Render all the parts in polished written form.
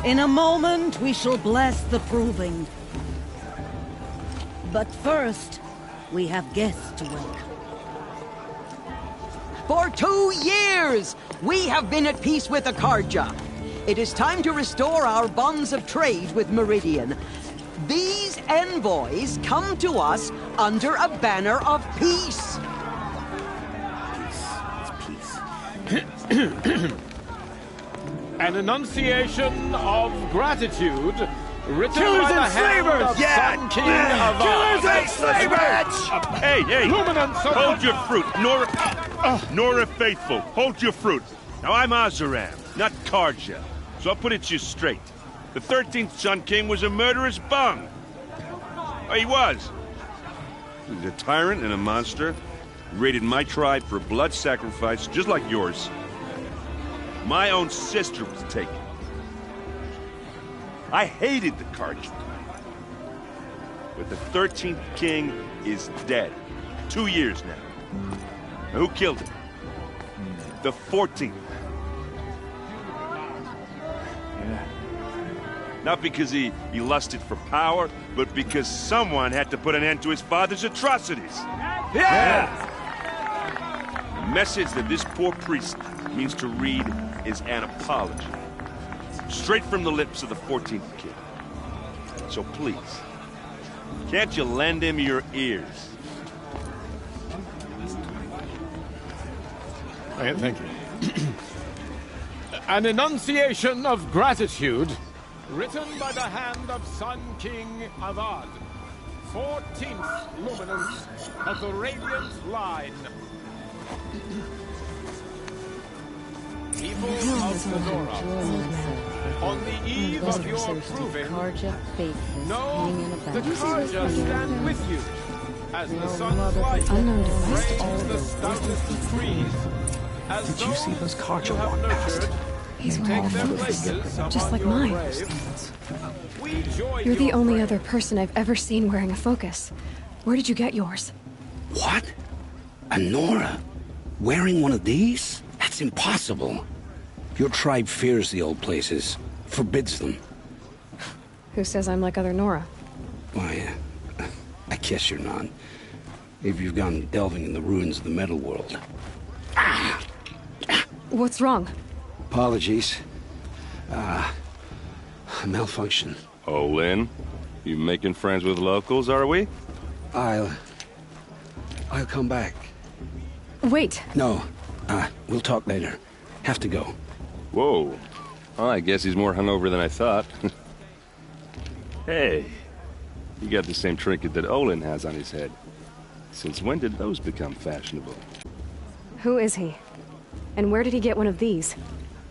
In a moment, we shall bless the proving. But first, we have guests to welcome. For 2 years, we have been at peace with Akarja. It is time to restore our bonds of trade with Meridian. These envoys come to us under a banner of peace. Peace. An enunciation of gratitude written Killers by the and hand slavers! of Sun King of Killers and slavers! Hey! Luminance of Hold your fruit, Nora Faithful. Hold your fruit. Now I'm Azaram, not Karja, so I'll put it to you straight. The 13th Sun King was a murderous bung. Oh, he was. He was a tyrant and a monster. Raided my tribe for blood sacrifice, just like yours. My own sister was taken. I hated the Karja. But the 13th king is dead. 2 years now. Now who killed him? The 14th. Yeah. Not because he lusted for power, but because someone had to put an end to his father's atrocities. Yeah! The message that this poor priest means to read is an apology. Straight from the lips of the 14th king. So please, can't you lend him your ears? Thank you. An enunciation of gratitude written by the hand of Sun King Avad, 14th luminance of the Radiant Line. People of the Nora, on the eve of your proving, know the Karja stand with you as the sun's light rains the stoutest trees. Did you see those Karja walk past? He's wearing a focus, just like mine. You're the only other person I've ever seen wearing a focus. Where did you get yours? What? A Nora? Wearing one of these? That's impossible. Your tribe fears the old places, forbids them. Who says I'm like other Nora? Why, I guess you're not. If you've gone delving in the ruins of the metal world. What's wrong? Apologies. A malfunction. Oh, Lynn, you making friends with locals, are we? I'll come back. Wait. No, we'll talk later. Have to go. Whoa. Well, I guess he's more hungover than I thought. Hey, you got the same trinket that Olin has on his head. Since when did those become fashionable? Who is he? And where did he get one of these?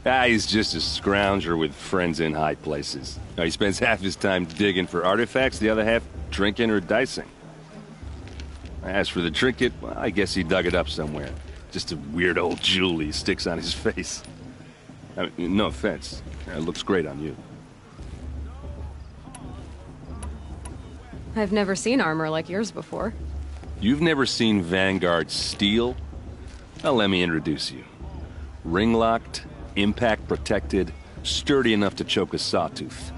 He's just a scrounger with friends in high places. He spends half his time digging for artifacts, the other half drinking or dicing. As for the trinket, well, I guess he dug it up somewhere. Just a weird old jewel he sticks on his face. I mean, no offense. It looks great on you. I've never seen armor like yours before. You've never seen Vanguard steel? Well, let me introduce you. Ring-locked, impact-protected, sturdy enough to choke a sawtooth.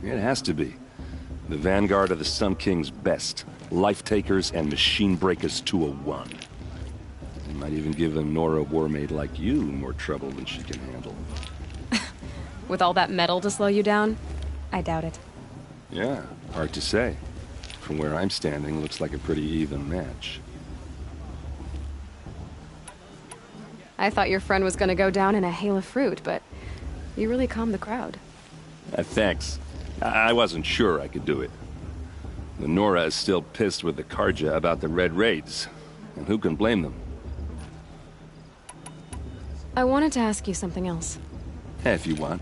It has to be. The Vanguard of the Sun King's best. Life-takers and machine breakers to a one. They might even give a Nora warmaid like you more trouble than she can handle. With all that metal to slow you down? I doubt it. Yeah, hard to say. From where I'm standing, looks like a pretty even match. I thought your friend was gonna go down in a hail of fruit, but you really calmed the crowd. Thanks. I wasn't sure I could do it. The Nora is still pissed with the Karja about the Red Raids, and who can blame them? I wanted to ask you something else. If you want.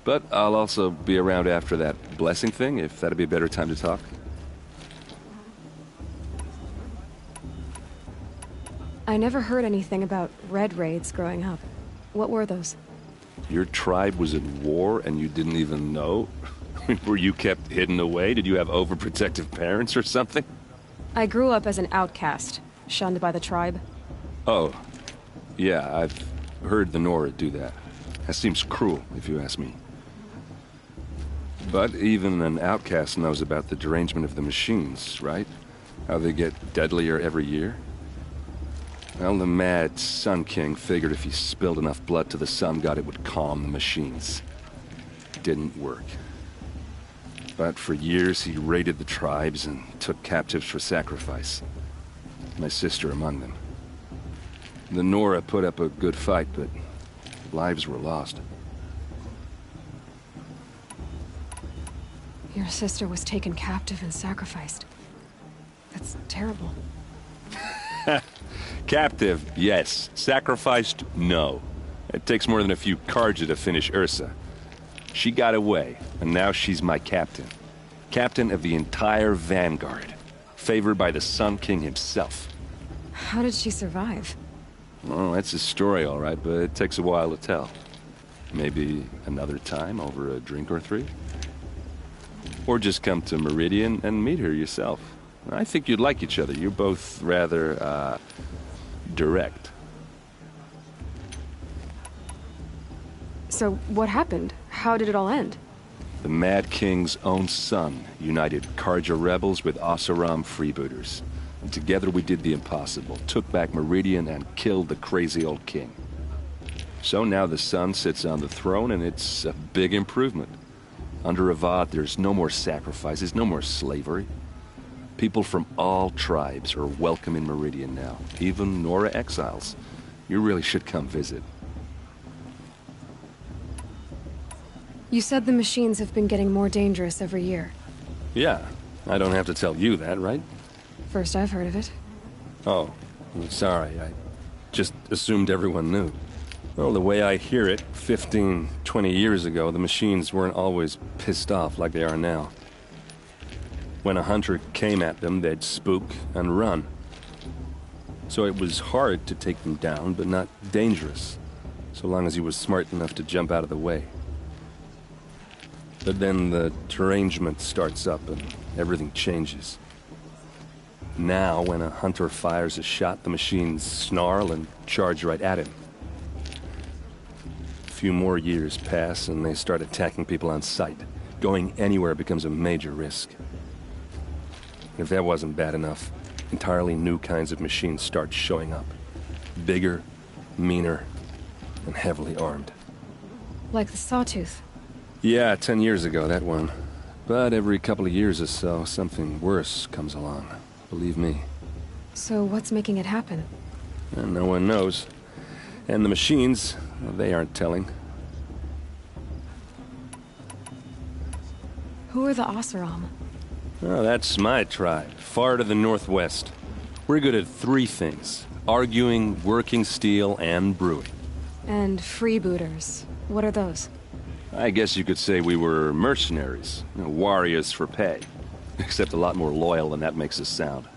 But I'll also be around after that blessing thing, if that'd be a better time to talk. I never heard anything about Red Raids growing up. What were those? Your tribe was at war and you didn't even know? Were you kept hidden away? Did you have overprotective parents or something? I grew up as an outcast, shunned by the tribe. Oh. Yeah, I've heard the Nora do that. That seems cruel, if you ask me. But even an outcast knows about the derangement of the machines, right? How they get deadlier every year? Well, the mad Sun King figured if he spilled enough blood to the Sun God, it would calm the machines. Didn't work. But for years, he raided the tribes and took captives for sacrifice. My sister among them. The Nora put up a good fight, but lives were lost. Your sister was taken captive and sacrificed. That's terrible. Captive, yes. Sacrificed, no. It takes more than a few Karja to finish Ursa. She got away, and now she's my captain. Captain of the entire Vanguard. Favored by the Sun King himself. How did she survive? Well, that's a story, all right, but it takes a while to tell. Maybe another time over a drink or three? Or just come to Meridian and meet her yourself. I think you'd like each other. You're both rather, direct. So, what happened? How did it all end? The Mad King's own son united Karja rebels with Oseram freebooters. And together we did the impossible, took back Meridian and killed the crazy old king. So now the son sits on the throne and it's a big improvement. Under Avad, there's no more sacrifices, no more slavery. People from all tribes are welcome in Meridian now, even Nora exiles. You really should come visit. You said the machines have been getting more dangerous every year. Yeah, I don't have to tell you that, right? First I've heard of it. Oh, I'm sorry, I just assumed everyone knew. Well, the way I hear it, 15, 20 years ago, the machines weren't always pissed off like they are now. When a hunter came at them, they'd spook and run. So it was hard to take them down, but not dangerous, so long as he was smart enough to jump out of the way. But then the derangement starts up and everything changes. Now, when a hunter fires a shot, the machines snarl and charge right at him. A few more years pass and they start attacking people on sight. Going anywhere becomes a major risk. If that wasn't bad enough, entirely new kinds of machines start showing up. Bigger, meaner, and heavily armed. Like the Sawtooth. Yeah, 10 years ago, that one. But every couple of years or so, something worse comes along. Believe me. So what's making it happen? And no one knows. And the machines, well, they aren't telling. Who are the Oseram? Oh, that's my tribe, far to the northwest. We're good at three things. Arguing, working steel, and brewing. And freebooters. What are those? I guess you could say we were mercenaries. Warriors for pay. Except a lot more loyal than that makes us sound.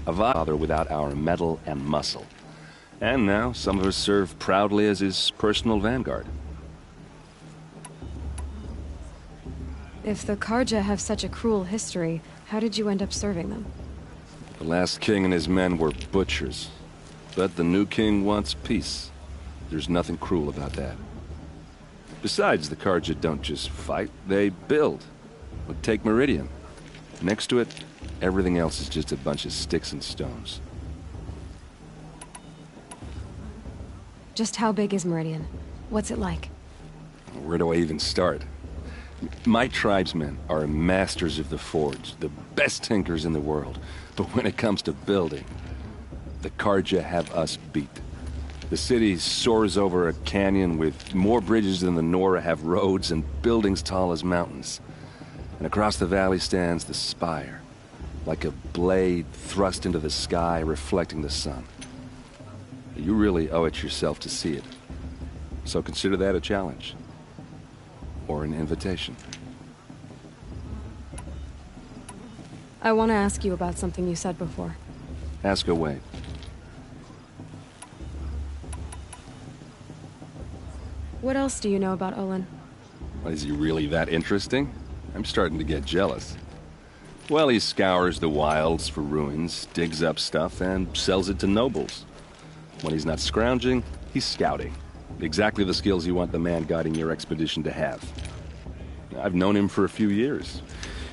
A father without our metal and muscle. And now, some of us serve proudly as his personal vanguard. If the Karja have such a cruel history, how did you end up serving them? The last king and his men were butchers. But the new king wants peace. There's nothing cruel about that. Besides, the Karja don't just fight, they build. But take Meridian. Next to it, everything else is just a bunch of sticks and stones. Just how big is Meridian? What's it like? Where do I even start? My tribesmen are masters of the forge, the best tinkers in the world. But when it comes to building, the Karja have us beat. The city soars over a canyon with more bridges than the Nora have roads and buildings tall as mountains. And across the valley stands the spire, like a blade thrust into the sky reflecting the sun. You really owe it yourself to see it. So consider that a challenge. Or an invitation. I want to ask you about something you said before. Ask away. What else do you know about Olin? Is he really that interesting? I'm starting to get jealous. Well, he scours the wilds for ruins, digs up stuff, and sells it to nobles. When he's not scrounging, he's scouting. Exactly the skills you want the man guiding your expedition to have. I've known him for a few years.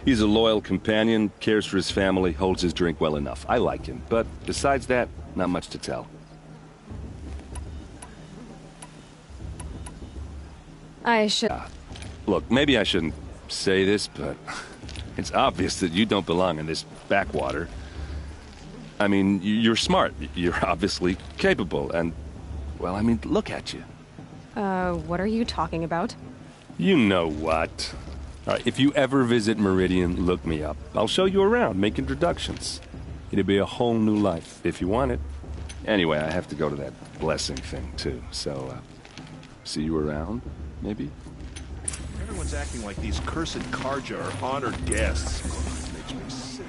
He's a loyal companion, cares for his family, holds his drink well enough. I like him, but besides that, not much to tell. I should... Look, maybe I shouldn't say this, but it's obvious that you don't belong in this backwater. I mean, you're smart, you're obviously capable, and, well, I mean, look at you. What are you talking about? You know what. All right, if you ever visit Meridian, look me up. I'll show you around, make introductions. It'll be a whole new life, if you want it. Anyway, I have to go to that blessing thing, too, so, see you around, maybe? Everyone's acting like these cursed Karja are honored guests. Makes me sick.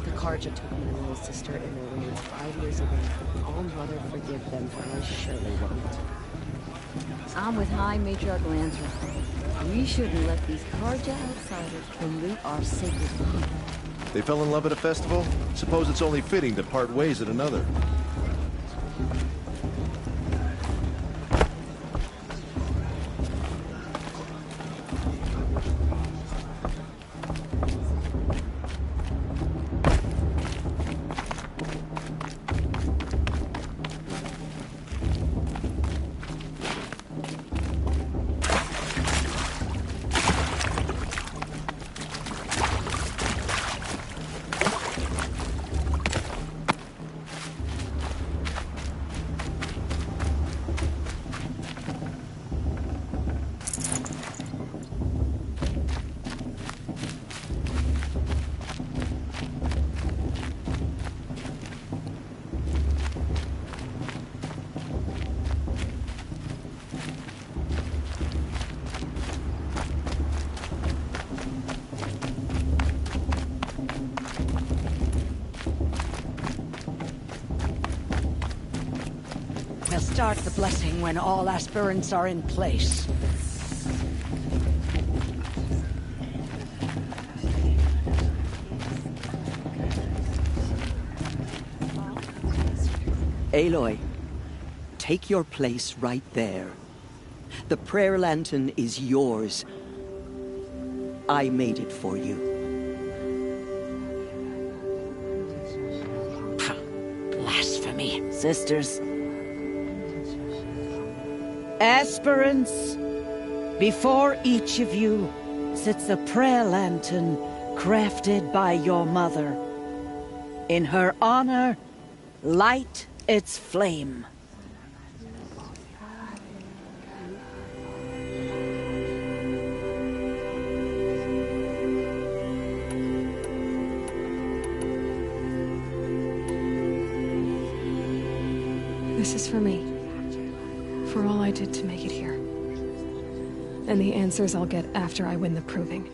The Karja took my little sister and their remains 5 years ago. All Mother forgive them, for I surely won't. I'm with High Matriarch Lansra. We shouldn't let these Karja outsiders pollute our sacred land. They fell in love at a festival? Suppose it's only fitting to part ways at another. We'll start the blessing when all aspirants are in place. Aloy, take your place right there. The prayer lantern is yours. I made it for you. Blasphemy, sisters. Aspirants, before each of you sits a prayer lantern crafted by your mother. In her honor, light its flame. This is for me. For all I did to make it here. And the answers I'll get after I win the proving.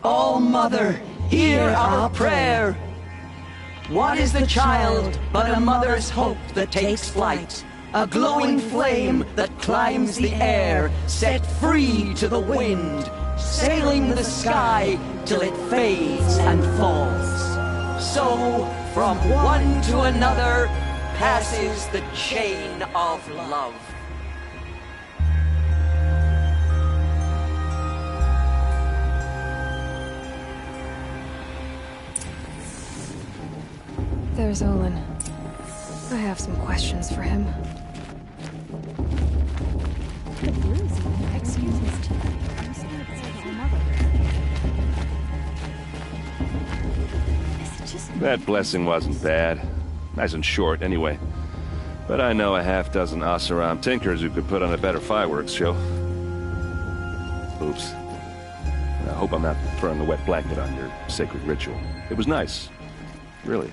All Mother, hear our prayer. What is the child but a mother's hope that takes flight? A glowing flame that climbs the air, set free to the wind, sailing the sky till it fades and falls. So, from one to another, passes the chain of love. There's Olin. I have some questions for him. The blues even. Excuse me, Chief. I'm sitting beside my mother. Is it just... That blessing wasn't bad. Nice and short, anyway. But I know a half-dozen Oseram tinkers who could put on a better fireworks show. Oops. I hope I'm not throwing a wet blanket on your sacred ritual. It was nice. Really.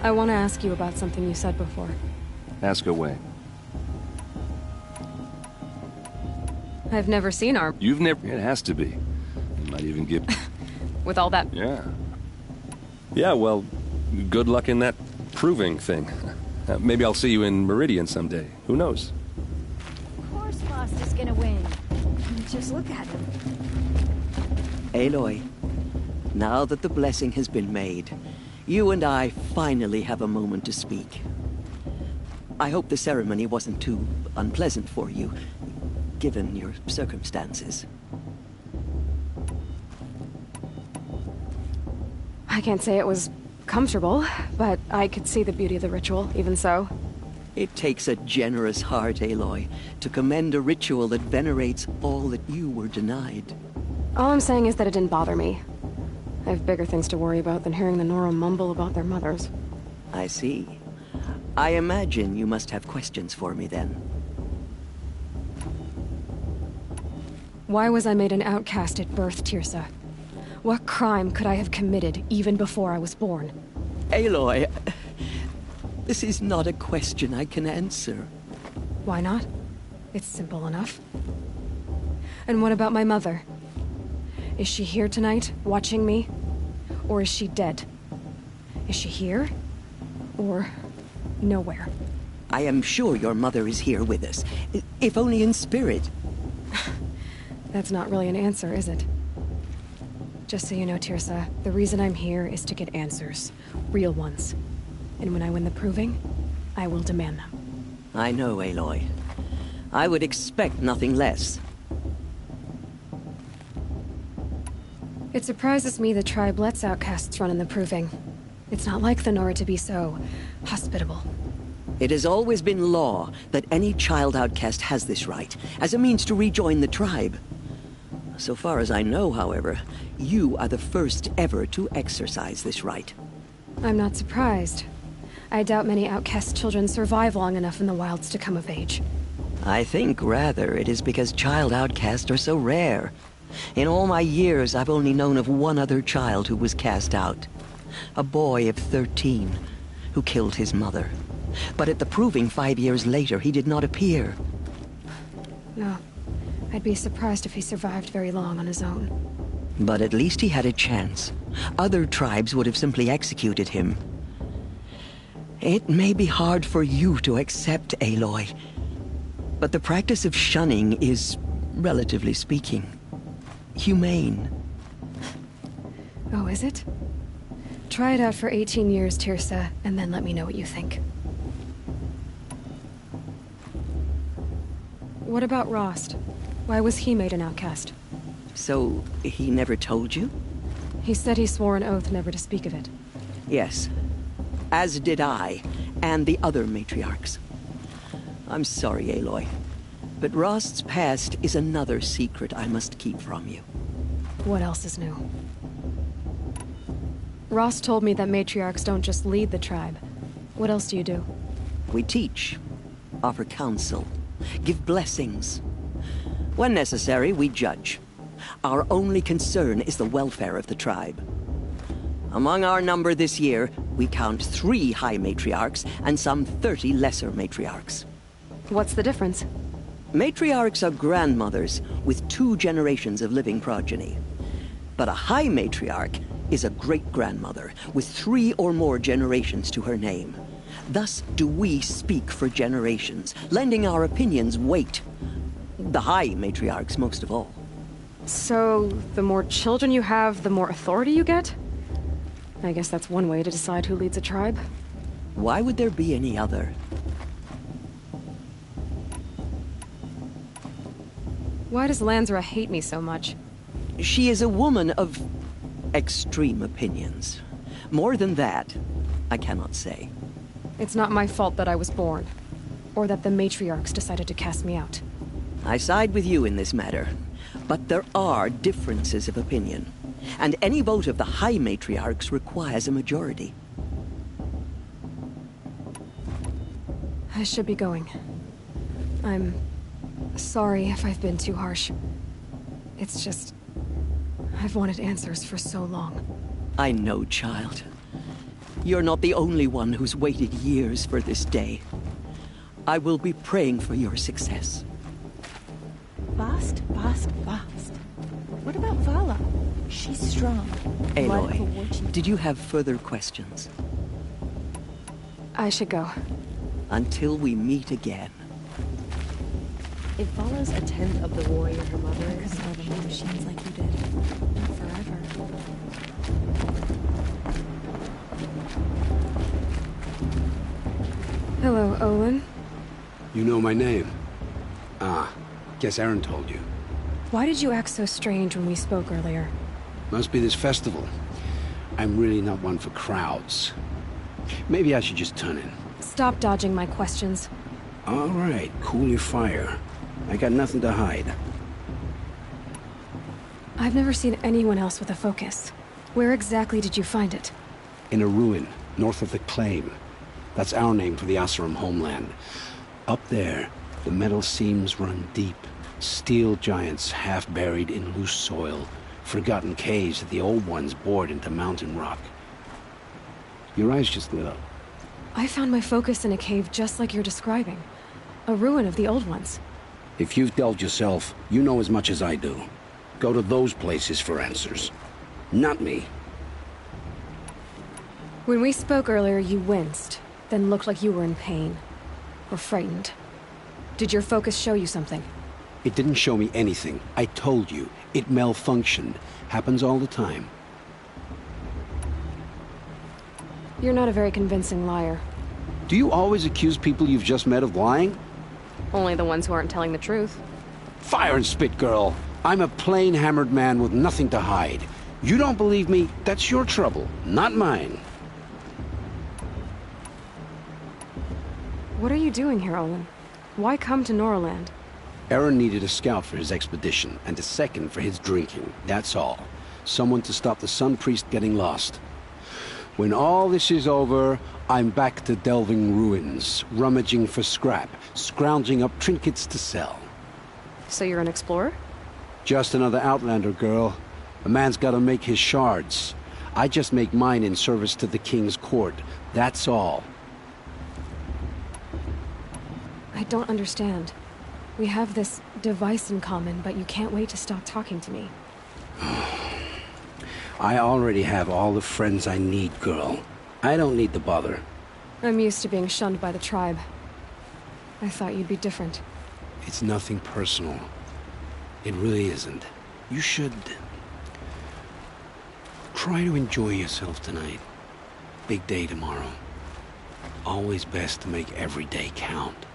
I want to ask you about something you said before. Ask away. I've never seen our... You've never... It has to be. You might even give... With all that... Yeah. Yeah, well, good luck in that proving thing. Maybe I'll see you in Meridian someday. Who knows? Of course Lost is gonna win. Just look at him. Aloy, now that the blessing has been made, you and I finally have a moment to speak. I hope the ceremony wasn't too unpleasant for you, given your circumstances. I can't say it was comfortable, but I could see the beauty of the ritual, even so. It takes a generous heart, Aloy, to commend a ritual that venerates all that you were denied. All I'm saying is that it didn't bother me. I have bigger things to worry about than hearing the Nora mumble about their mothers. I see. I imagine you must have questions for me, then. Why was I made an outcast at birth, Tirsa? What crime could I have committed even before I was born? Aloy, this is not a question I can answer. Why not? It's simple enough. And what about my mother? Is she here tonight, watching me? Or is she dead? Is she here? Or nowhere? I am sure your mother is here with us, if only in spirit. That's not really an answer, is it? Just so you know, Tirsa, the reason I'm here is to get answers. Real ones. And when I win the proving, I will demand them. I know, Aloy. I would expect nothing less. It surprises me the tribe lets outcasts run in the proving. It's not like the Nora to be so hospitable. It has always been law that any child outcast has this right, as a means to rejoin the tribe. So far as I know, however, you are the first ever to exercise this right. I'm not surprised. I doubt many outcast children survive long enough in the wilds to come of age. I think, rather, it is because child outcasts are so rare. In all my years, I've only known of one other child who was cast out. A boy of 13, who killed his mother. But at the proving 5 years later, he did not appear. No. I'd be surprised if he survived very long on his own. But at least he had a chance. Other tribes would have simply executed him. It may be hard for you to accept, Aloy, but the practice of shunning is, relatively speaking, humane. Oh, is it? Try it out for 18 years, Tirsa, and then let me know what you think. What about Rost? Why was he made an outcast? So, he never told you? He said he swore an oath never to speak of it. Yes. As did I, and the other matriarchs. I'm sorry, Aloy, but Rost's past is another secret I must keep from you. What else is new? Rost told me that matriarchs don't just lead the tribe. What else do you do? We teach, offer counsel, give blessings. When necessary, we judge. Our only concern is the welfare of the tribe. Among our number this year, we count 3 high matriarchs and some 30 lesser matriarchs. What's the difference? Matriarchs are grandmothers with 2 generations of living progeny. But a high matriarch is a great-grandmother with 3 or more generations to her name. Thus do we speak for generations, lending our opinions weight. The high matriarchs most of all. So, the more children you have, the more authority you get? I guess that's one way to decide who leads a tribe. Why would there be any other? Why does Lansra hate me so much? She is a woman of extreme opinions. More than that, I cannot say. It's not my fault that I was born, or that the matriarchs decided to cast me out. I side with you in this matter, but there are differences of opinion, and any vote of the high matriarchs requires a majority. I should be going. I'm sorry if I've been too harsh. It's just, I've wanted answers for so long. I know, child. You're not the only one who's waited years for this day. I will be praying for your success. Fast. What about Vala? She's strong. Aloy, did you have further questions? I should go. Until we meet again. If Vala's a tenth of the warrior her mother is, All the more machines like you did. Not forever. Hello, Olin. You know my name? Ah, guess Aaron told you. Why did you act so strange when we spoke earlier? Must be this festival. I'm really not one for crowds. Maybe I should just turn in. Stop dodging my questions. All right, cool your fire. I got nothing to hide. I've never seen anyone else with a focus. Where exactly did you find it? In a ruin, north of the Claim. That's our name for the Oseram homeland. Up there, the metal seams run deep. Steel giants half buried in loose soil. Forgotten caves that the old ones bored into mountain rock. Your eyes just lit up. I found my focus in a cave just like you're describing. A ruin of the old ones. If you've delved yourself, you know as much as I do. Go to those places for answers. Not me. When we spoke earlier, you winced, then looked like you were in pain. Or frightened. Did your focus show you something? It didn't show me anything. I told you. It malfunctioned. Happens all the time. You're not a very convincing liar. Do you always accuse people you've just met of lying? Only the ones who aren't telling the truth. Fire and spit, girl. I'm a plain hammered man with nothing to hide. You don't believe me? That's your trouble, not mine. What are you doing here, Olin? Why come to Norland? Aaron needed a scout for his expedition, and a second for his drinking. That's all. Someone to stop the Sun Priest getting lost. When all this is over, I'm back to delving ruins, rummaging for scrap, scrounging up trinkets to sell. So you're an explorer? Just another Outlander, girl. A man's gotta make his shards. I just make mine in service to the King's court. That's all. I don't understand. We have this device in common, but you can't wait to stop talking to me. I already have all the friends I need, girl. I don't need the bother. I'm used to being shunned by the tribe. I thought you'd be different. It's nothing personal. It really isn't. You should... try to enjoy yourself tonight. Big day tomorrow. Always best to make every day count.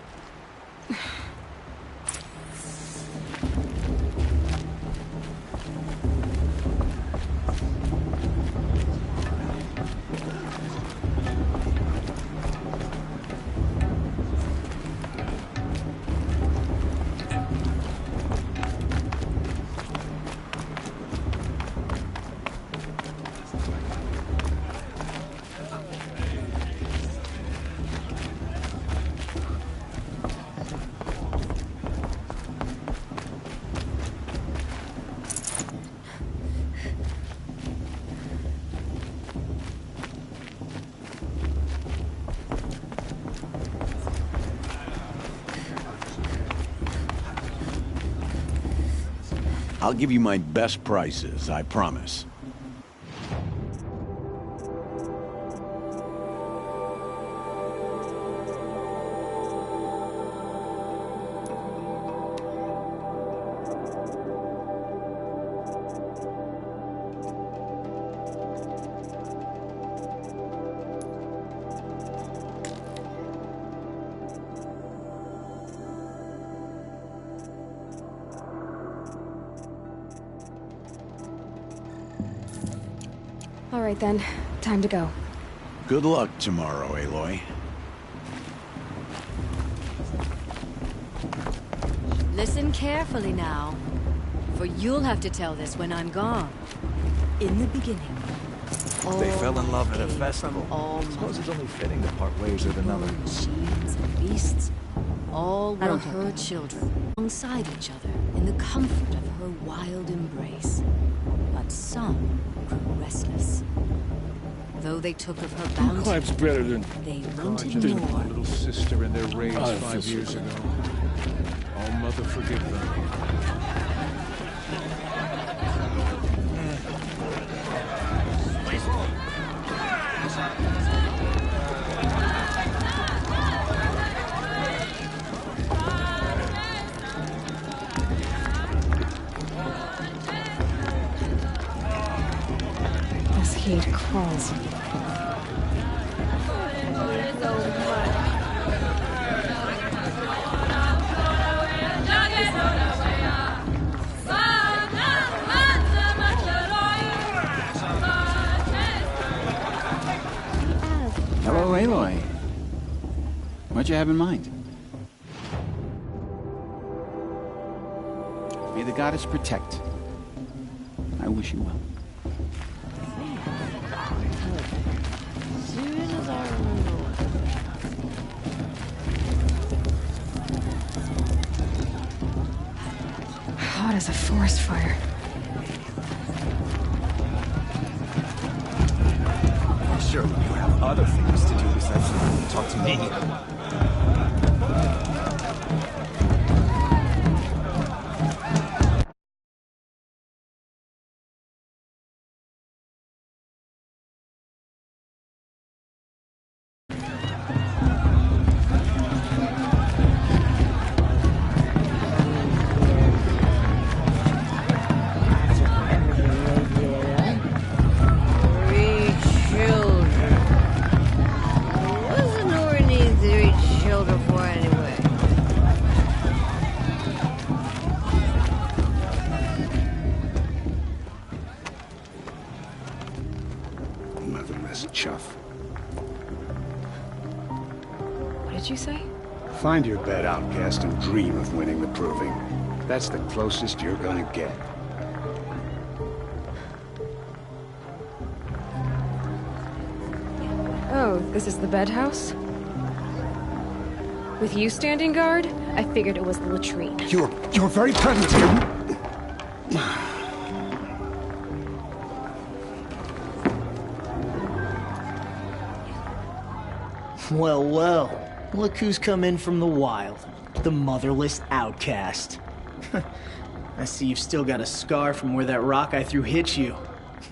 I'll give you my best prices, I promise. All right then, time to go. Good luck tomorrow, Aloy. Listen carefully now, for you'll have to tell this when I'm gone. In the beginning, They fell in love at a came festival. from all Suppose it's only fitting to part ways with another. machines and beasts. All I were don't get her that. children, alongside each other in the comfort of her wild embrace. But some grew restless. Though they took of her bounty, Clive's better than they just wanted my more. little sister in their raids I 5 feel years so ago. Oh, mother, forgive them. crawls. Hello, Aloy. What you have in mind? May the goddess protect. I wish you well. Hot as a forest fire. Surely you have other things to do besides talk to me. Motherless chuff. What did you say? Find your bed, outcast, and dream of winning the proving. That's the closest you're gonna get. Oh, this is the bed house? With you standing guard, I figured it was the latrine. You're very pregnant here. Well, well. Look who's come in from the wild. The motherless outcast. I see you've still got a scar from where that rock I threw hit you.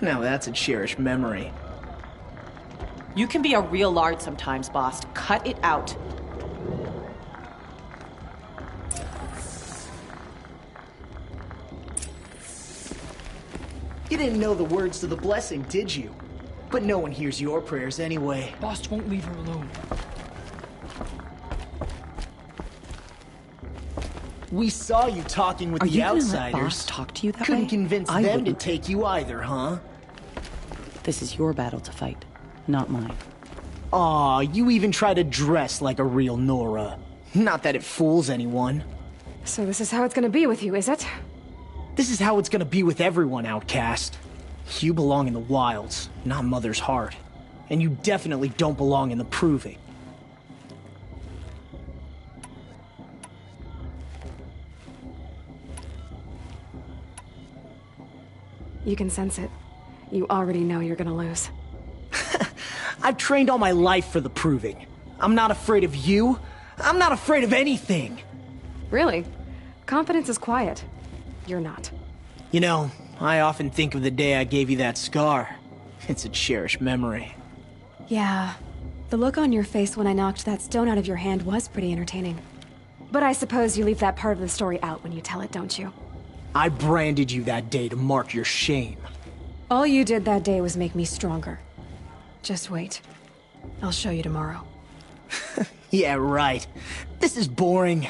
Now that's a cherished memory. You can be a real lard sometimes, boss. Cut it out. You didn't know the words to the blessing, did you? But no one hears your prayers anyway. Boss won't leave her alone. We saw you talking with the outsiders. Are you gonna let Boss talk to you that way? Couldn't convince I them wouldn't. to take you either, huh? This is your battle to fight, not mine. Aw, you even try to dress like a real Nora. Not that it fools anyone. So this is how it's gonna be with you, is it? This is how it's gonna be with everyone, outcast. You belong in the wilds, not Mother's heart. And you definitely don't belong in the proving. You can sense it. You already know you're gonna lose. I've trained all my life for the proving. I'm not afraid of you. I'm not afraid of anything. Really? Confidence is quiet. You're not. You know, I often think of the day I gave you that scar. It's a cherished memory. Yeah. The look on your face when I knocked that stone out of your hand was pretty entertaining. But I suppose you leave that part of the story out when you tell it, don't you? I branded you that day to mark your shame. All you did that day was make me stronger. Just wait. I'll show you tomorrow. Yeah, right. This is boring.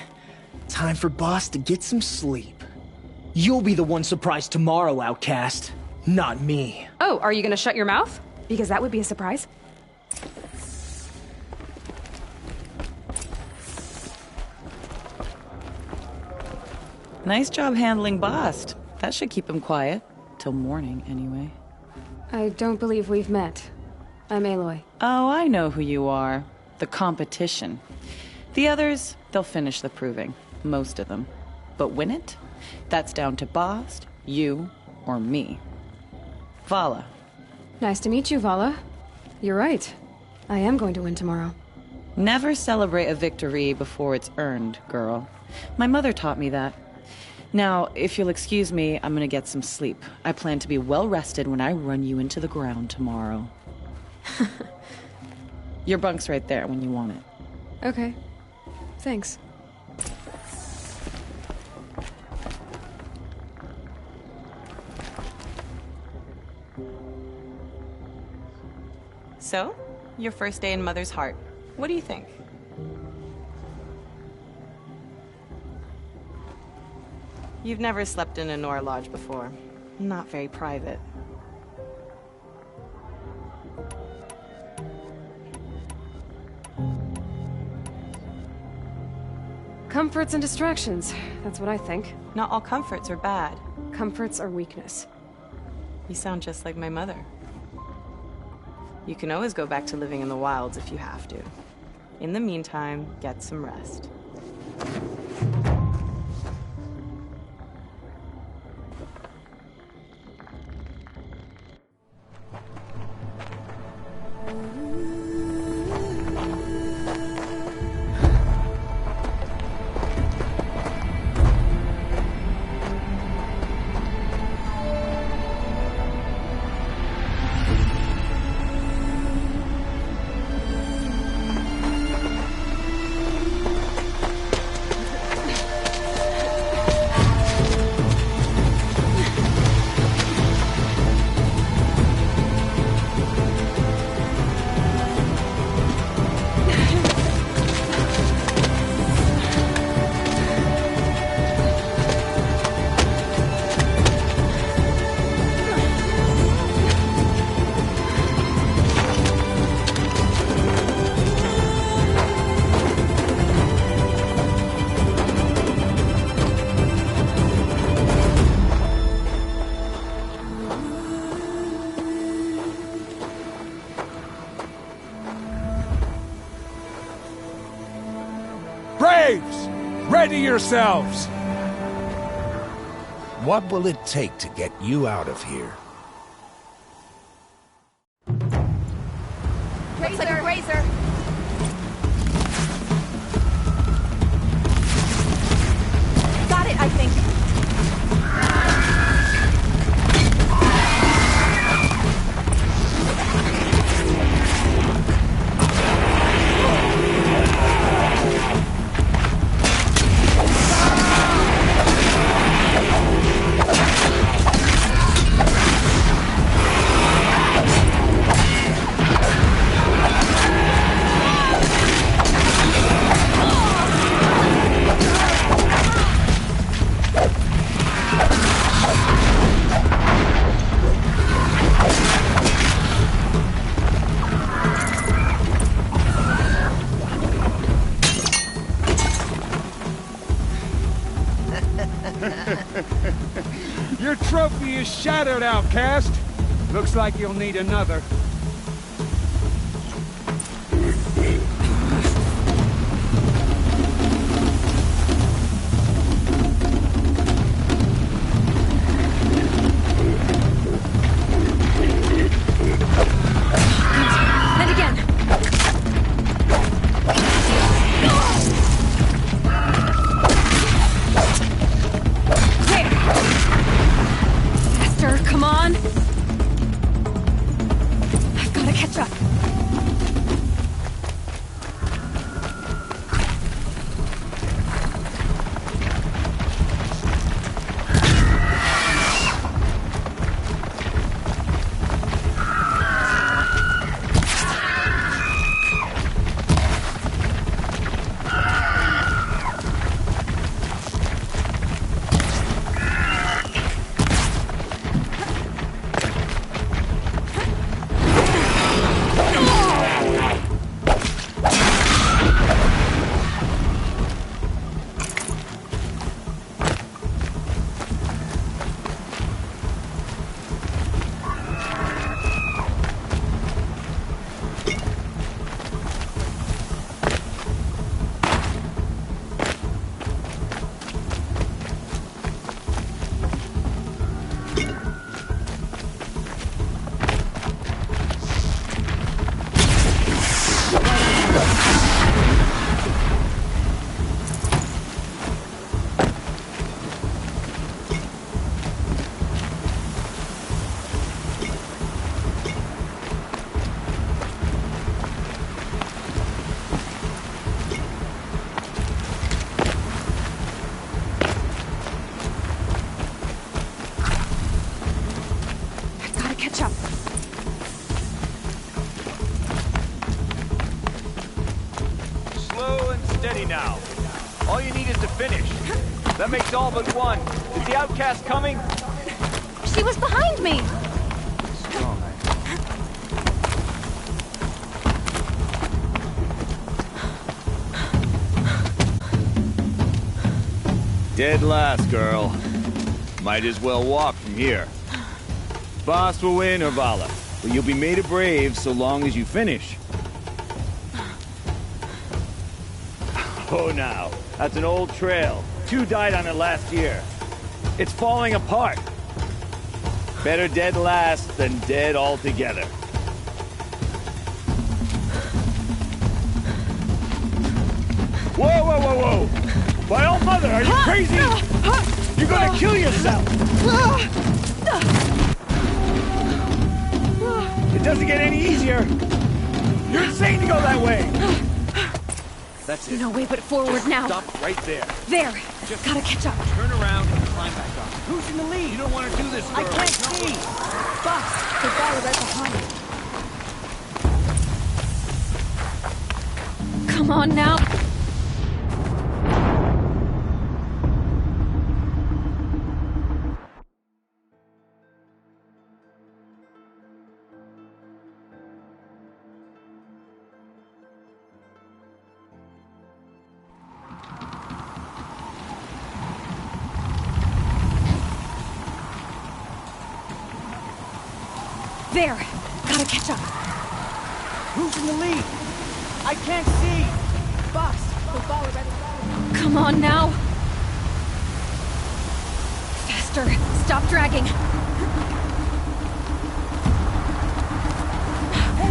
Time for Boss to get some sleep. You'll be the one surprised tomorrow, outcast. Not me. Oh, are you gonna shut your mouth? Because that would be a surprise. Nice job handling Bast. That should keep him quiet. Till morning, anyway. I don't believe we've met. I'm Aloy. Oh, I know who you are. The competition. The others, they'll finish the proving. Most of them. But win it? That's down to Bast, you, or me. Vala. Nice to meet you, Vala. You're right. I am going to win tomorrow. Never celebrate a victory before it's earned, girl. My mother taught me that. Now, if you'll excuse me, I'm gonna get some sleep. I plan to be well rested when I run you into the ground tomorrow. Your bunk's right there when you want it. Okay. Thanks. So, your first day in Mother's heart. What do you think? You've never slept in a Nora lodge before. Not very private. Comforts and distractions. That's what I think. Not all comforts are bad. Comforts are weakness. You sound just like my mother. You can always go back to living in the wilds if you have to. In the meantime, get some rest. Braves! Ready yourselves! What will it take to get you out of here? Looks like a grazer. Got it, I think. Your trophy is shattered, outcast. Looks like you'll need another. And again. Come on! steady now. All you need is to finish. That makes all but one. Is the outcast coming? She was behind me! Dead last, girl. Might as well walk from here. Boss will win, Urvala, but you'll be made a brave so long as you finish. Oh, now. That's an old trail. 2 died on it last year. It's falling apart. Better dead last than dead altogether. Whoa, whoa, whoa, whoa! My old mother, are you crazy? You're gonna kill yourself! It doesn't get any easier! You're insane to go that way! That's it. No way but forward Just now. stop right there. There! Gotta catch up. Turn around and climb back up. Who's in the lead? You don't want to do this, girl. I can't see! Boss, the bar right behind. Come on now. There! Gotta catch up. Who's in the lead? I can't see! Boss, the bar right behind. Come on now. Faster. Stop dragging.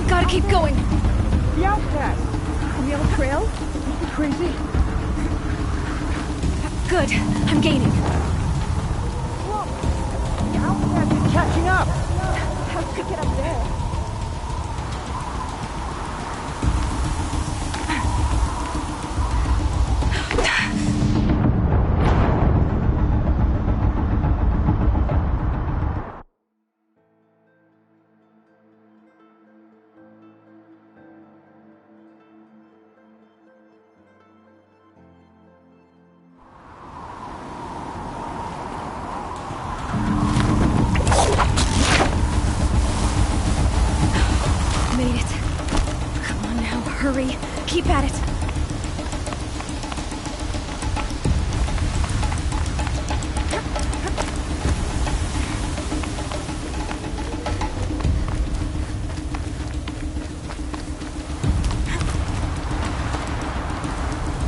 Gotta keep going. The outcast! On the old trail? You crazy? Good. I'm gaining. Look! The outcast is catching up! How did you get up there? Made it. Come on now, hurry. Keep at it.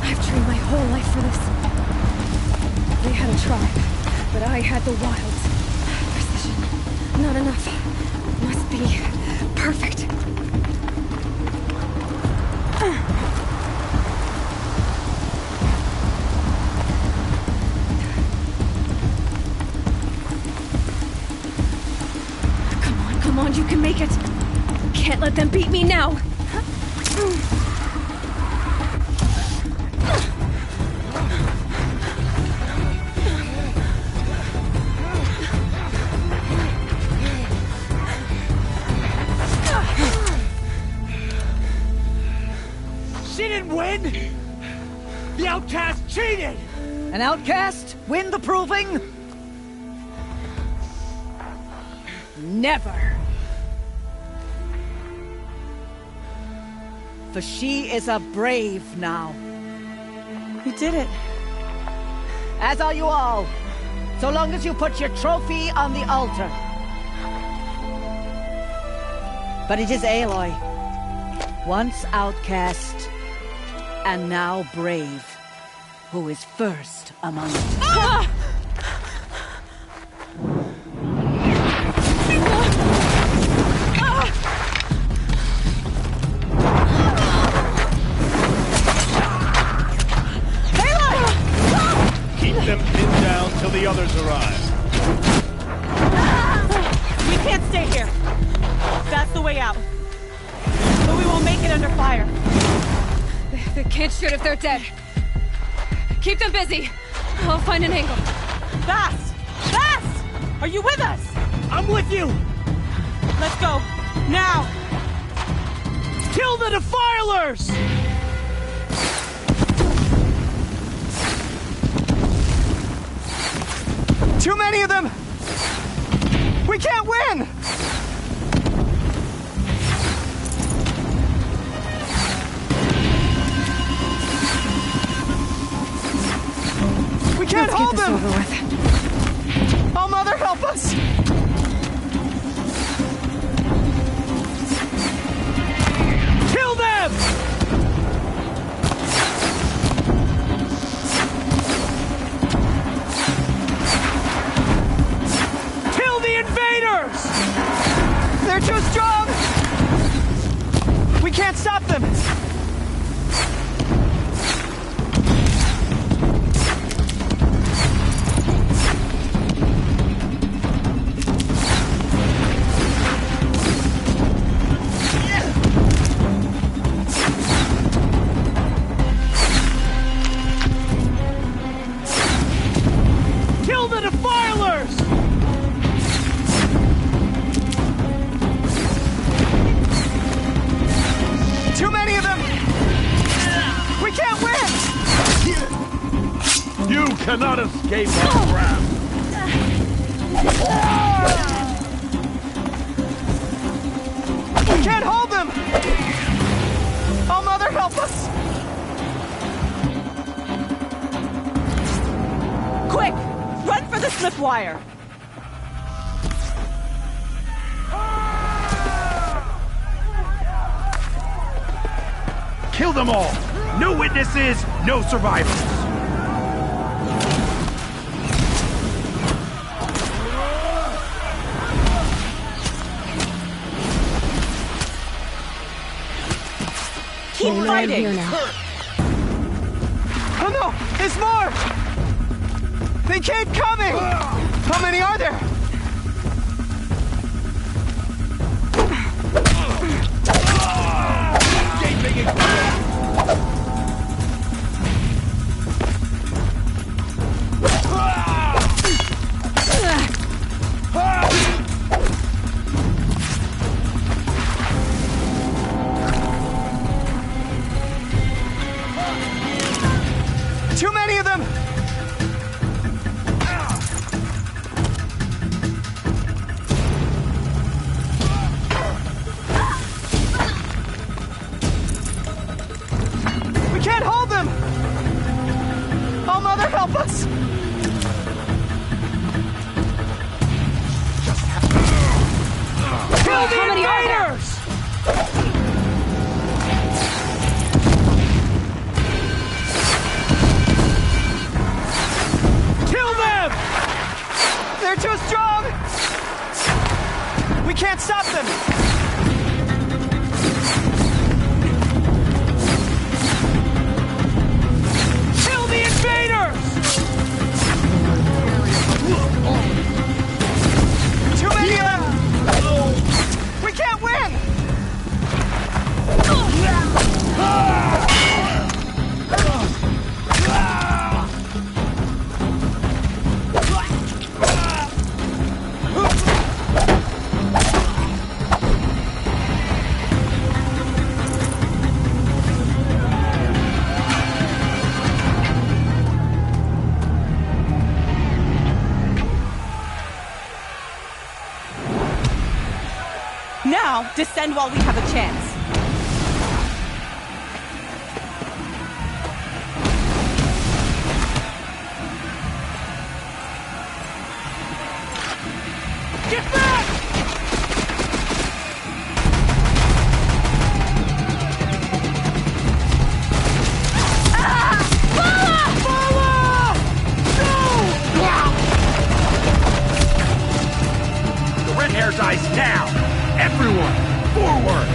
I've trained my whole life for this. They had a tribe, but I had the wilds. Precision. Not enough. Must be perfect. Come on, you can make it. Can't let them beat me now. She didn't win! The outcast cheated! An outcast? Win the proving? Never. For she is a brave now. You did it. As are you all. So long as you put your trophy on the altar. But it is Aloy, once outcast, and now brave, who is first among us. Ah! Them pinned down till the others arrive. We can't stay here. That's the way out. But we won't make it under fire. They can't shoot if they're dead. Keep them busy. I'll find an angle. Fast! Fast! Are you with us? I'm with you! Let's go. Now! Kill the defilers! Too many of them! We can't win! We can't hold them! Over with. Oh, Mother, help us! Kill them! Kill the invaders! They're too strong! We can't stop them! Kill the defilers! Too many of them! We can't win! You cannot escape our trap! We can't hold them! Oh, Mother, help us! Quick! Run for the slip wire! Kill them all! No witnesses, no survivors! Keep fighting! Here now. Oh no! There's more! They keep coming! How many are there? Too many of them! We can't hold them! Oh, Mother, help us! Kill the invaders! Kill them! They're too strong! We can't stop them! Kill the invaders! Too many of them! We can't win! Now, descend while we have a chance. Get back! The red hair dies now! Everyone, forward!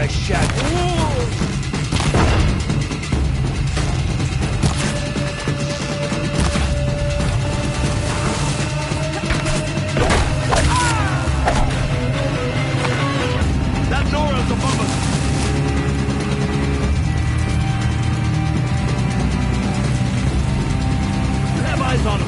my shadow. That Nora's above us. Have eyes on him.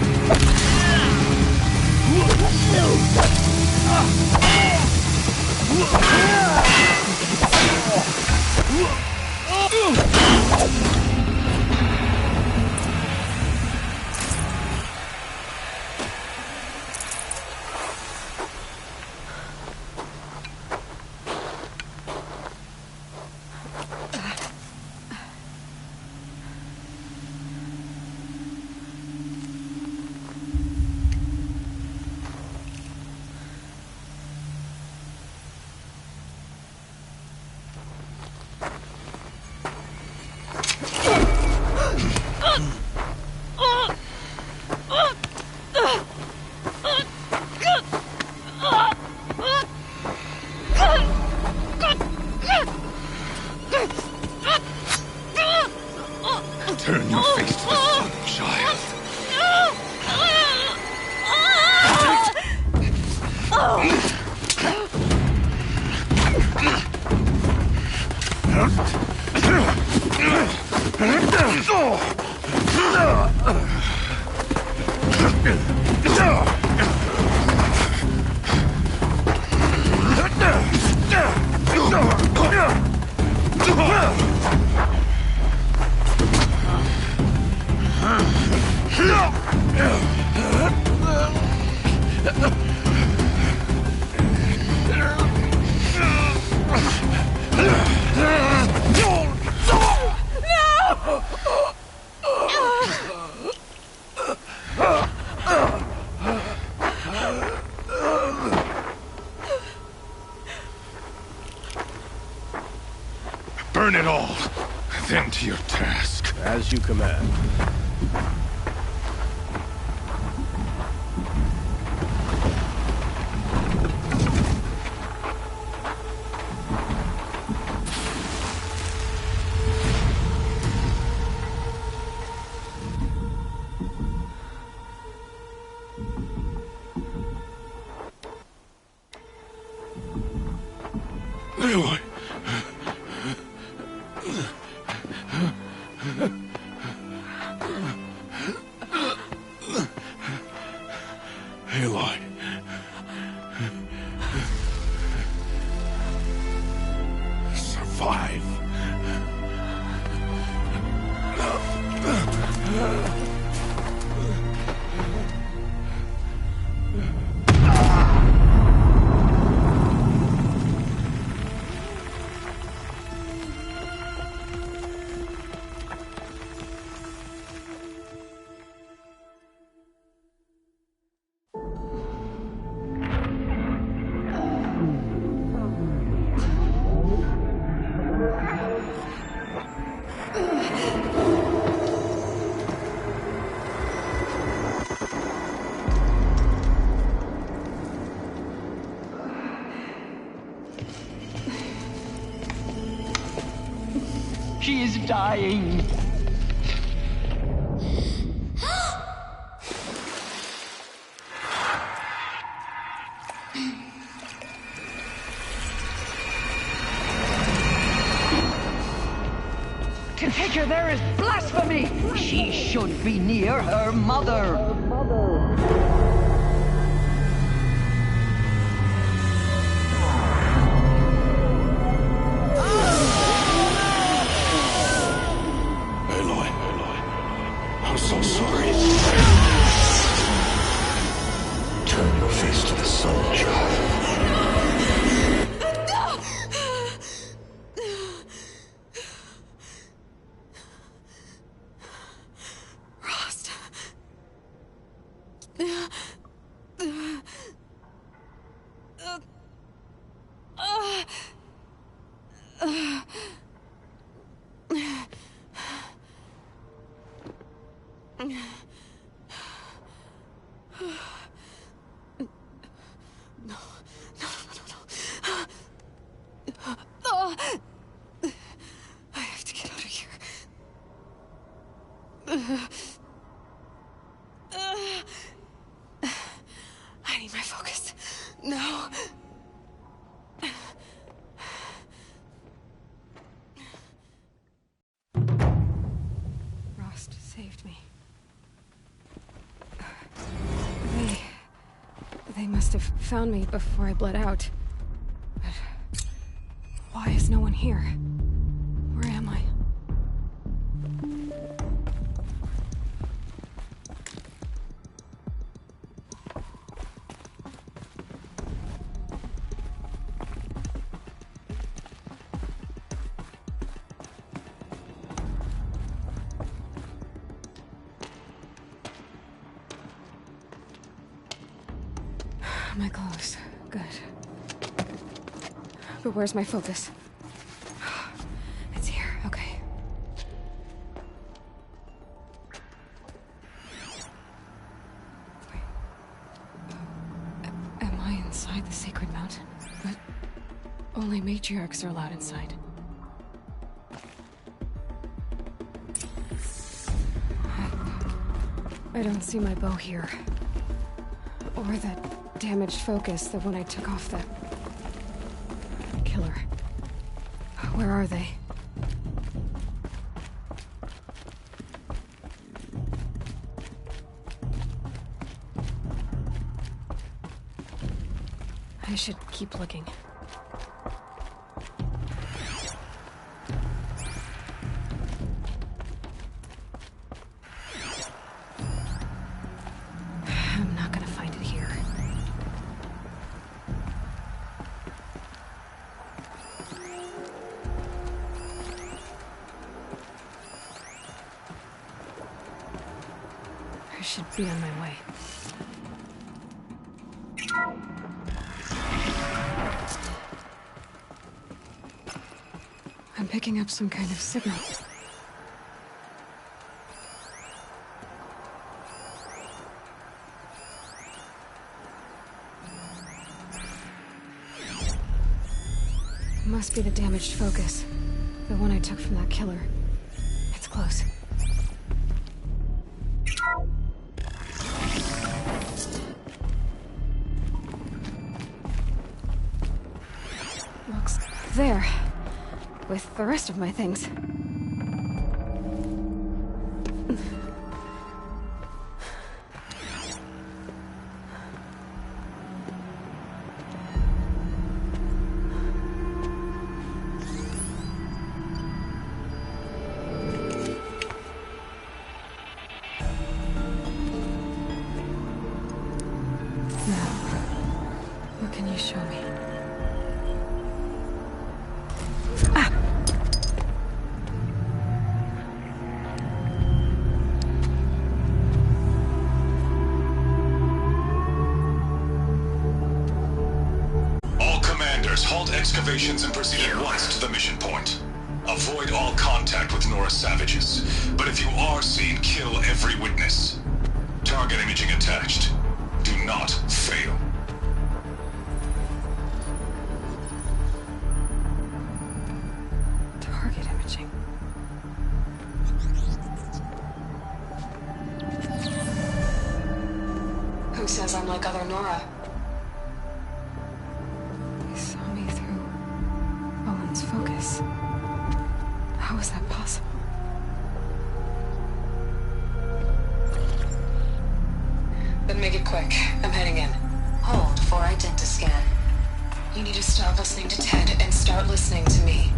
Turn your face to the sun, child. Burn it all, then to your task. As you command. Aloy. Aloy. Survive. She is dying. To take her there is blasphemy. She should be near her mother. I'm so sorry. Turn your face to the sun, child. Rost. No. Rost saved me. They must have found me before I bled out. But why is no one here? Where am I? My clothes. Good. But where's my focus? It's here. Okay. Wait. Am I inside the sacred mountain? But only matriarchs are allowed inside. I don't see my bow here. Or that damaged focus, the one I took off the killer. Where are they? I should keep looking. I'm not gonna find it here. I should be on my way. I'm picking up some kind of signal. Must be the damaged focus. The one I took from that killer. It's close. Looks there. With the rest of my things. What can you show me? Ah! All commanders, halt excavations and proceed at once to the mission point. Avoid all contact with Nora savages. But if you are seen, kill every witness. Target imaging attached. Do not fail. Target imaging. Who says I'm like other Nora? They saw me through Owen's focus. How is that possible? Then make it quick. I'm heading in. Hold for identiscan. You need to stop listening to Ted and start listening to me.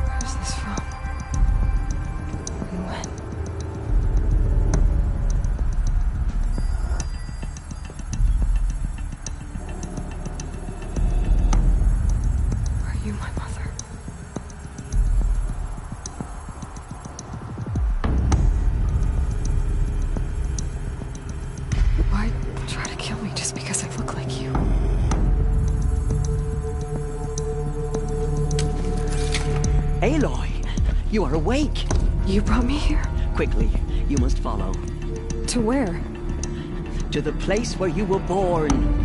Where's this from? And when? Are you my mother? Why try to kill me just because I look like you? Aloy, you are awake. You brought me here? Quickly, you must follow. To where? To the place where you were born.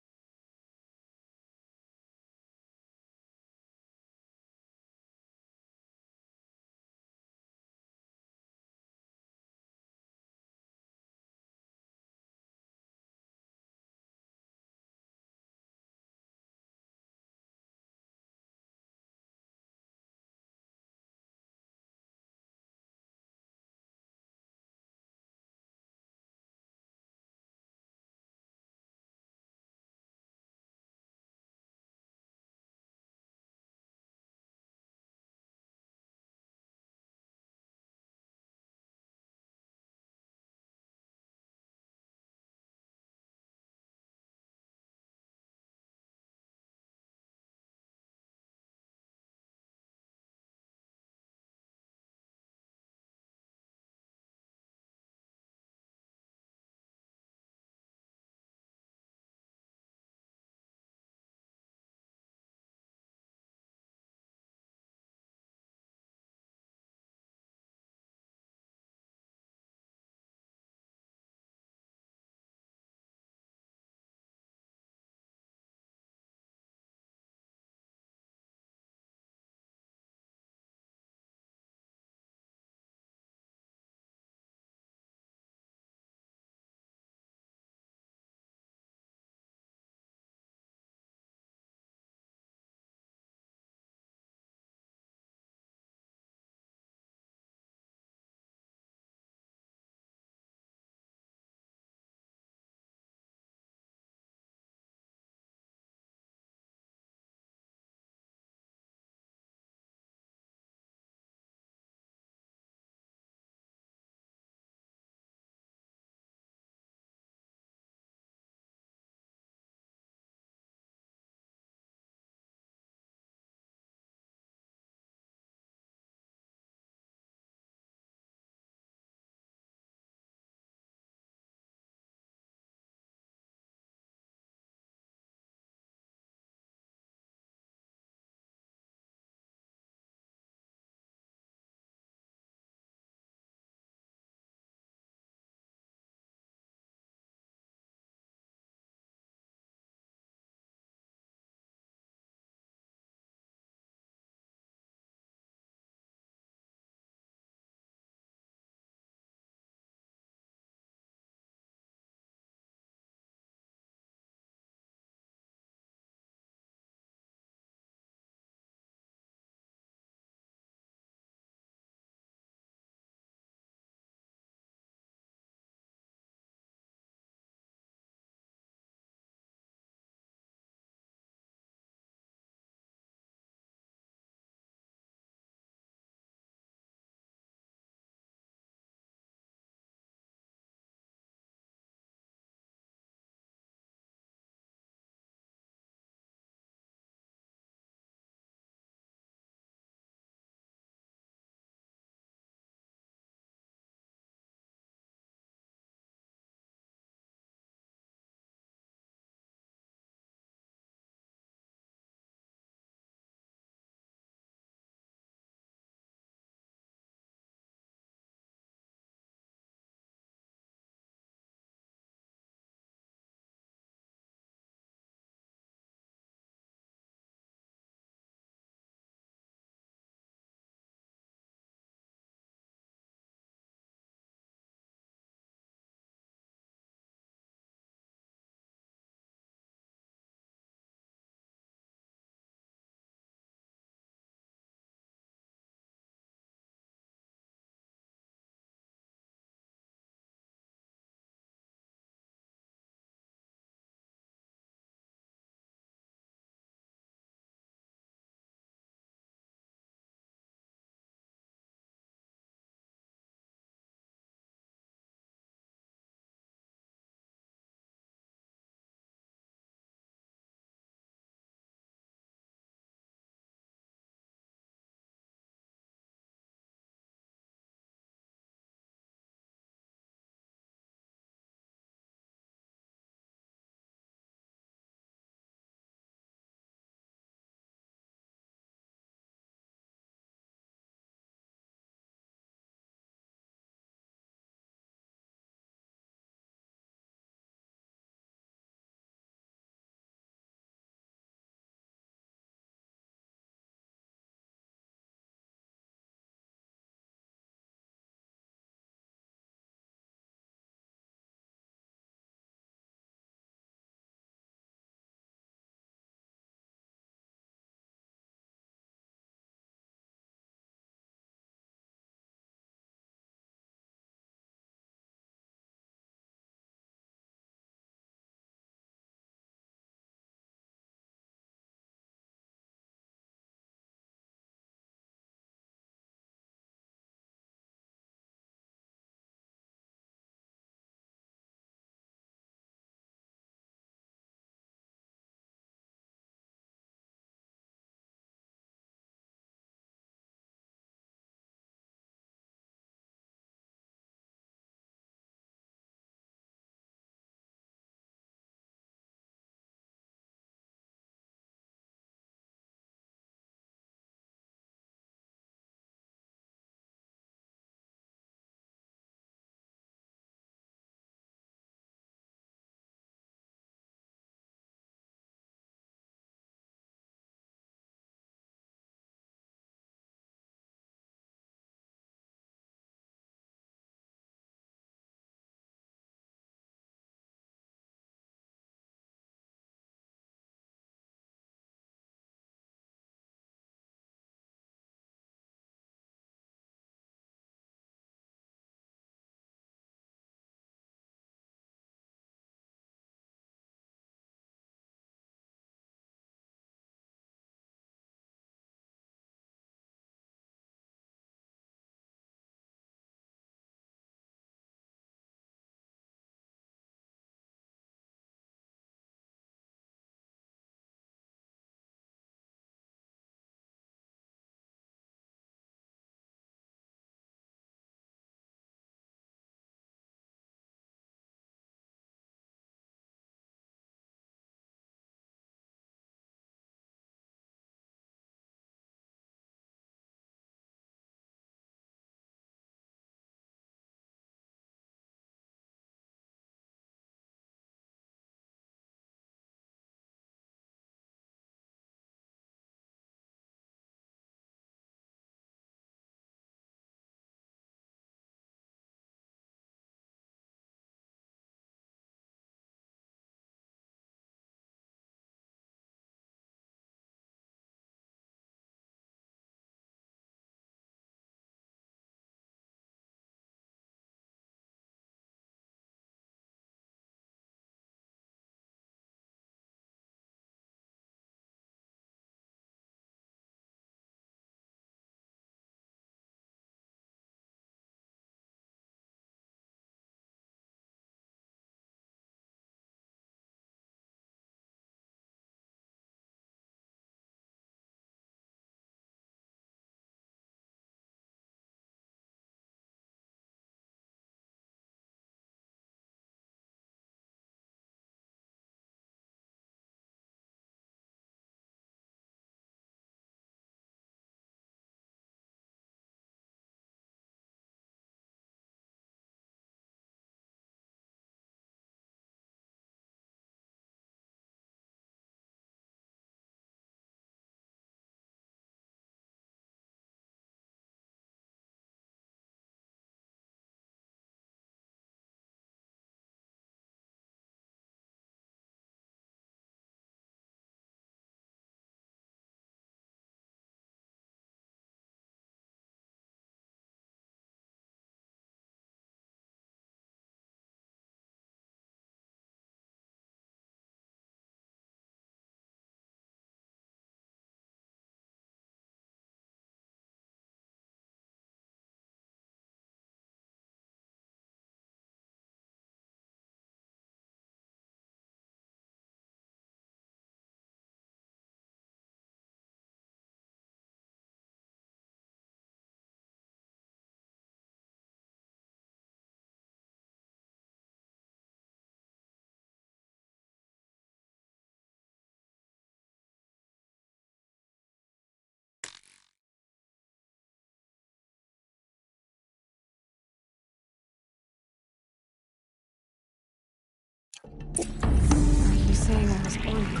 Are you saying I was born here,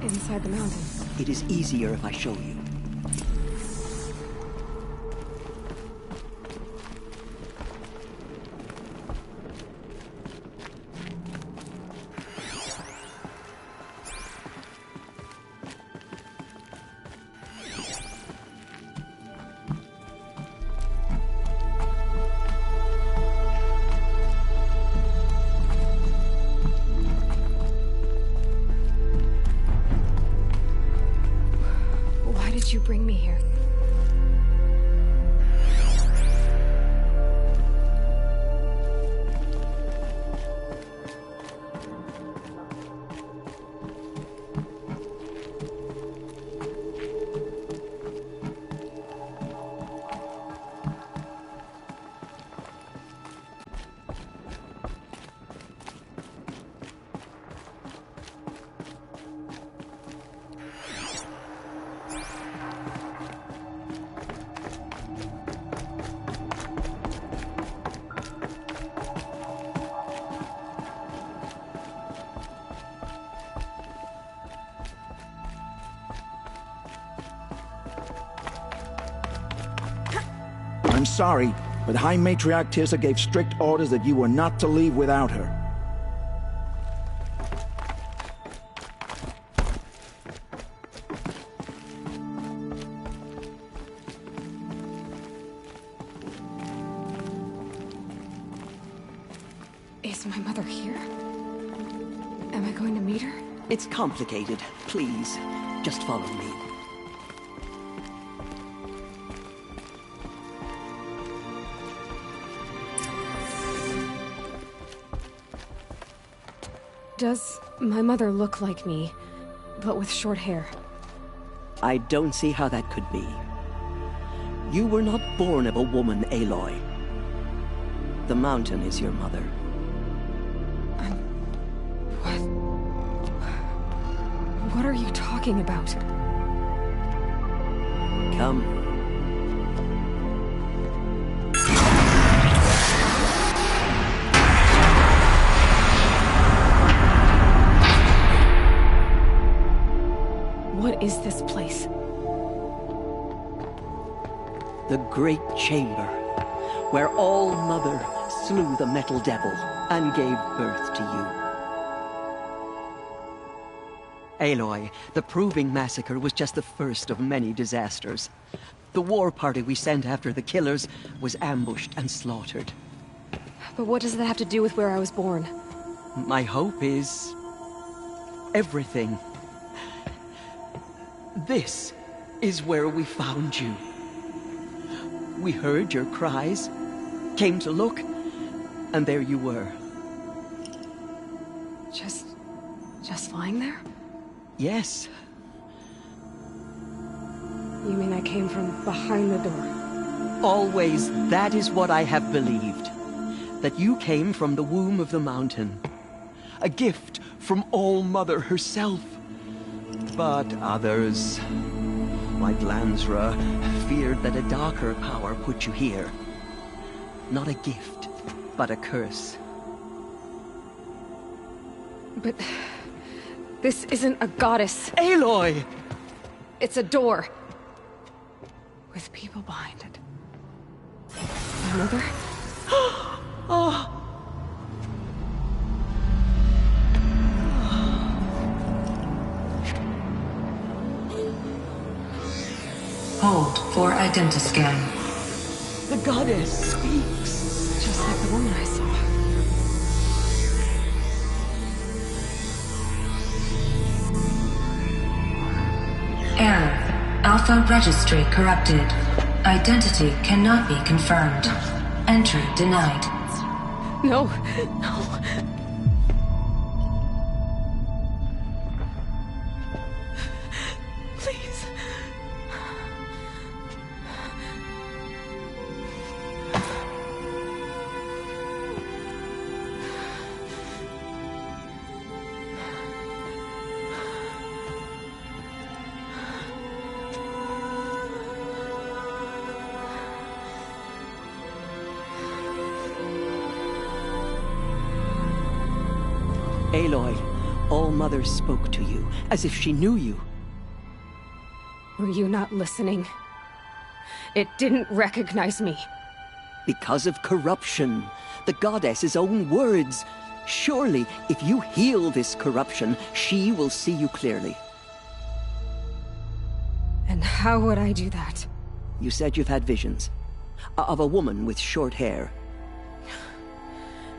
inside the mountain? It is easier if I show you. Why did you bring me here? I'm sorry, but High Matriarch Tirsa gave strict orders that you were not to leave without her. Is my mother here? Am I going to meet her? It's complicated. Please, just follow me. Does my mother look like me, but with short hair? I don't see how that could be. You were not born of a woman, Aloy. The mountain is your mother. What are you talking about? Come. What is this place? The Great Chamber, where All-Mother slew the Metal Devil and gave birth to you. Aloy, the Proving Massacre was just the first of many disasters. The war party we sent after the killers was ambushed and slaughtered. But what does that have to do with where I was born? My hope is everything. This is where we found you. We heard your cries, came to look, and there you were. Just lying there? Yes. You mean I came from behind the door? Always, that is what I have believed. That you came from the womb of the mountain. A gift from All-Mother herself. But others, like Lansra, feared that a darker power put you here. Not a gift, but a curse. But this isn't a goddess. Aloy! It's a door. With people behind it. My mother? Oh! Hold for identiscan. The goddess speaks. Just like the woman I saw. Error. Alpha registry corrupted. Identity cannot be confirmed. Entry denied. No, no. Please. Aloy, All-Mother spoke to you, as if she knew you. Were you not listening? It didn't recognize me. Because of corruption. The goddess's own words. Surely, if you heal this corruption, she will see you clearly. And how would I do that? You said you've had visions. Of a woman with short hair.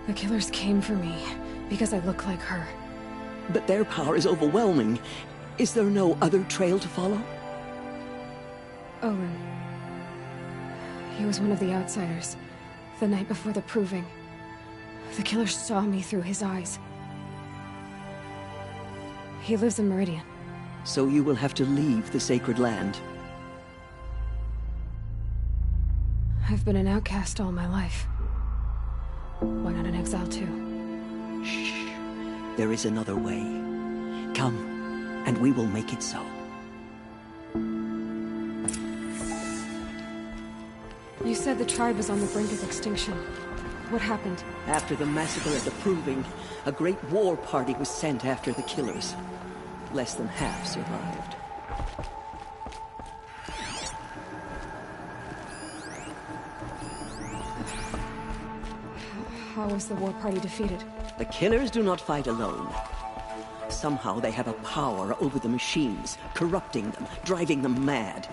The killers came for me, because I look like her. But their power is overwhelming. Is there no other trail to follow? Owen. He was one of the outsiders, the night before the proving. The killer saw me through his eyes. He lives in Meridian. So you will have to leave the sacred land. I've been an outcast all my life. Why not an exile too? Shh. There is another way. Come, and we will make it so. You said the tribe was on the brink of extinction. What happened? After the massacre at the Proving, a great war party was sent after the killers. Less than half survived. How was the war party defeated? The killers do not fight alone. Somehow they have a power over the machines, corrupting them, driving them mad.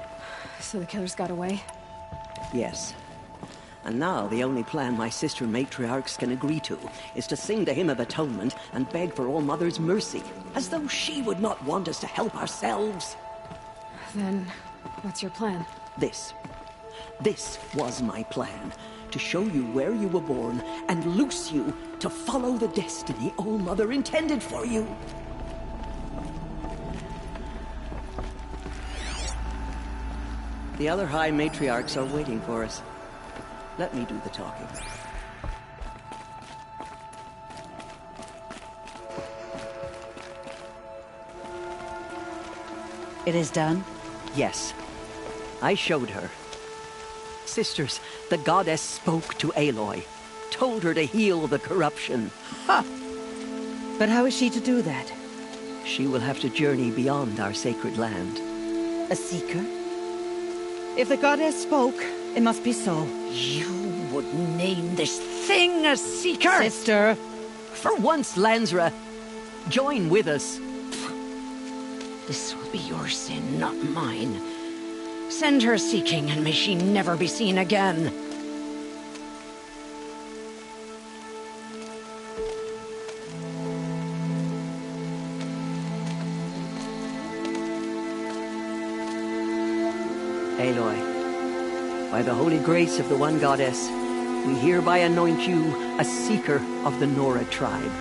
So the killers got away? Yes. And now the only plan my sister matriarchs can agree to is to sing the Hymn of Atonement and beg for All-Mother's mercy, as though she would not want us to help ourselves. Then, what's your plan? This was my plan. To show you where you were born and loose you to follow the destiny All-Mother intended for you. The other High Matriarchs are waiting for us. Let me do the talking. It is done? Yes. I showed her. Sisters, the goddess spoke to Aloy. Told her to heal the corruption. Ha! But how is she to do that? She will have to journey beyond our sacred land. A seeker? If the goddess spoke, it must be so. You would name this thing a seeker? Sister! For once, Lansra, join with us. This will be your sin, not mine. Send her seeking, and may she never be seen again. Aloy, by the holy grace of the one goddess, we hereby anoint you a seeker of the Nora tribe.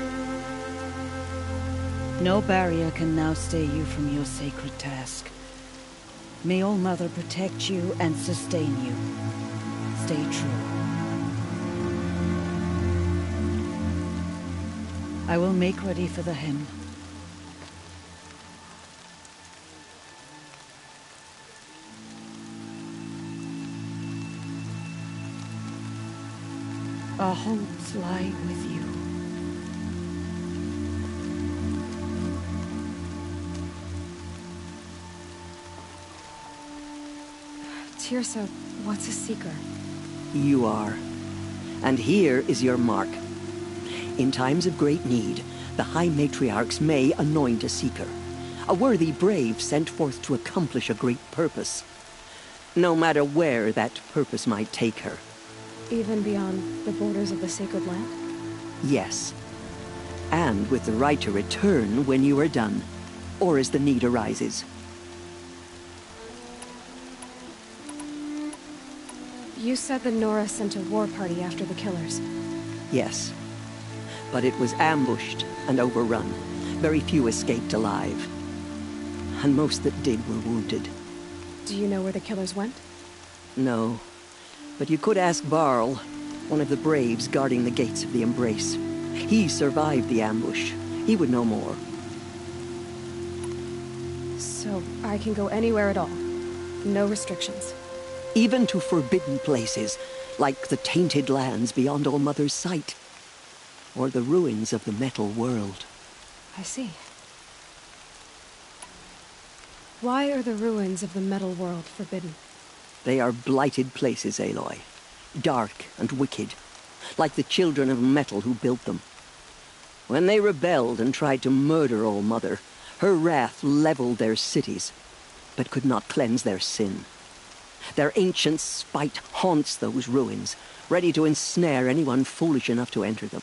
No barrier can now stay you from your sacred task. May All-Mother protect you and sustain you. Stay true. I will make ready for the hymn. Our hopes lie with you. Tirsa, what's a seeker? You are. And here is your mark. In times of great need, the High Matriarchs may anoint a seeker. A worthy brave sent forth to accomplish a great purpose. No matter where that purpose might take her. Even beyond the borders of the sacred land? Yes. And with the right to return when you are done, or as the need arises. You said the Nora sent a war party after the killers. Yes. But it was ambushed and overrun. Very few escaped alive. And most that did were wounded. Do you know where the killers went? No. But you could ask Varl, one of the braves guarding the gates of the Embrace. He survived the ambush. He would know more. So I can go anywhere at all? No restrictions? Even to forbidden places, like the tainted lands beyond All-Mother's sight. Or the ruins of the metal world. I see. Why are the ruins of the metal world forbidden? They are blighted places, Aloy. Dark and wicked, like the children of metal who built them. When they rebelled and tried to murder All Mother, her wrath leveled their cities, but could not cleanse their sin. Their ancient spite haunts those ruins, ready to ensnare anyone foolish enough to enter them.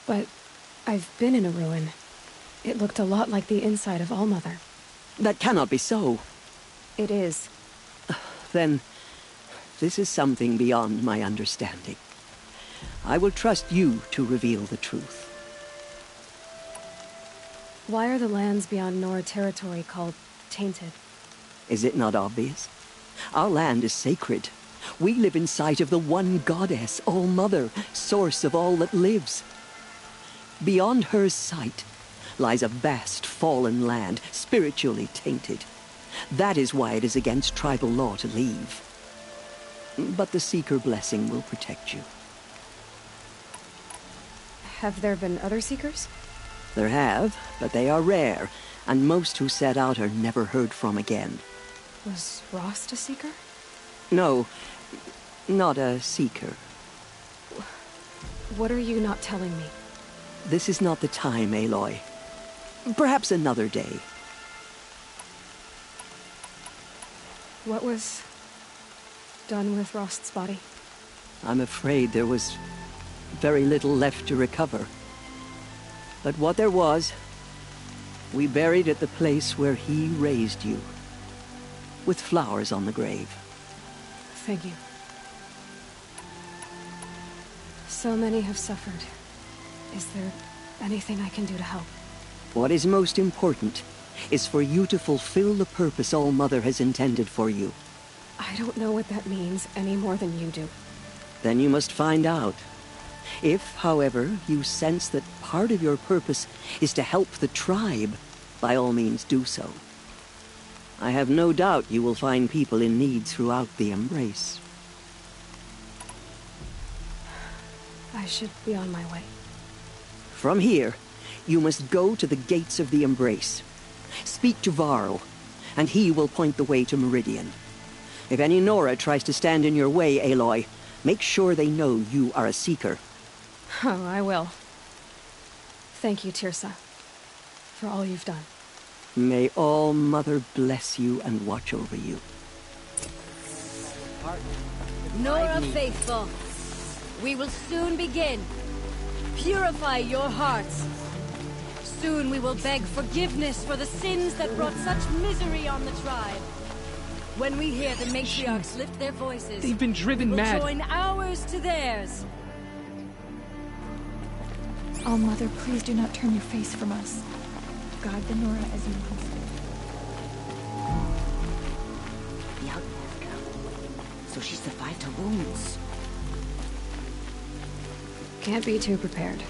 But I've been in a ruin. It looked a lot like the inside of All Mother. That cannot be so. It is. Then, this is something beyond my understanding. I will trust you to reveal the truth. Why are the lands beyond Nora territory called tainted? Is it not obvious? Our land is sacred. We live in sight of the one goddess, All Mother, source of all that lives. Beyond her sight lies a vast fallen land, spiritually tainted. That is why it is against tribal law to leave. But the Seeker blessing will protect you. Have there been other Seekers? There have, but they are rare, and most who set out are never heard from again. Was Rost a Seeker? No, not a Seeker. What are you not telling me? This is not the time, Aloy. Perhaps another day. What was done with Rost's body? I'm afraid there was very little left to recover. But what there was, we buried at the place where he raised you, with flowers on the grave. Thank you. So many have suffered. Is there anything I can do to help? What is most important is for you to fulfill the purpose All Mother has intended for you. I don't know what that means any more than you do. Then you must find out. If, however, you sense that part of your purpose is to help the tribe, by all means do so. I have no doubt you will find people in need throughout the Embrace. I should be on my way. From here, you must go to the gates of the Embrace. Speak to Varl, and he will point the way to Meridian. If any Nora tries to stand in your way, Aloy, make sure they know you are a Seeker. Oh, I will. Thank you, Tirsa, for all you've done. May All Mother bless you and watch over you. Nora faithful, we will soon begin. Purify your hearts. Soon we will beg forgiveness for the sins that brought such misery on the tribe. When we hear the matriarchs lift their voices, they've been driven we will mad. Join ours to theirs. All Mother, please do not turn your face from us. Guard the Nora as you must. The outlaw girl. So she survived her wounds. Can't be too prepared.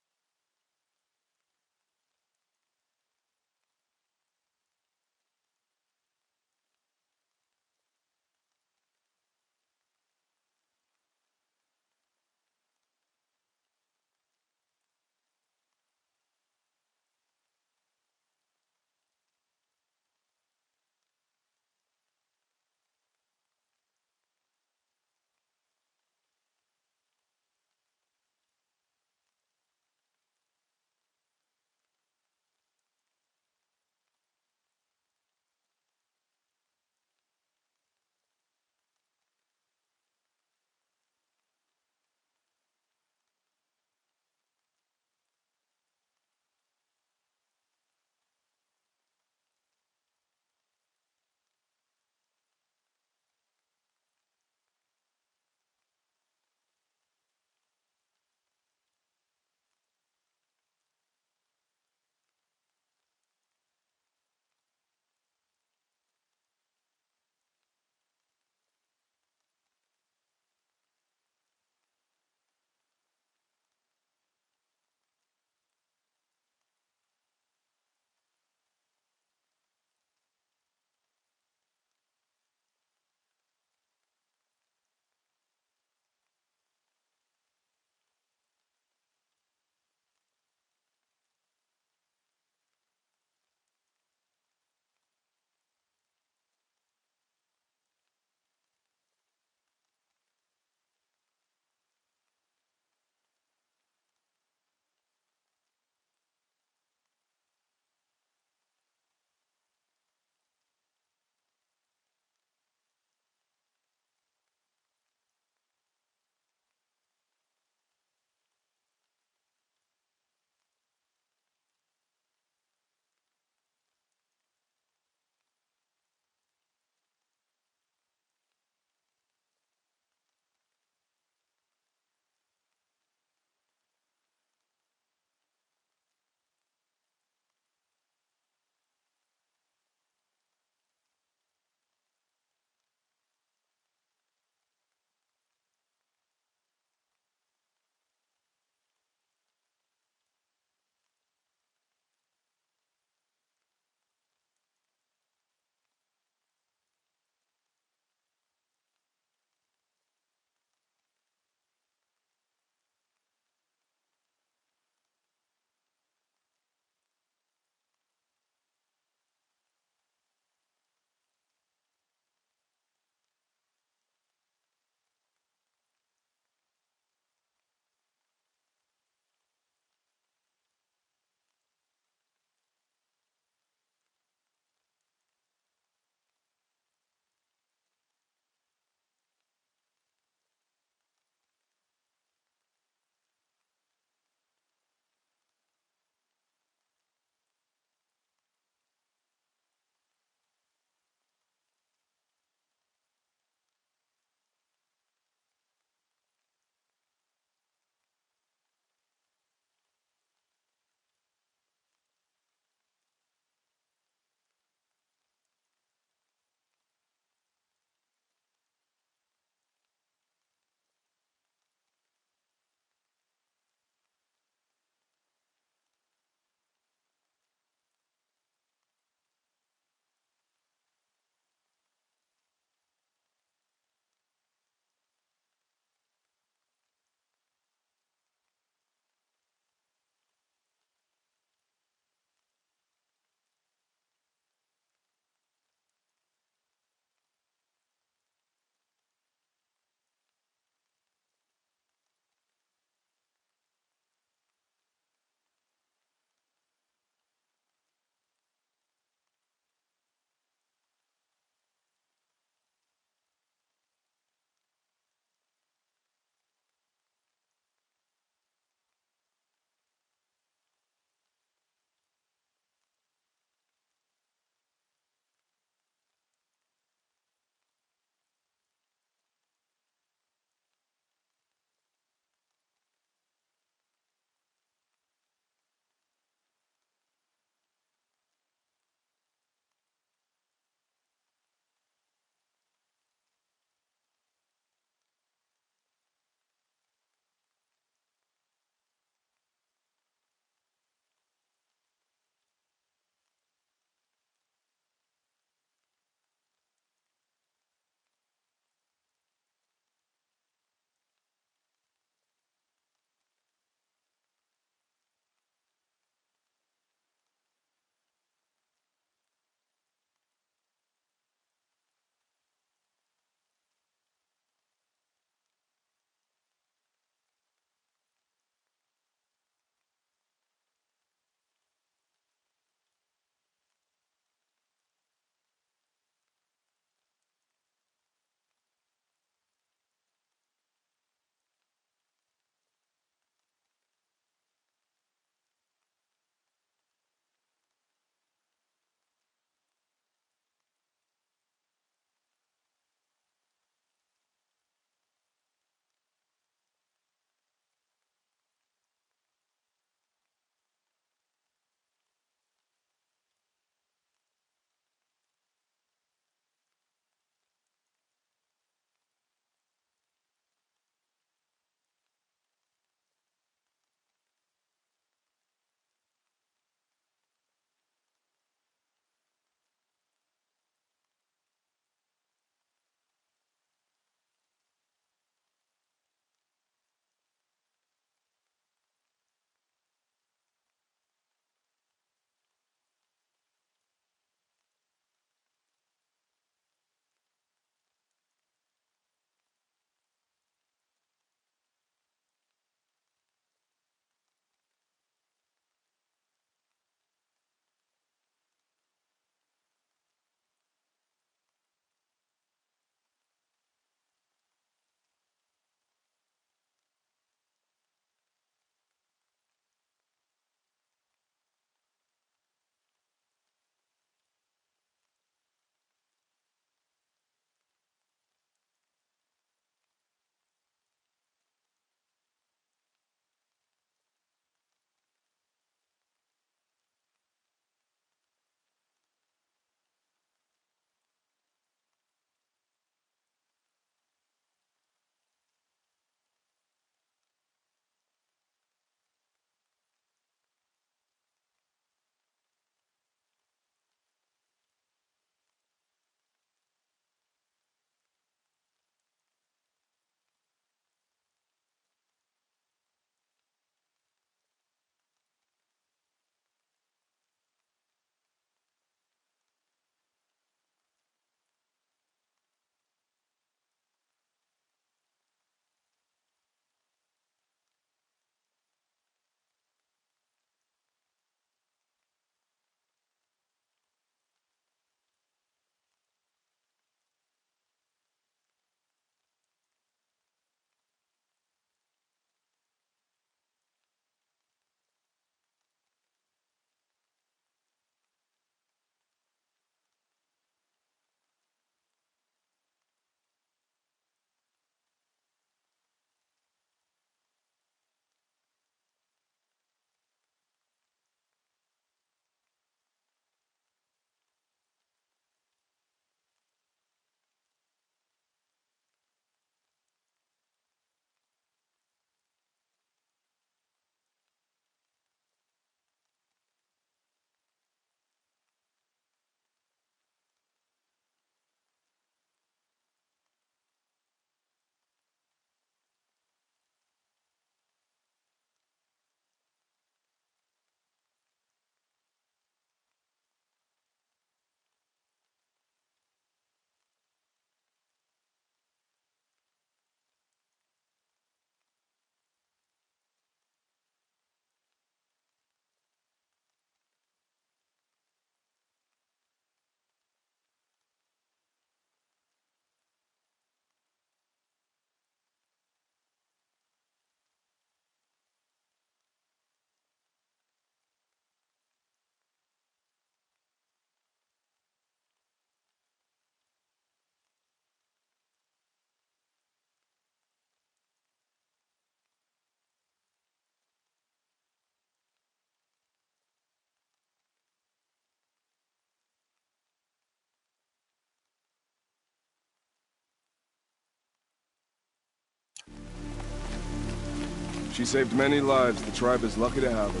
She saved many lives. The tribe is lucky to have her.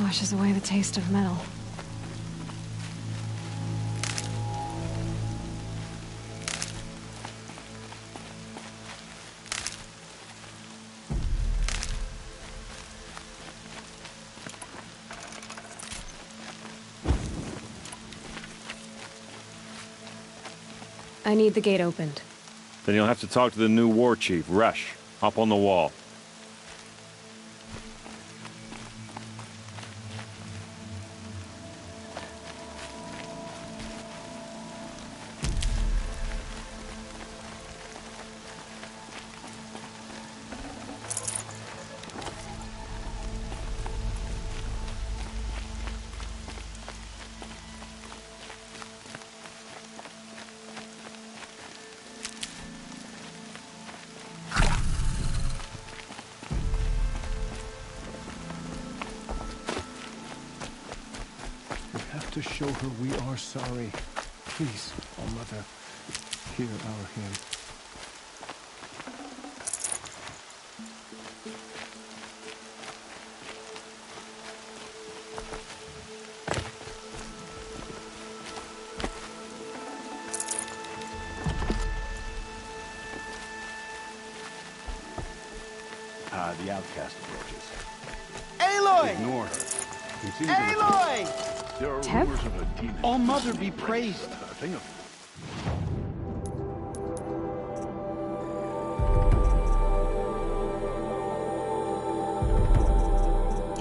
Washes away the taste of metal. I need the gate opened. Then you'll have to talk to the new war chief, Resh. Up on the wall. To show her we are sorry. Please, oh Mother, hear our hymn. The outcast approaches. Aloy! Ignore her. Aloy! There are Tev? rumors of a demon. All Mother be praised. A thing of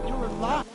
You're alive.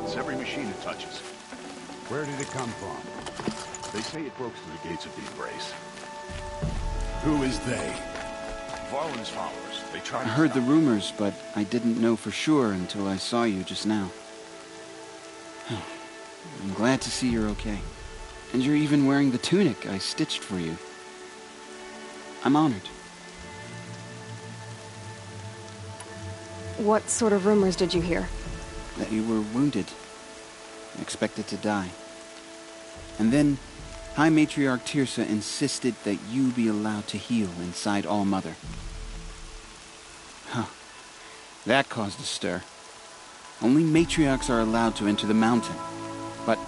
bounce every machine it touches. Where did it come from? They say it broke through the gates of the Embrace. Who is they? Varlin's followers. They tried I to heard stop the rumors, but I didn't know for sure until I saw you just now. I'm glad to see you're okay. And you're even wearing the tunic I stitched for you. I'm honored. What sort of rumors did you hear? That you were wounded. Expected to die. And then, High Matriarch Tirsa insisted that you be allowed to heal inside All-Mother. Huh. That caused a stir. Only matriarchs are allowed to enter the mountain. But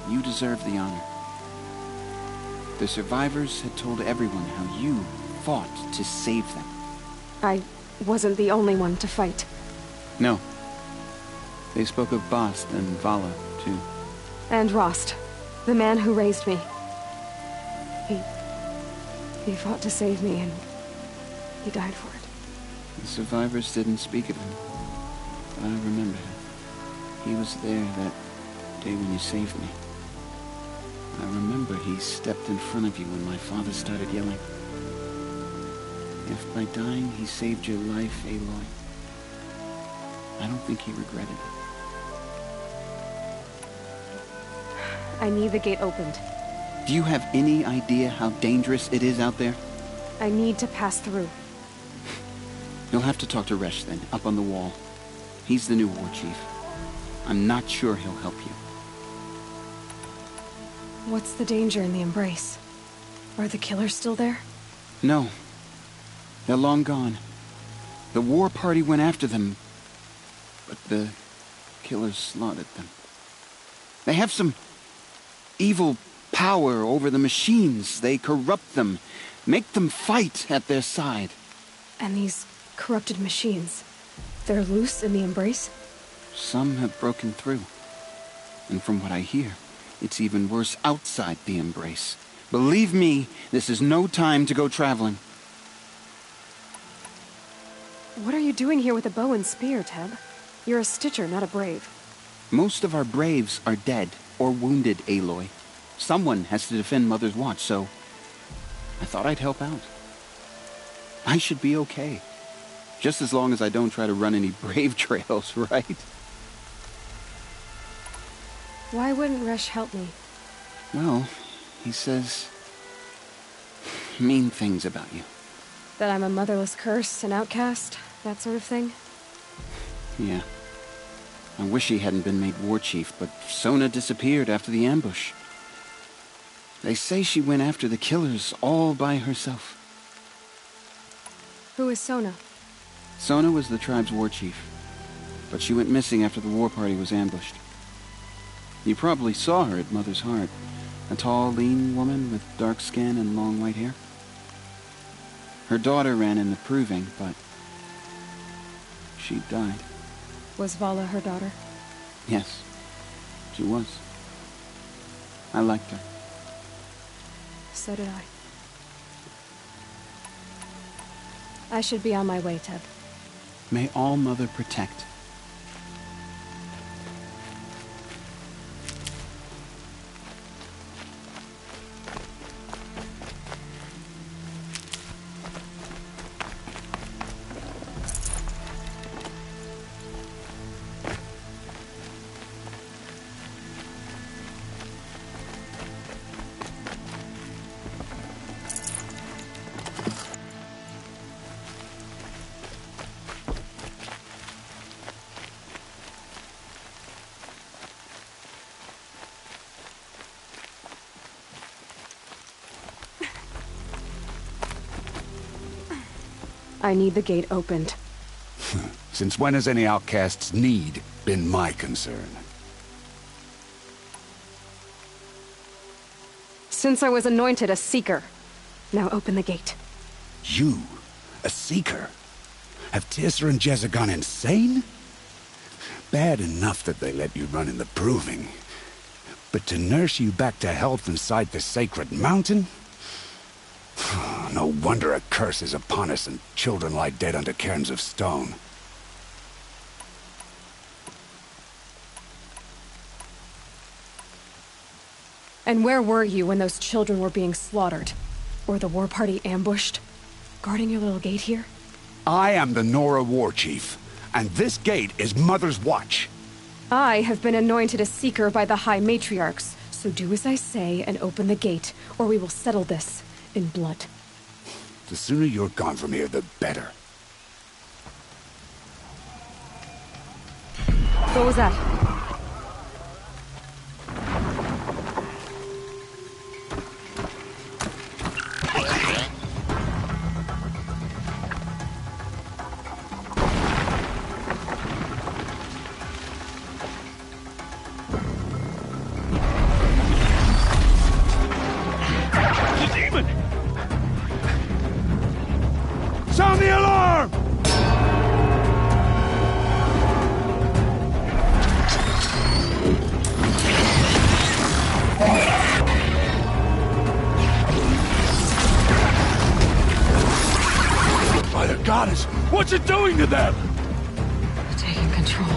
you deserve the honor. The survivors had told everyone how you fought to save them. I wasn't the only one to fight. No. They spoke of Bast and Vala, too. And Rost, the man who raised me. He fought to save me, and he died for it. The survivors didn't speak of him, but I remember him. He was there that day when you saved me. I remember he stepped in front of you when my father started yelling. If by dying he saved your life, Aloy, I don't think he regretted it. I need the gate opened. Do you have any idea how dangerous it is out there? I need to pass through. You'll have to talk to Resh then, up on the wall. He's the new war chief. I'm not sure he'll help you. What's the danger in the Embrace? Are the killers still there? No. They're long gone. The war party went after them, but the killers slaughtered them. They have some evil power over the machines. They corrupt them, make them fight at their side. And these corrupted machines, they're loose in the Embrace? Some have broken through. And from what I hear, it's even worse outside the Embrace. Believe me, this is no time to go traveling. What are you doing here with a bow and spear, Teb? You're a Stitcher, not a Brave. Most of our Braves are dead or wounded, Aloy. Someone has to defend Mother's Watch, so I thought I'd help out. I should be okay. Just as long as I don't try to run any Brave trails, right? Why wouldn't Resh help me? Well, he says mean things about you. That I'm a motherless curse, an outcast, that sort of thing? Yeah. I wish he hadn't been made war chief, but Sona disappeared after the ambush. They say she went after the killers all by herself. Who is Sona? Sona was the tribe's war chief, but she went missing after the war party was ambushed. You probably saw her at Mother's Heart. A tall, lean woman with dark skin and long white hair. Her daughter ran in the proving, but she died. Was Vala her daughter? Yes, she was. I liked her. So did I. I should be on my way, Teb. May All-Mother protect. I need the gate opened. Since when has any outcast's need been my concern? Since I was anointed a Seeker. Now open the gate. You? A Seeker? Have Tirsa and Jezza gone insane? Bad enough that they let you run in the proving. But to nurse you back to health inside the sacred mountain? No wonder a curse is upon us and children lie dead under cairns of stone. And where were you when those children were being slaughtered? Or the war party ambushed? Guarding your little gate here? I am the Nora War Chief, and this gate is Mother's watch. I have been anointed a seeker by the High Matriarchs, so do as I say and open the gate, or we will settle this in blood. The sooner you're gone from here, the better. What was that? Sound the alarm! By the goddess, what's it doing to them? Taking control.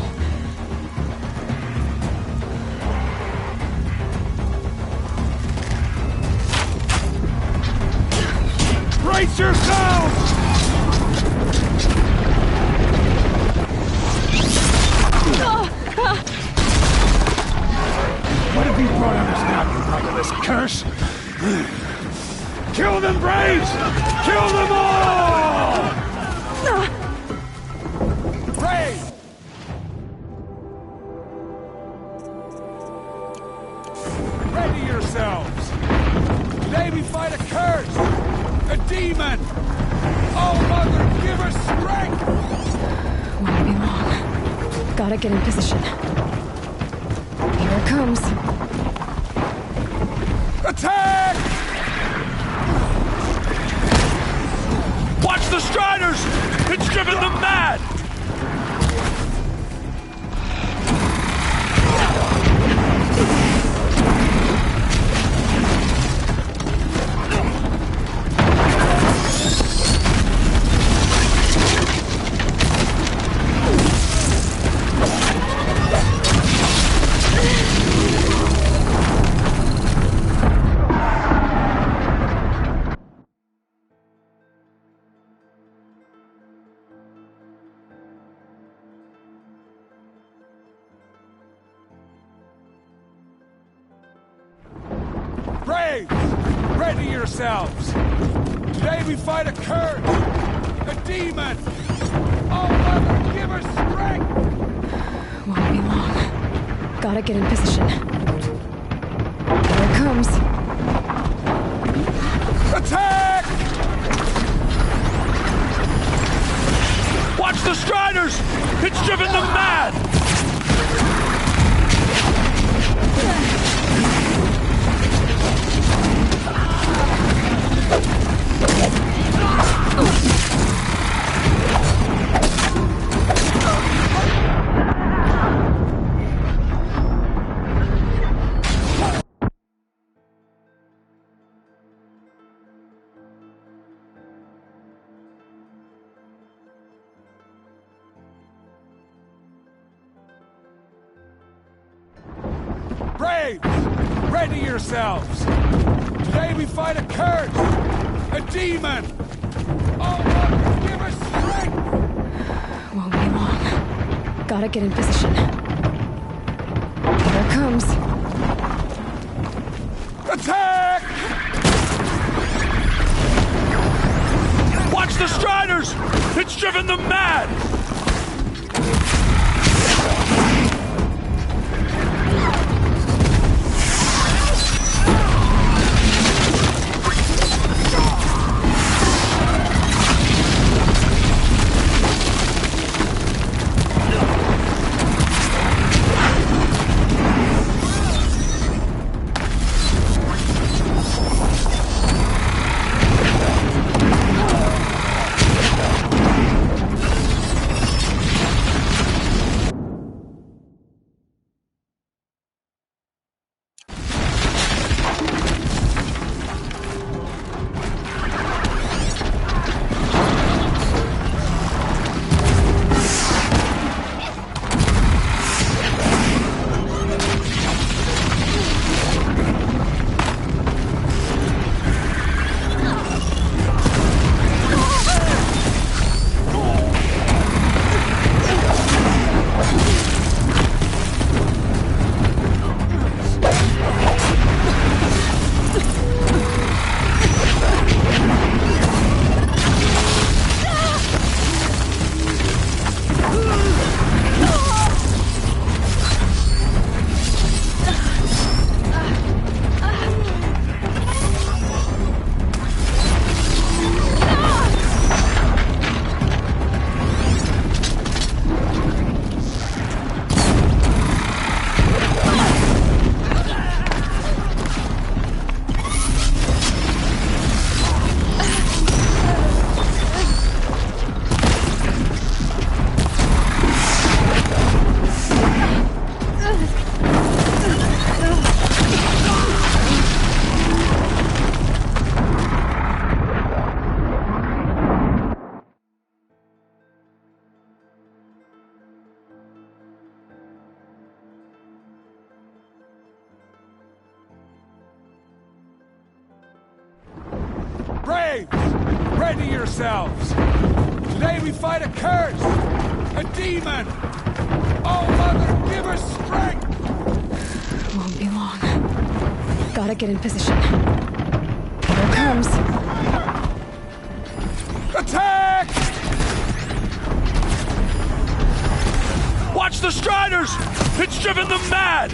Brace yourselves! What have you brought on us now, you motherless curse? Kill them, Braves! Kill them all! Brave! Ready yourselves! Today we fight a curse! A demon! Oh, Mother, give us strength! Won't be long. Gotta get in position. Here it comes. Attack! Watch the Striders! It's driven them mad! Braves! Ready yourselves! Today we fight a curse! A demon! Oh, Mother, give us strength! Won't be long. Gotta get in position. Here it comes. Attack! Watch the Striders! It's driven them mad! Braves! Ready yourselves! Today we fight a curse! A demon! Oh, Mother, give us strength! Won't be long. Gotta get in position. Here it comes. Attack! Watch the Striders! It's driven them mad! Braves! Ready yourselves! Today we fight a curse! A demon! Oh, Mother, give us strength! Won't be long. Gotta get in position. Here it comes. Attack! Watch the Striders! It's driven them mad!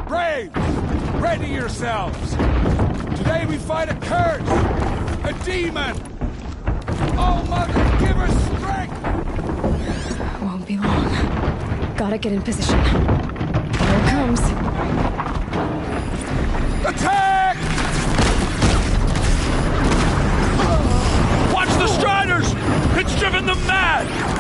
Braves! Ready yourselves! Today we fight a curse! A demon! Oh, Mother, give us strength! Won't be long. Gotta get in position. Here it comes. Attack! Watch the Striders! It's driven them mad!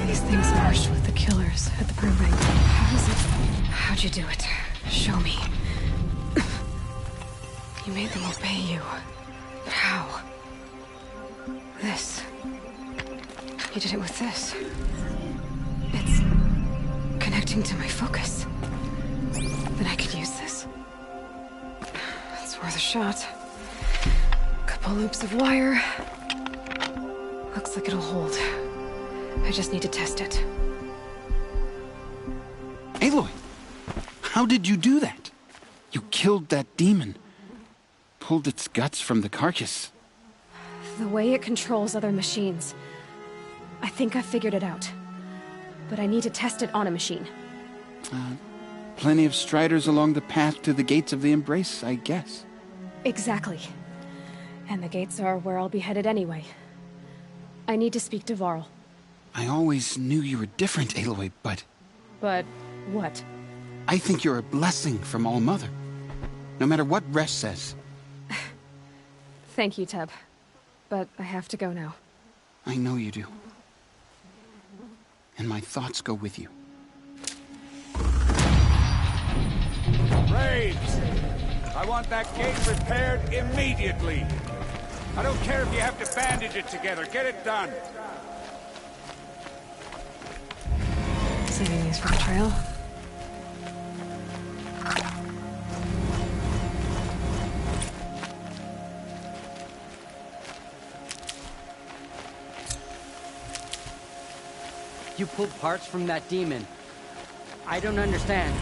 These things marched with the killers at the proving. How is it? How'd you do it? Show me. You made them obey you. How? This. You did it with this. It's connecting to my focus. Then I could use this. It's worth a shot. Couple loops of wire. Looks like it'll hold. I just need to test it. Aloy! How did you do that? You killed that demon. Pulled its guts from the carcass. The way it controls other machines. I think I figured it out. But I need to test it on a machine. Plenty of striders along the path to the gates of the Embrace, I guess. Exactly. And the gates are where I'll be headed anyway. I need to speak to Varl. I always knew you were different, Aloy, but... But what? I think you're a blessing from All-Mother. No matter what Resh says. Thank you, Teb. But I have to go now. I know you do. And my thoughts go with you. Braves! I want that gate repaired immediately. I don't care if you have to bandage it together. Get it done. Saving these for the trail. You pulled parts from that demon. I don't understand.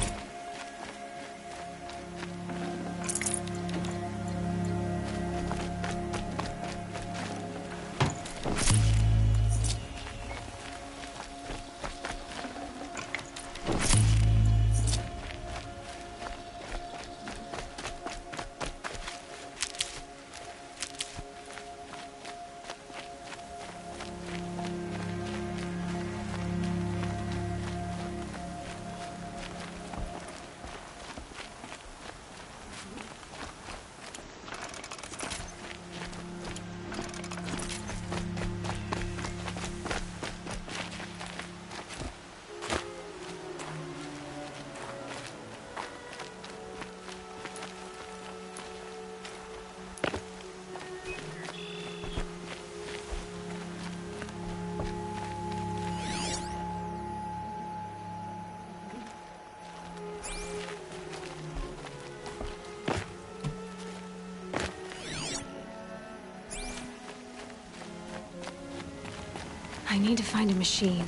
I need to find a machine.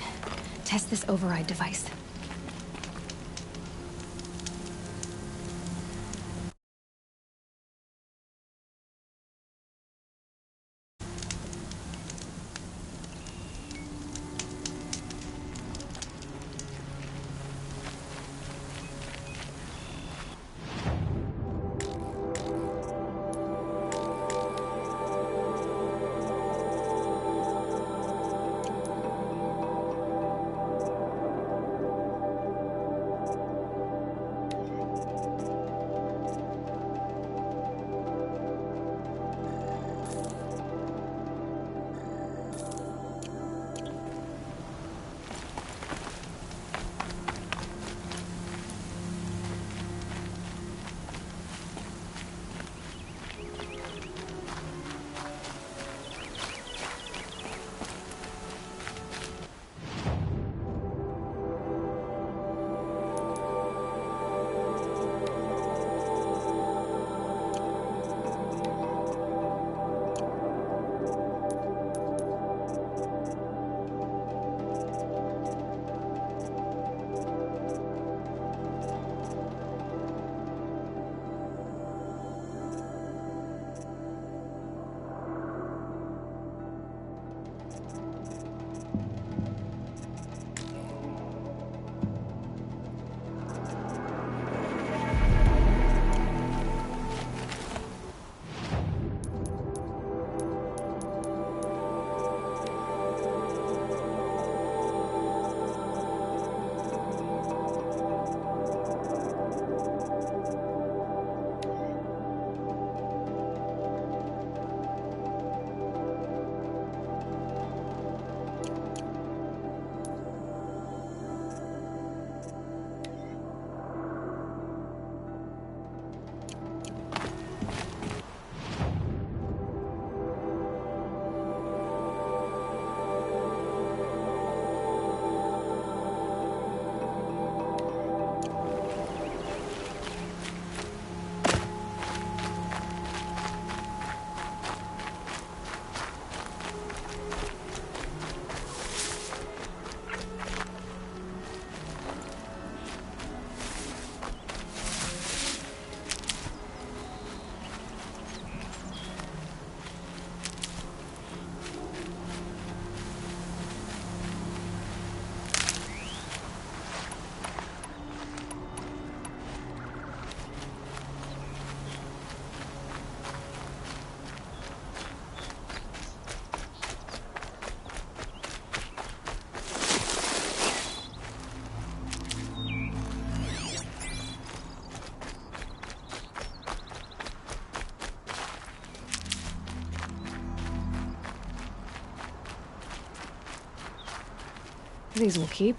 Test this override device. These will keep.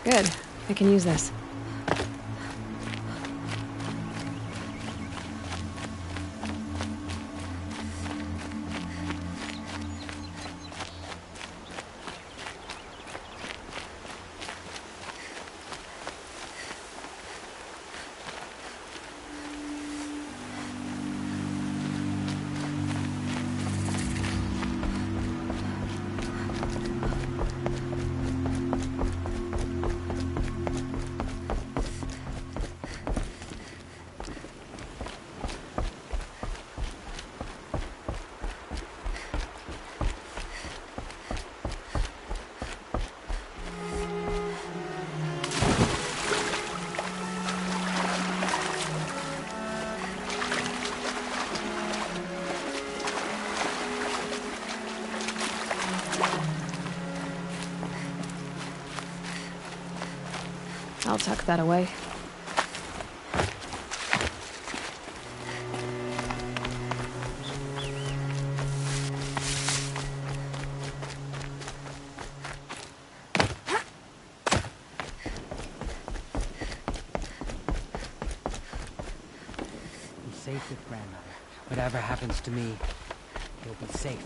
Good. I can use this. I'll tuck that away. Be safe with grandmother. Whatever happens to me, you'll be safe.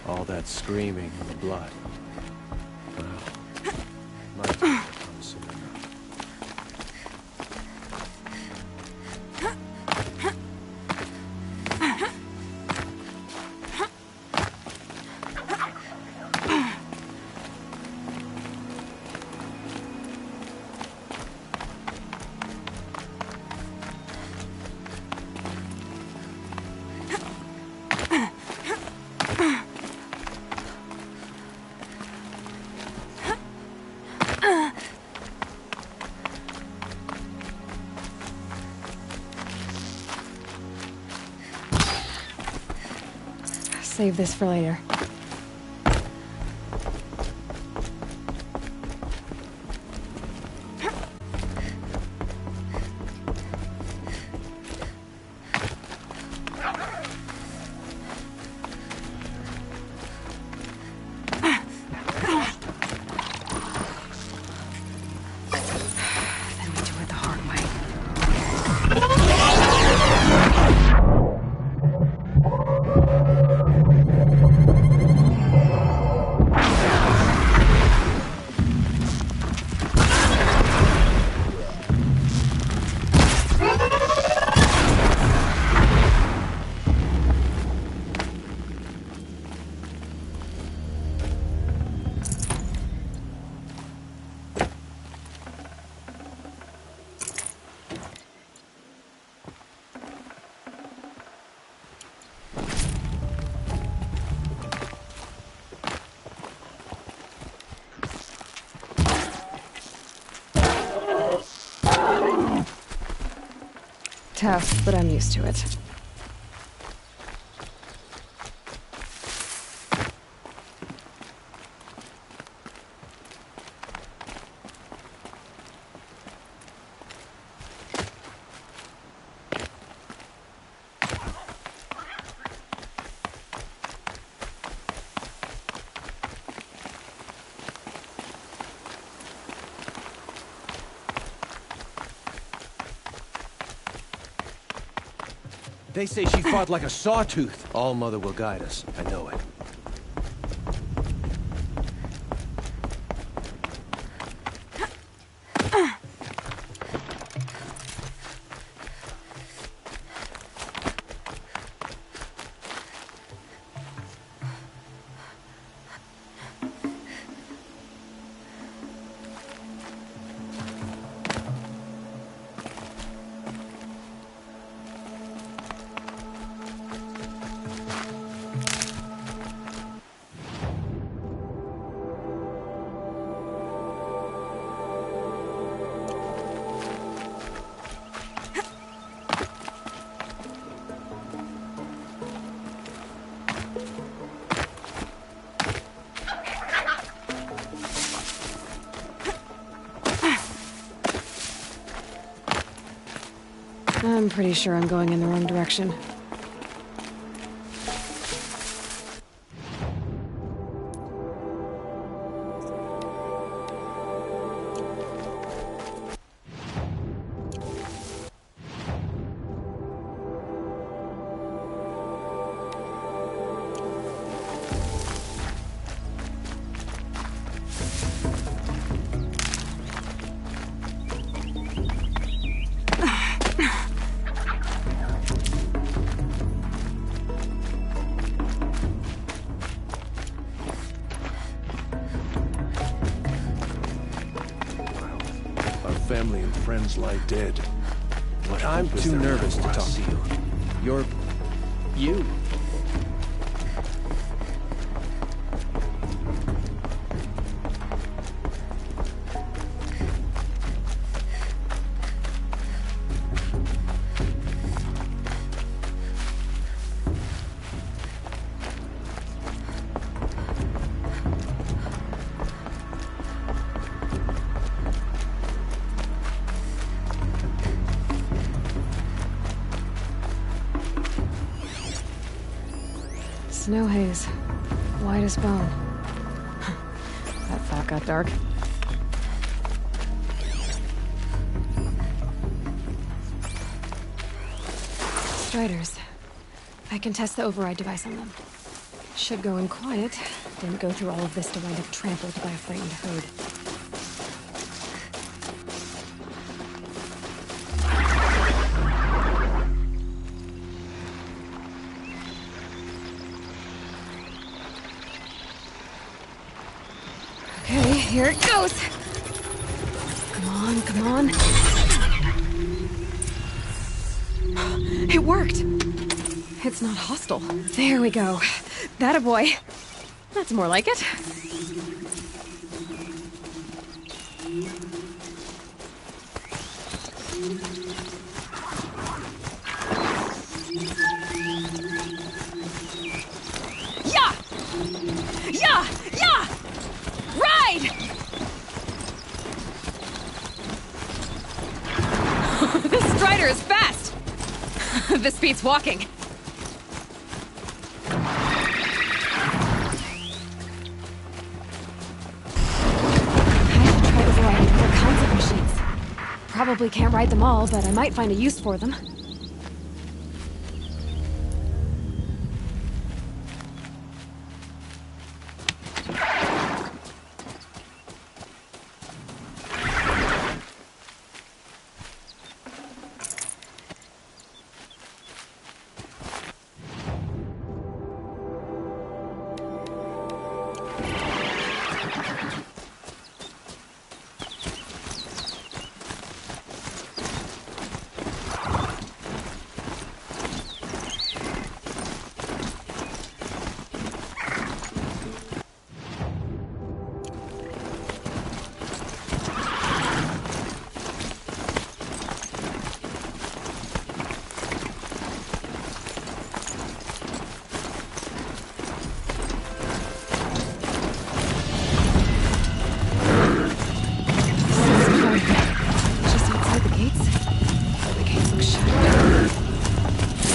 All that screaming and the blood. Well, my turn will come soon enough. Save this for later. Tough, but I'm used to it. They say she fought like a sawtooth. All Mother will guide us. I know it. I'm pretty sure I'm going in the wrong direction. Family and friends lie dead. What I'm hope is too there nervous to for talk us? to you. You're... you. Snow haze. White as bone. That thought got dark. Striders. I can test the override device on them. Should go in quiet. Didn't go through all of this to wind up trampled by a frightened herd. Okay, here it goes! Come on, come on. It worked! It's not hostile. There we go. That a boy. That's more like it. Yeah! Yeah! Yeah! Ride! This Strider is fast! This beats walking. Probably can't ride them all, but I might find a use for them.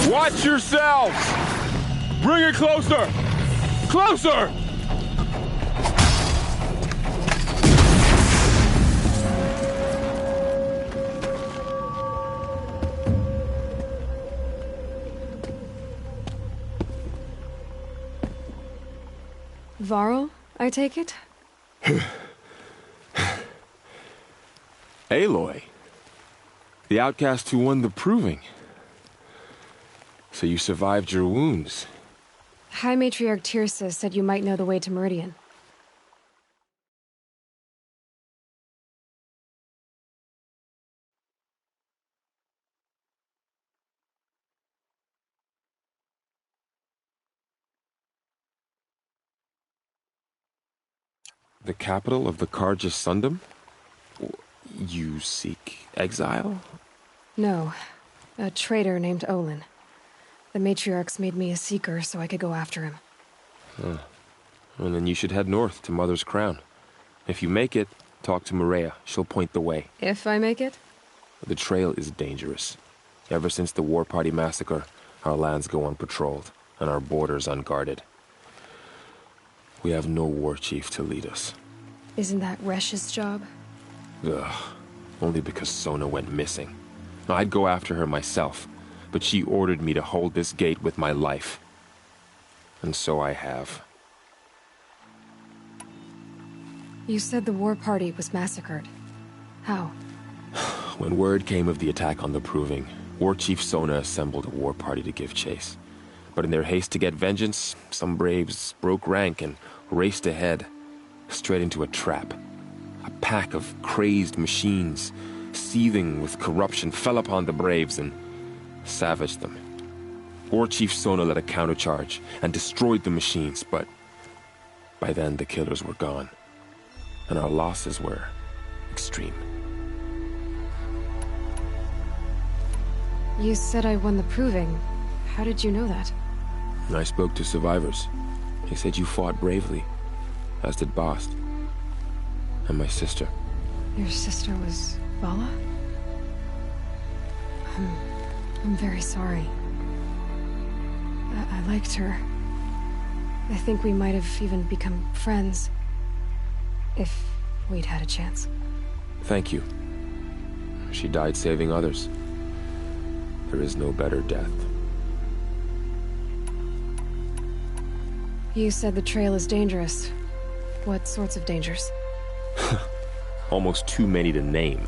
Watch yourselves! Bring it closer! Closer! Varl, I take it? Aloy. The outcast who won the proving. So you survived your wounds. High Matriarch Tirsa said you might know the way to Meridian. The capital of the Carja Sundom? You seek exile? No. A traitor named Olin. The Matriarchs made me a seeker so I could go after him. Huh. Well, then you should head north to Mother's Crown. If you make it, talk to Maria. She'll point the way. If I make it? The trail is dangerous. Ever since the War Party massacre, our lands go unpatrolled, and our borders unguarded. We have no war chief to lead us. Isn't that Resh's job? Ugh. Only because Sona went missing. Now, I'd go after her myself, but she ordered me to hold this gate with my life. And so I have. You said the War Party was massacred. How? When word came of the attack on the Proving, War Chief Sona assembled a war party to give chase. But in their haste to get vengeance, some braves broke rank and raced ahead, straight into a trap. A pack of crazed machines, seething with corruption, fell upon the braves and savaged them. War Chief Sona led a countercharge and destroyed the machines, but by then the killers were gone, and our losses were extreme. You said I won the Proving. How did you know that? I spoke to survivors. They said you fought bravely, as did Bast. And my sister. Your sister was Vala? I'm very sorry. I liked her. I think we might have even become friends. If we'd had a chance. Thank you. She died saving others. There is no better death. You said the trail is dangerous. What sorts of dangers? Almost too many to name.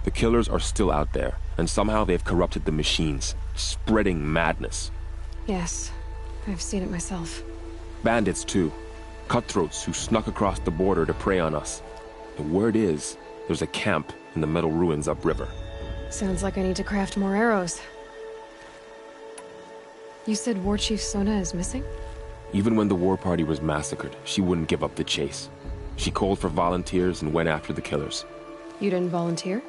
The killers are still out there, and somehow they've corrupted the machines, spreading madness. Yes, I've seen it myself. Bandits, too. Cutthroats who snuck across the border to prey on us. The word is, there's a camp in the metal ruins upriver. Sounds like I need to craft more arrows. You said War Chief Sona is missing? Even when the war party was massacred, she wouldn't give up the chase. She called for volunteers and went after the killers. You didn't volunteer?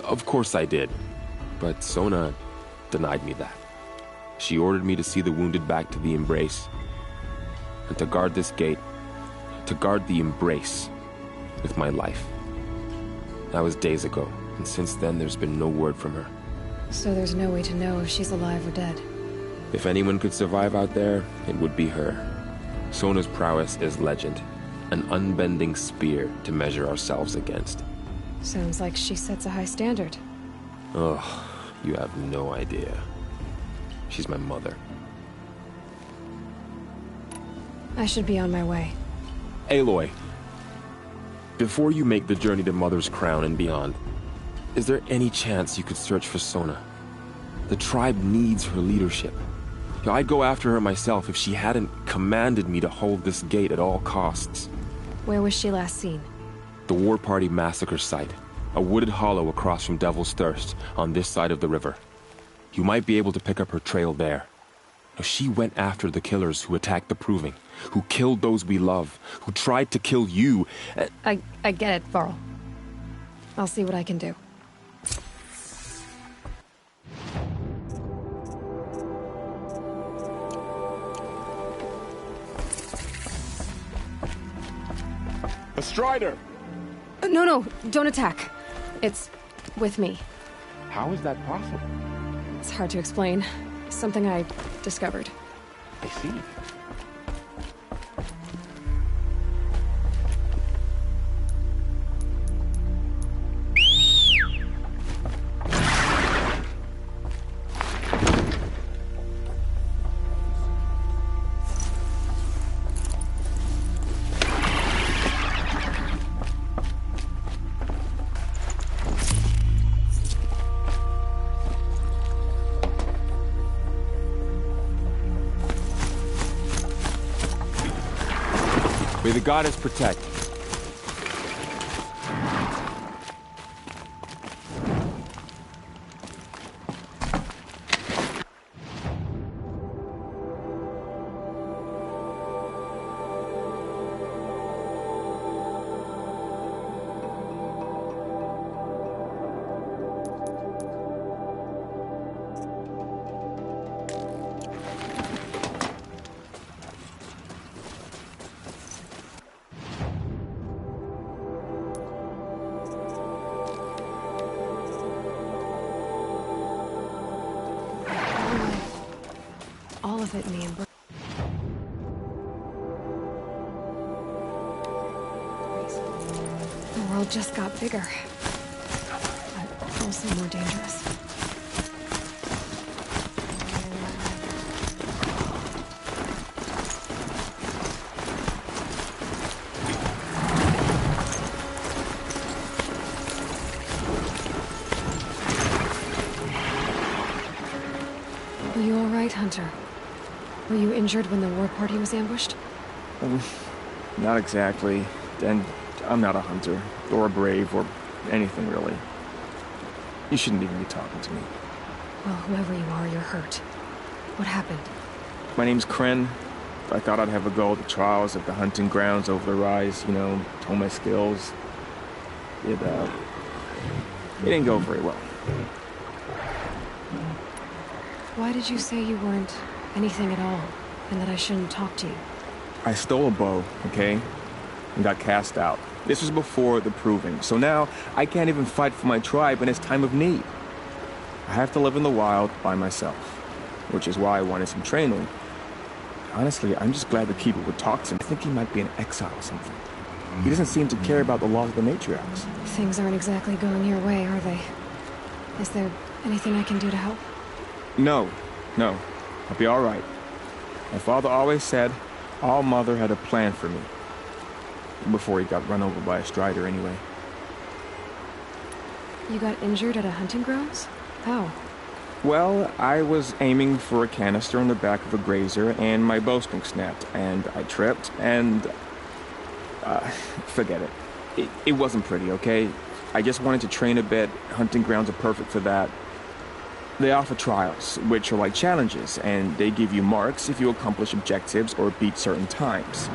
Of course I did. But Sona denied me that. She ordered me to see the wounded back to the Embrace. And to guard this gate. To guard the Embrace. With my life. That was days ago. And since then, there's been no word from her. So there's no way to know if she's alive or dead. If anyone could survive out there, it would be her. Sona's prowess is legend. An unbending spear to measure ourselves against. Sounds like she sets a high standard. Ugh, you have no idea. She's my mother. I should be on my way. Aloy, before you make the journey to Mother's Crown and beyond, is there any chance you could search for Sona? The tribe needs her leadership. I'd go after her myself if she hadn't commanded me to hold this gate at all costs. Where was she last seen? The War Party massacre site. A wooded hollow across from Devil's Thirst, on this side of the river. You might be able to pick up her trail there. She went after the killers who attacked the Proving, who killed those we love, who tried to kill you. I get it, Varl. I'll see what I can do. A Strider! No, don't attack. It's with me. How is that possible? It's hard to explain. Something I discovered. I see. May the goddess protect. all of it in the embrace. The world just got bigger, but also more dangerous. Are you all right, Hunter? Were you injured when the war party was ambushed? Not exactly. And I'm not a hunter, or a brave, or anything really. You shouldn't even be talking to me. Well, whoever you are, you're hurt. What happened? My name's Kren. I thought I'd have a go at the trials at the hunting grounds over the rise, you know, hone my skills. It didn't go very well. Why did you say you weren't anything at all, and that I shouldn't talk to you? I stole a bow, okay? And got cast out. This was before the proving, so now I can't even fight for my tribe in its time of need. I have to live in the wild by myself, which is why I wanted some training. Honestly, I'm just glad the Keeper would talk to him. I think he might be in exile or something. He doesn't seem to care about the laws of the matriarchs. Things aren't exactly going your way, are they? Is there anything I can do to help? No. I'll be all right. My father always said All Mother had a plan for me. Before he got run over by a strider, anyway. You got injured at a hunting grounds? How? Well, I was aiming for a canister in the back of a grazer, and my bowstring snapped, and I tripped, and... forget it. It wasn't pretty, okay? I just wanted to train a bit. Hunting grounds are perfect for that. They offer trials, which are like challenges, and they give you marks if you accomplish objectives or beat certain times.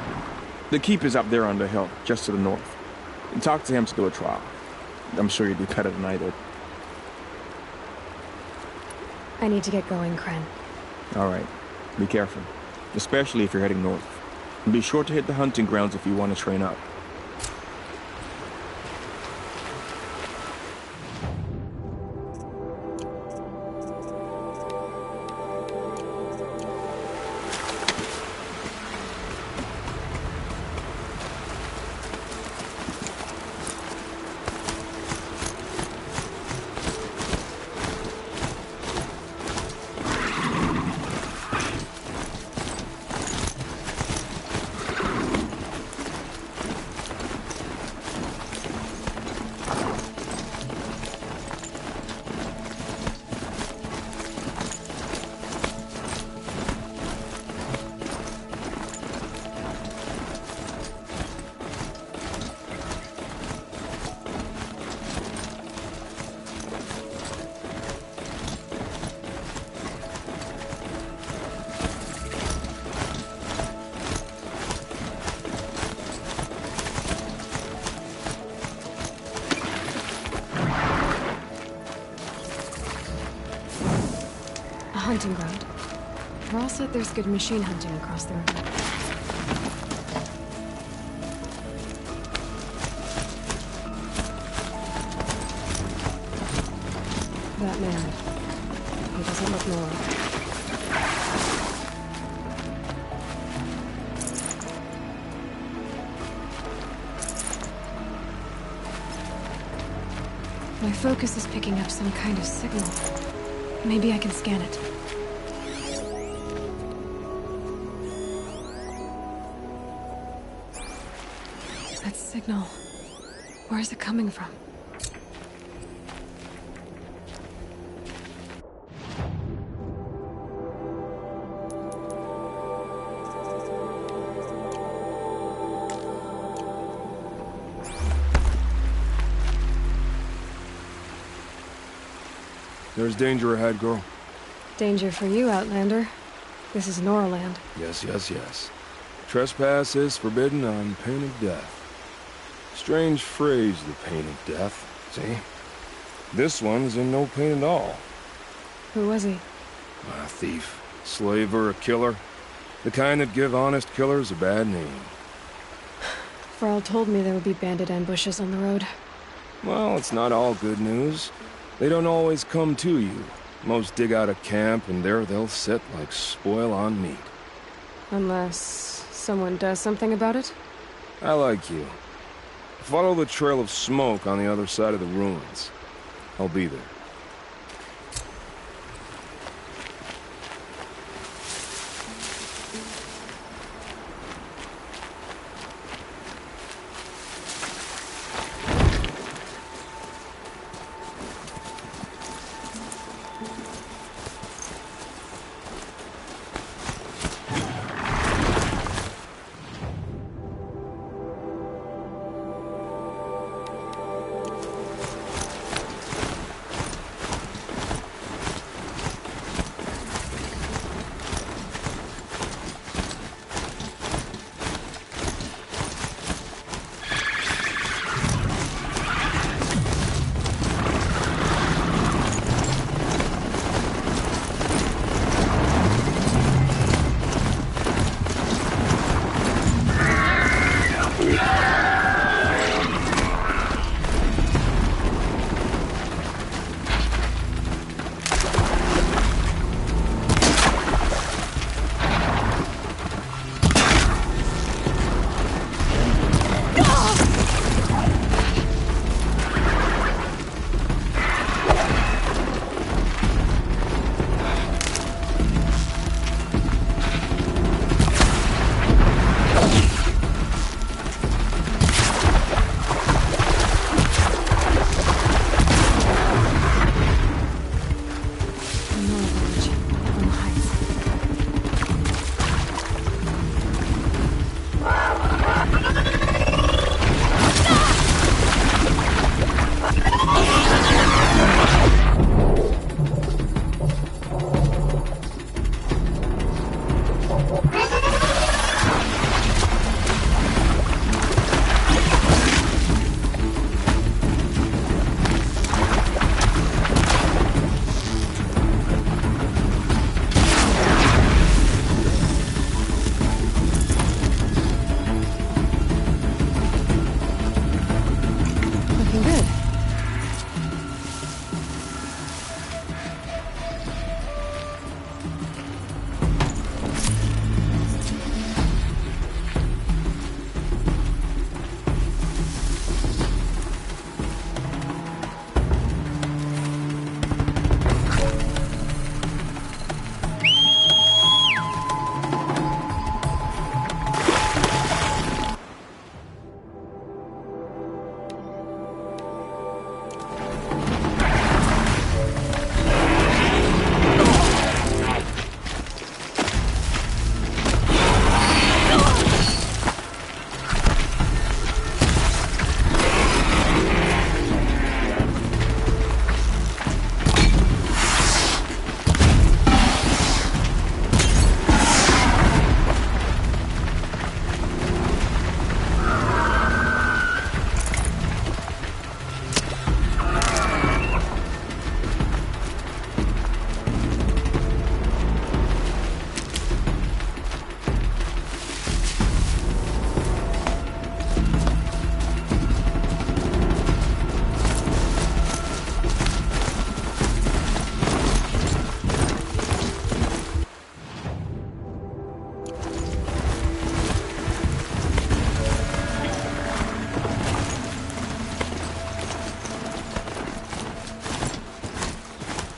The Keeper's up there on the hill, just to the north. Talk to him to do a trial. I'm sure you'd be better than I did. I need to get going, Kren. All right. Be careful, especially if you're heading north. And be sure to hit the hunting grounds if you want to train up. Hunting ground. Rawl said there's good machine hunting across the river. That man. He doesn't look normal. My focus is picking up some kind of signal. Maybe I can scan it. That signal. Where is it coming from? There's danger ahead, girl. Danger for you, Outlander. This is Noraland. Yes. Trespass is forbidden on pain of death. Strange phrase, the pain of death. See? This one's in no pain at all. Who was he? A thief, slaver, a killer. The kind that give honest killers a bad name. Rawl told me there would be bandit ambushes on the road. Well, it's not all good news. They don't always come to you. Most dig out a camp, and there they'll sit like spoil on meat. Unless someone does something about it? I like you. Follow the trail of smoke on the other side of the ruins. I'll be there.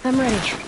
I'm ready.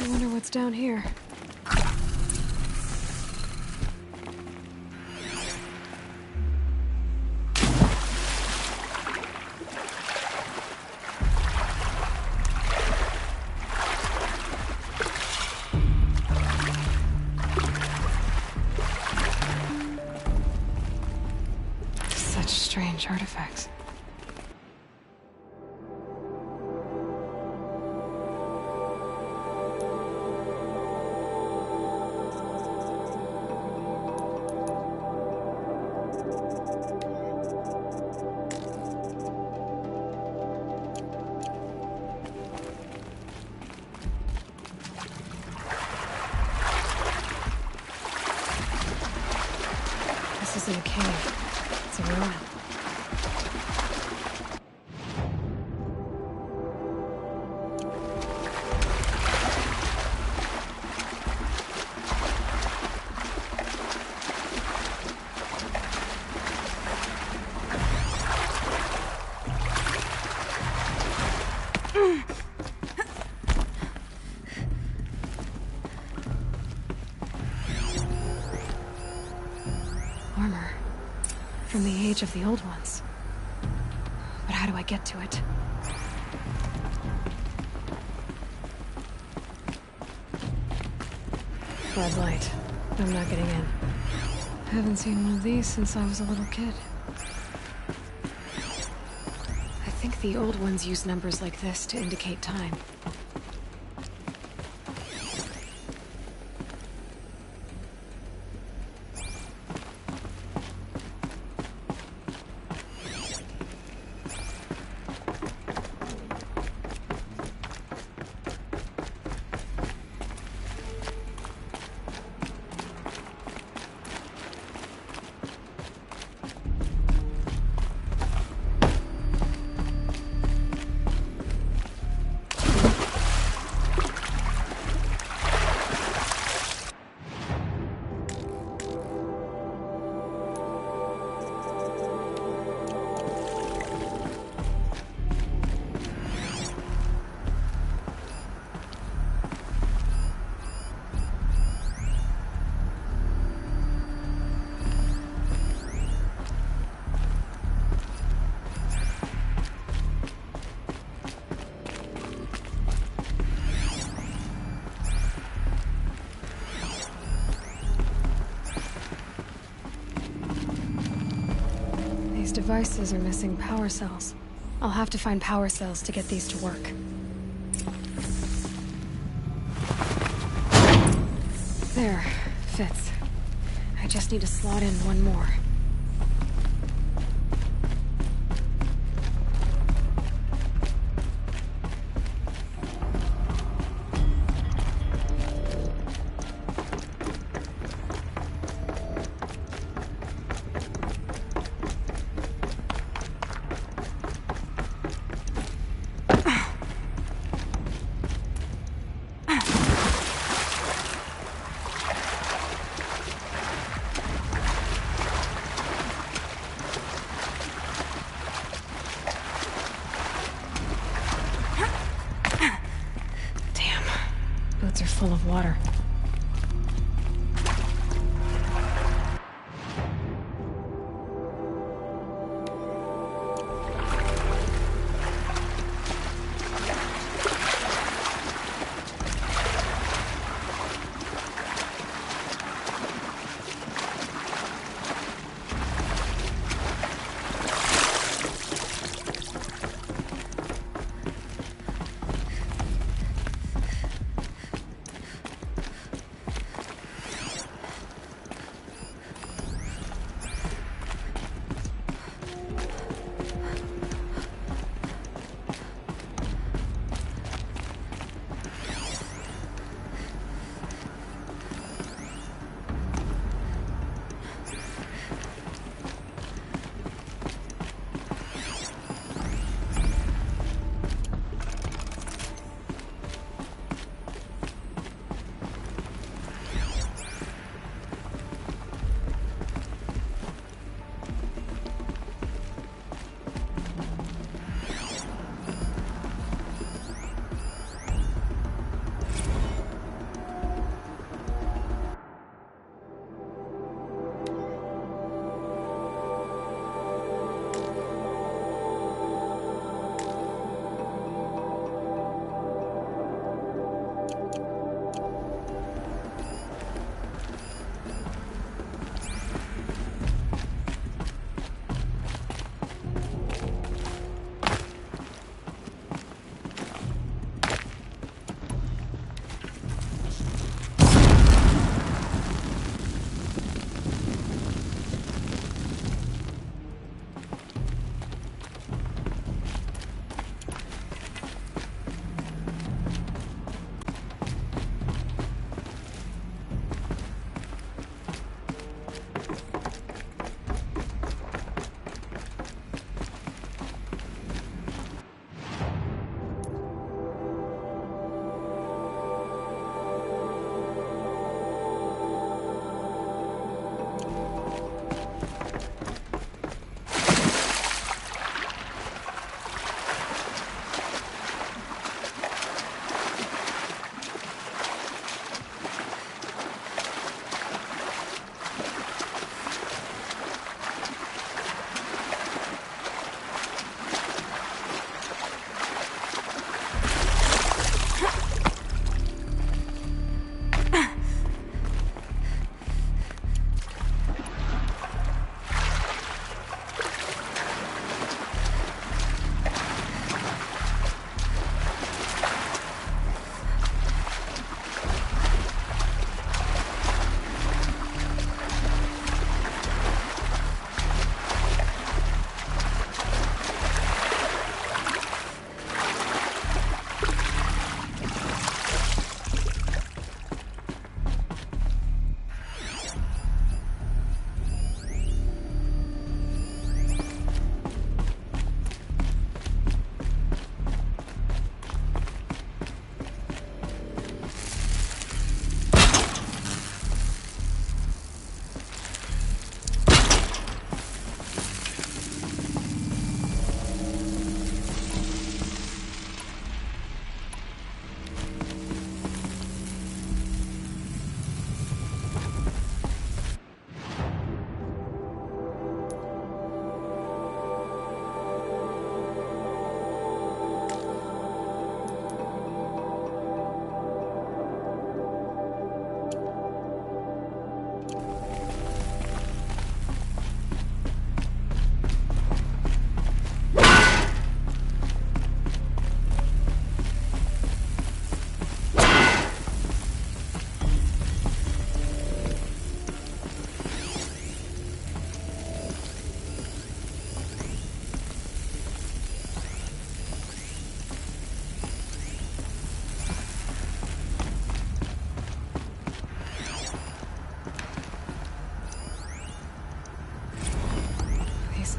I wonder what's down here. Such strange artifacts. This isn't a cave. It's a ruin. Armor. From the age of the old ones. But how do I get to it? Red light. I'm not getting in. I haven't seen one of these since I was a little kid. I think the old ones use numbers like this to indicate time. Devices are missing power cells. I'll have to find power cells to get these to work. There, fits. I just need to slot in one more. Boots are full of water.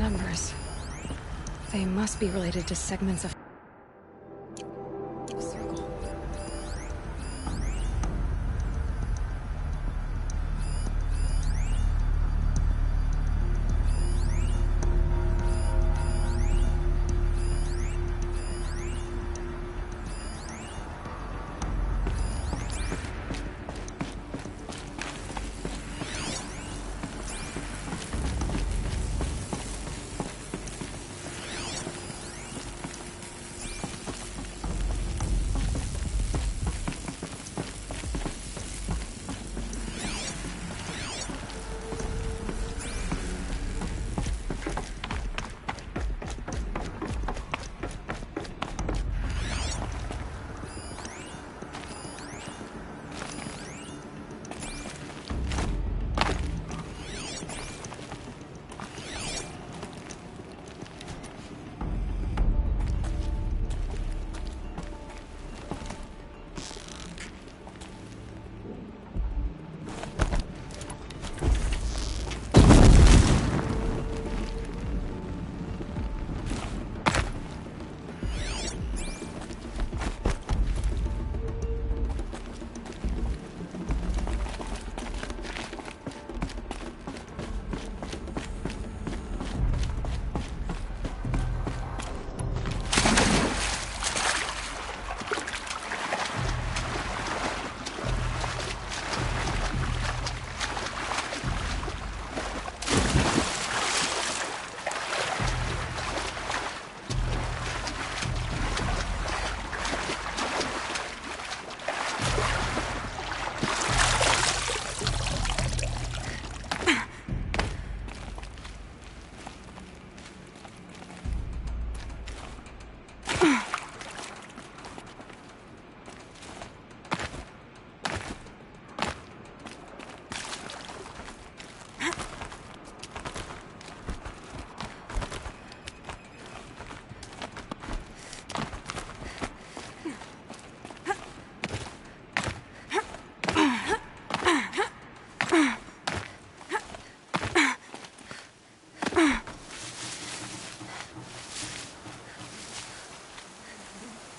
Numbers. They must be related to segments of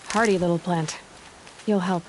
Hardy little plant. You'll help.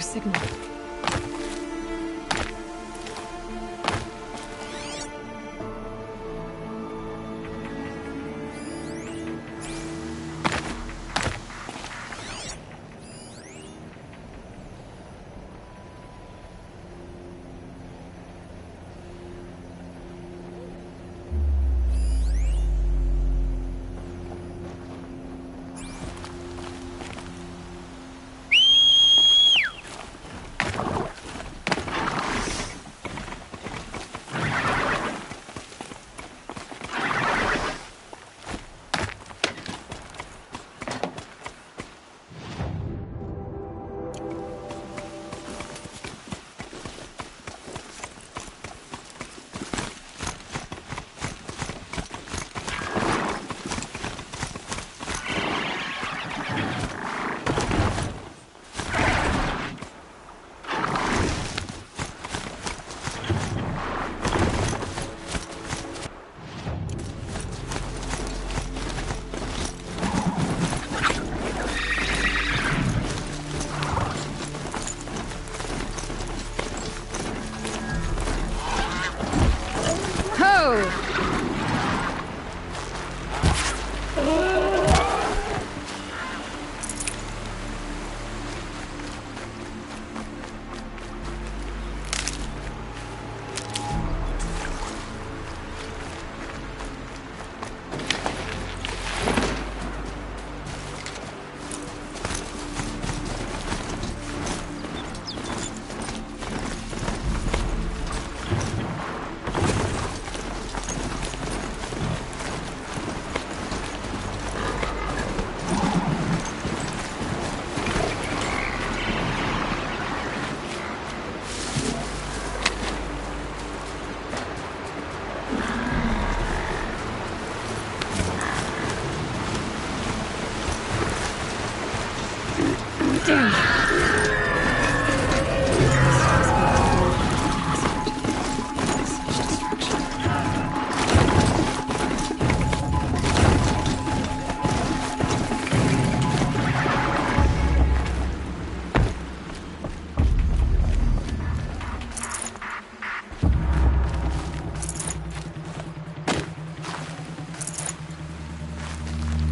another signal.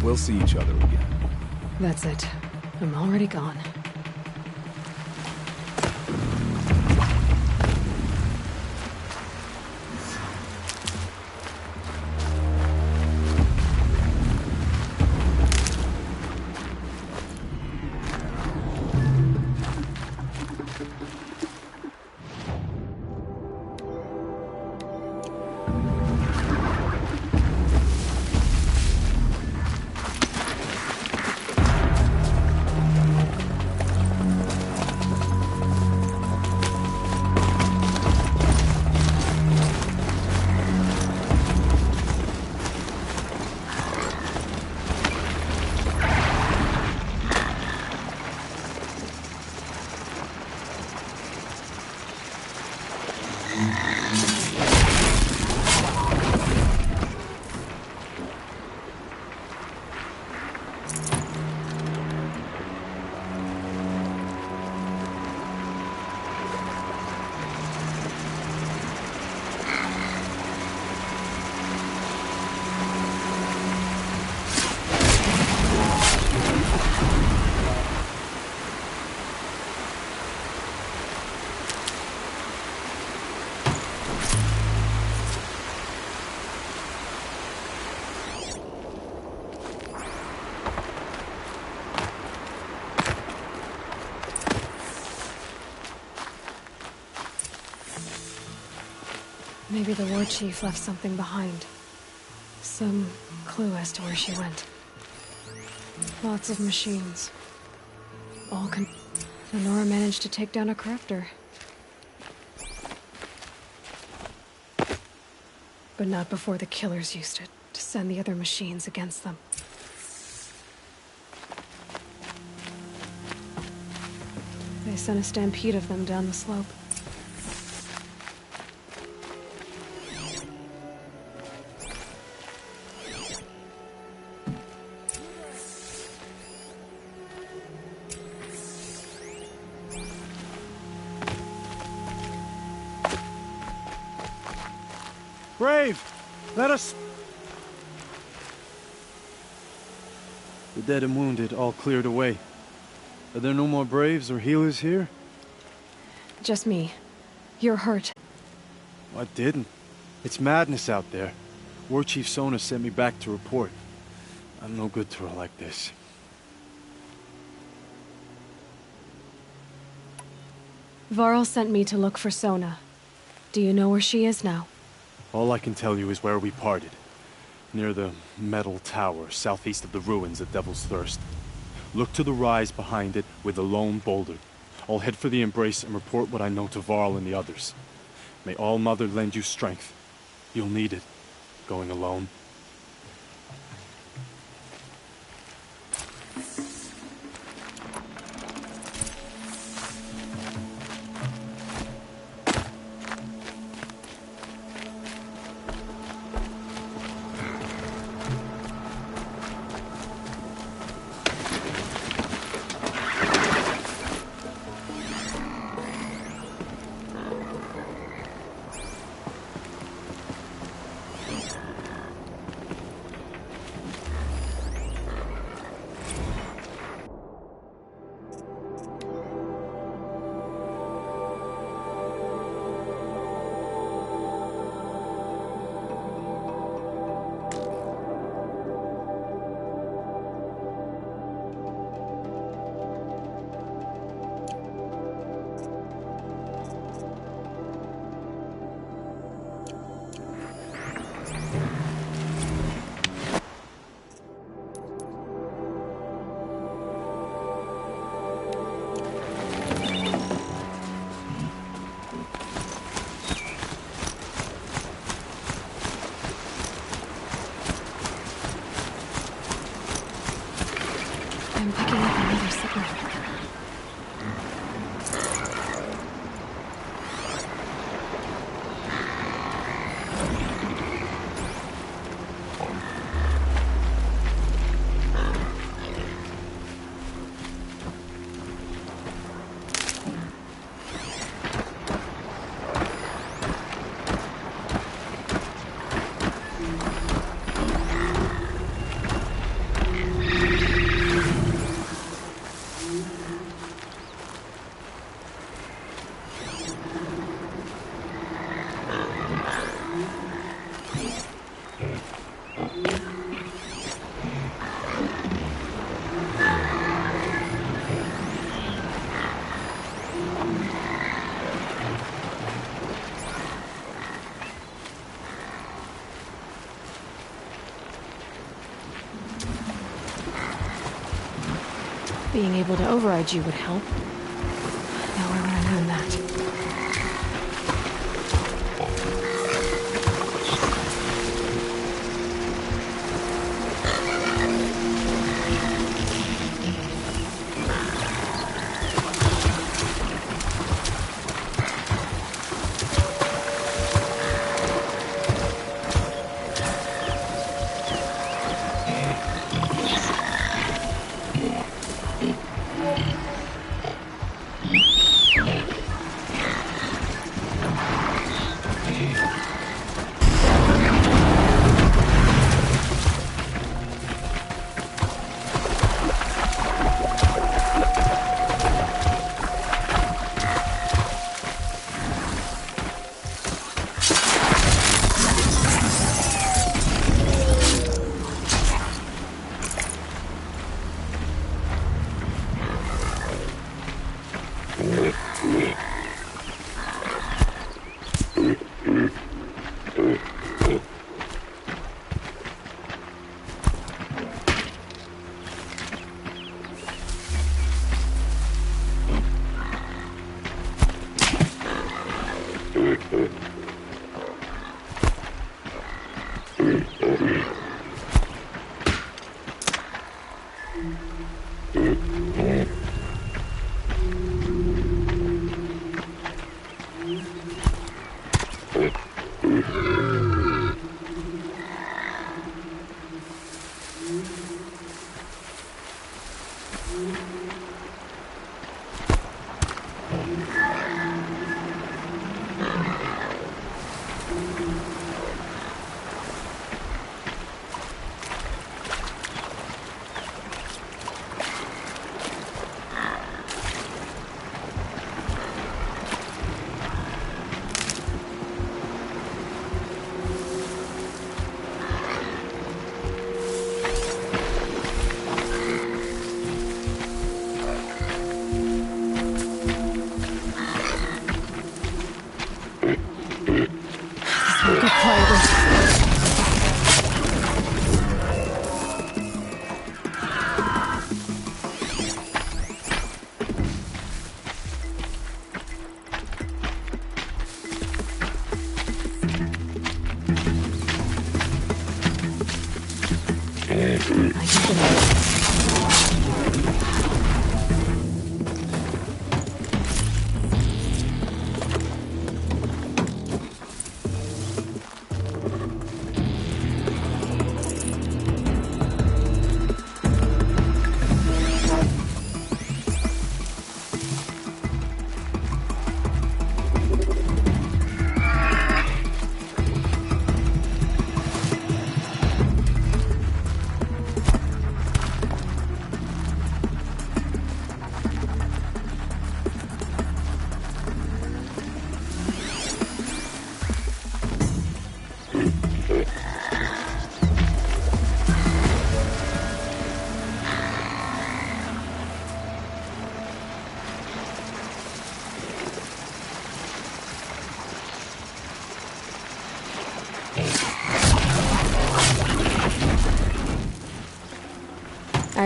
We'll see each other again. That's it. I'm already gone. Maybe the war chief left something behind. Some clue as to where she went. Lots of machines. Lenora managed to take down a crafter. But not before the killers used it to send the other machines against them. They sent a stampede of them down the slope. Brave! Let us... The dead and wounded all cleared away. Are there no more Braves or healers here? Just me. You're hurt. I didn't. It's madness out there. War Chief Sona sent me back to report. I'm no good to her like this. Varl sent me to look for Sona. Do you know where she is now? All I can tell you is where we parted. Near the metal tower, southeast of the ruins at Devil's Thirst. Look to the rise behind it with a lone boulder. I'll head for the embrace and report what I know to Varl and the others. May All Mother lend you strength. You'll need it, going alone. I'm picking up another signal. Being able to override you would help. Now where would I learn that?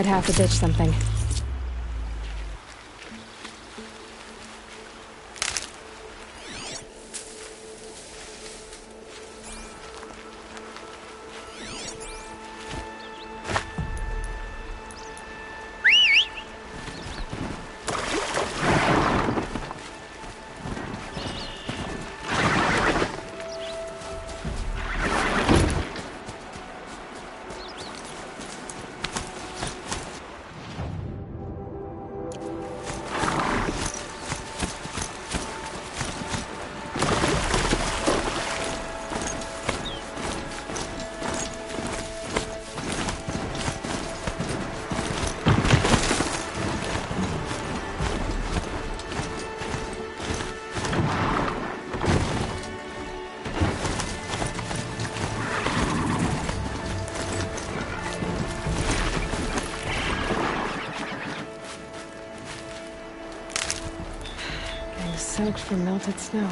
might have to ditch something. Soaked from melted snow.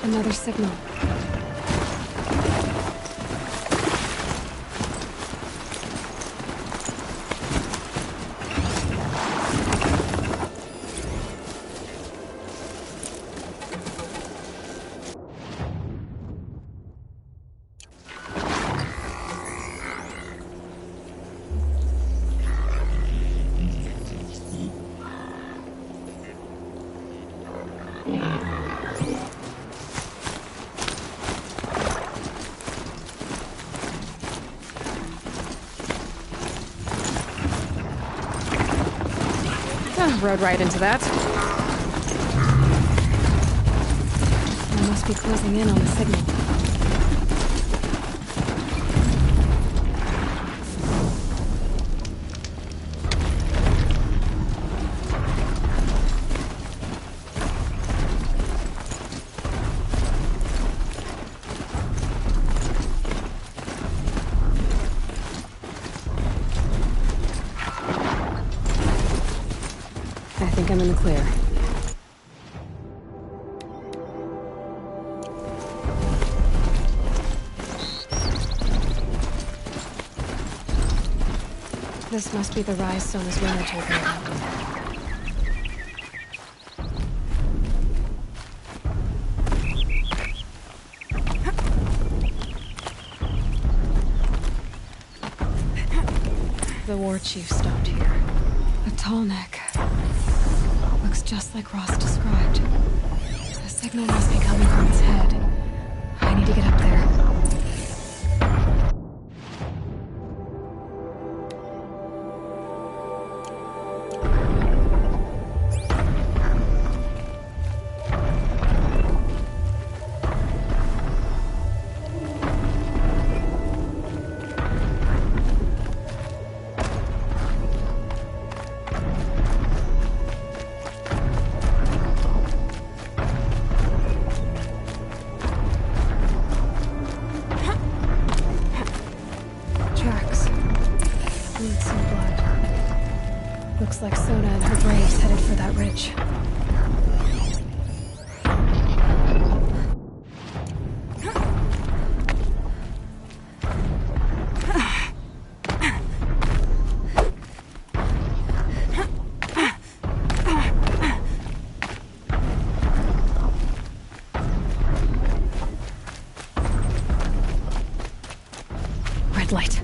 Another signal. Rode right into that. I must be closing in on the signal. I'm in the clear. This must be the rise Sona's winner told me about. The war chief stopped here. A tall neck. looks just like Ross described. The signal must be coming from its head. I need to get up there. Looks like Sona and her braves headed for that ridge. Red light.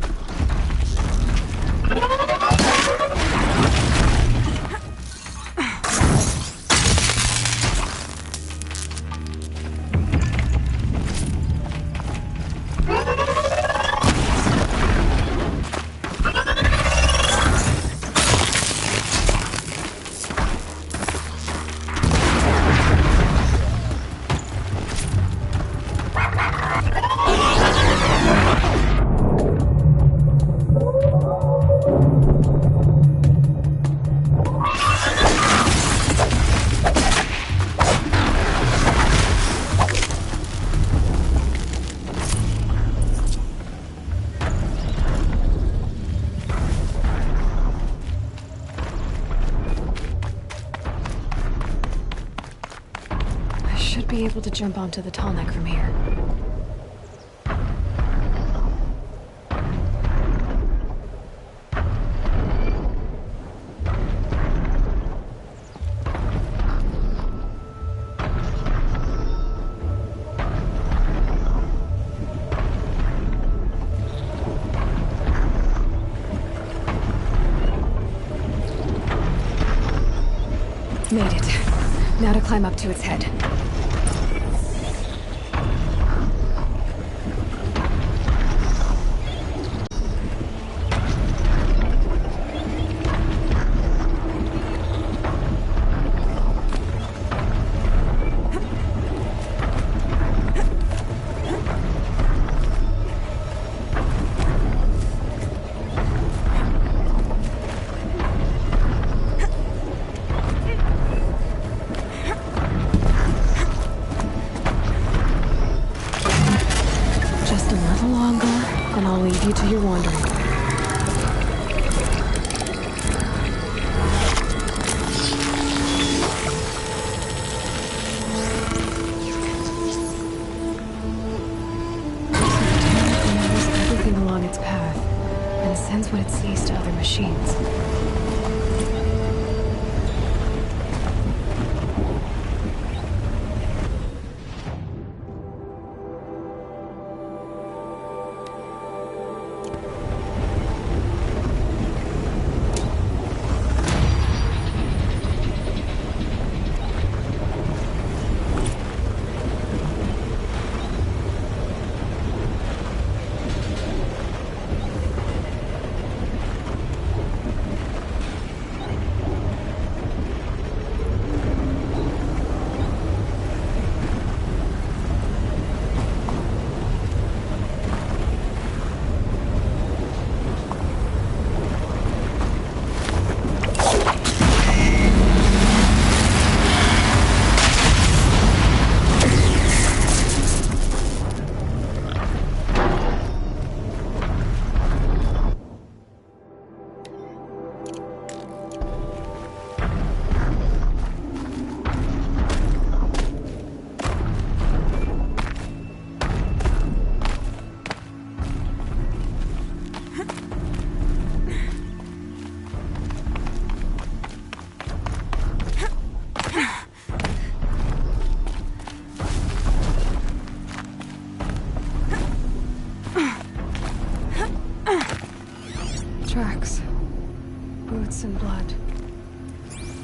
Be able to jump onto the tall neck from here. Made it. Now to climb up to its head. I'll leave you to your wandering. Everything along its path, and sends what it sees to other machines.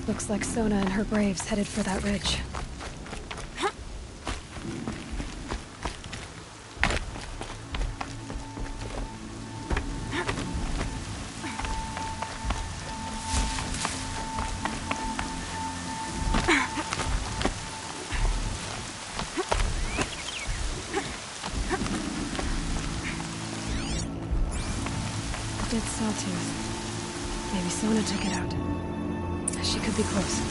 Looks like Sona and her braves headed for that ridge. Dead sawtooth. Maybe Sona took it out. She could be close.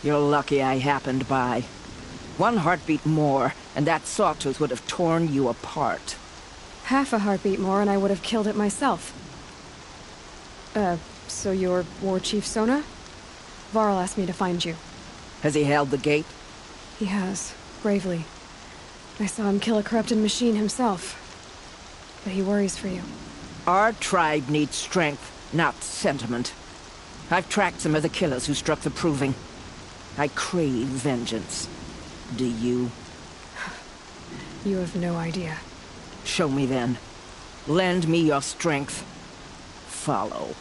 You're lucky I happened by. One heartbeat more, and that sawtooth would have torn you apart. Half a heartbeat more and I would have killed it myself. So you're War Chief Sona? Varl asked me to find you. Has he held the gate? He has, bravely. I saw him kill a corrupted machine himself. But he worries for you. Our tribe needs strength, not sentiment. I've tracked some of the killers who struck the Proving. I crave vengeance. Do you? You have no idea. Show me then. Lend me your strength. Follow.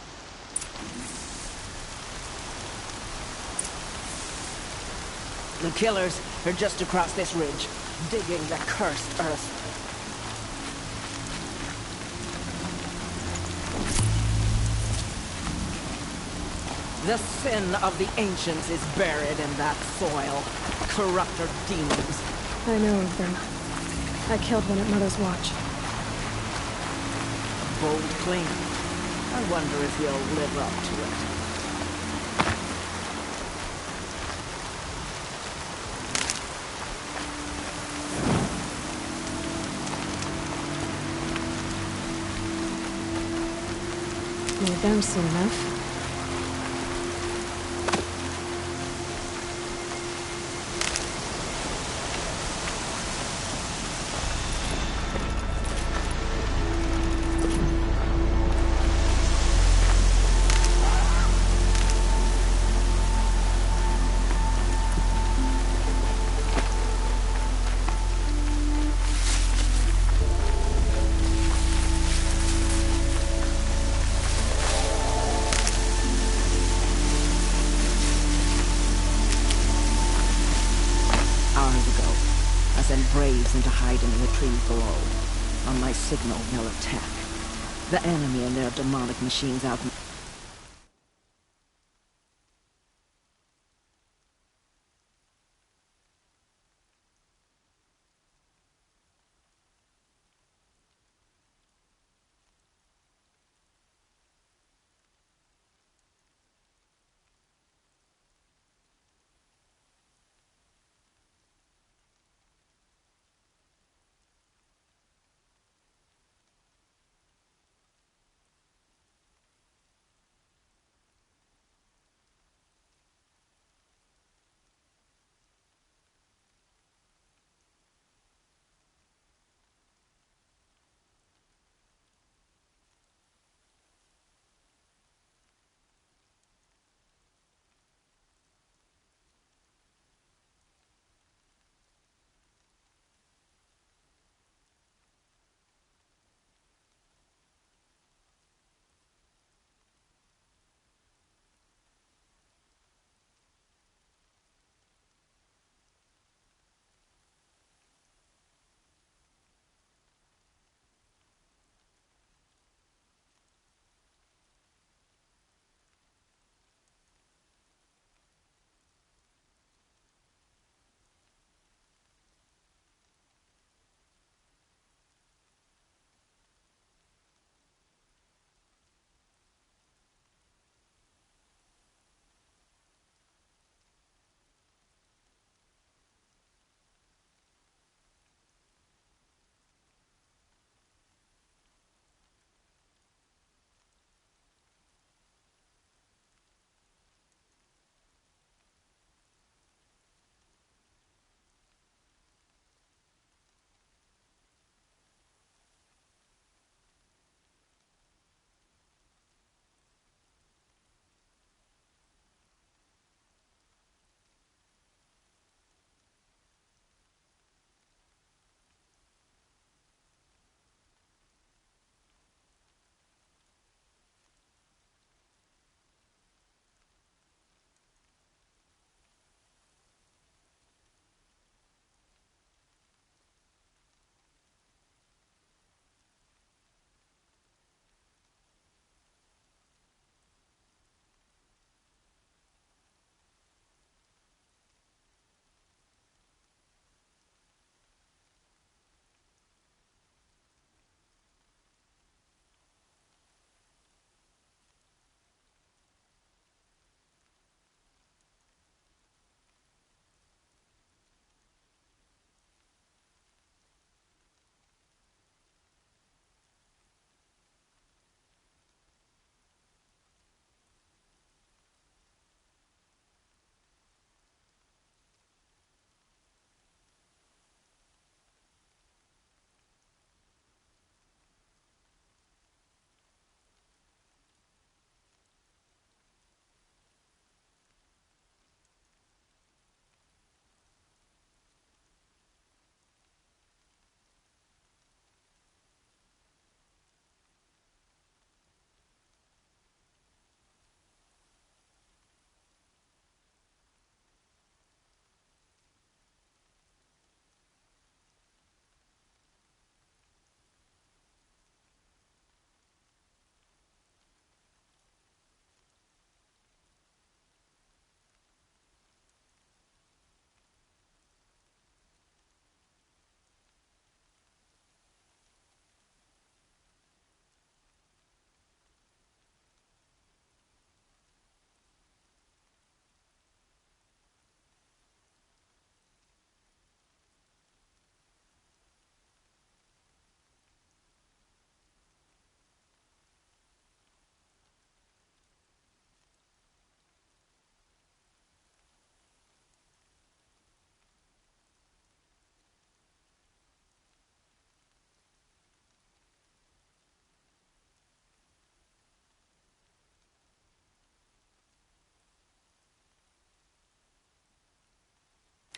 The killers are just across this ridge, digging the cursed earth. The sin of the ancients is buried in that soil. Corrupter demons. I know of them. I killed one at Mother's Watch. Bold claim. I wonder if you'll live up to it. Need them soon enough. Braves into hiding in the trees below. On my signal, they'll attack. The enemy and their demonic machines out.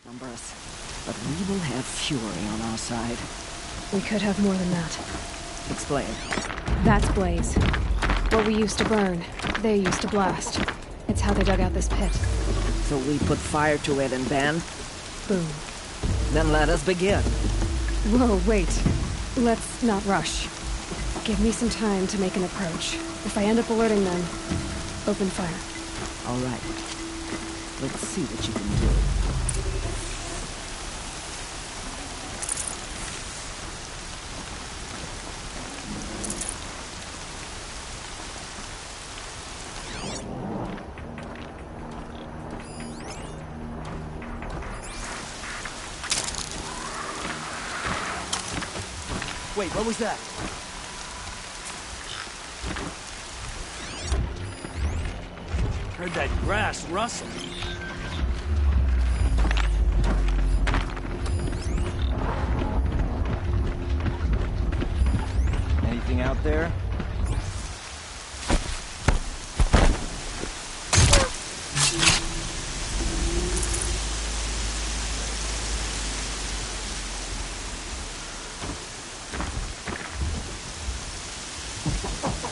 Number us, but we will have fury on our side. We could have more than that. Explain. That's Blaze. What we used to burn, they used to blast. It's how they dug out this pit. So we put fire to it and then? Boom. Then let us begin. Whoa, wait. Let's not rush. Give me some time to make an approach. If I end up alerting them, open fire. All right. Let's see what you can do. Wait, what was that? Heard that grass rustle. Anything out there?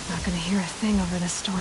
Not gonna hear a thing over this storm.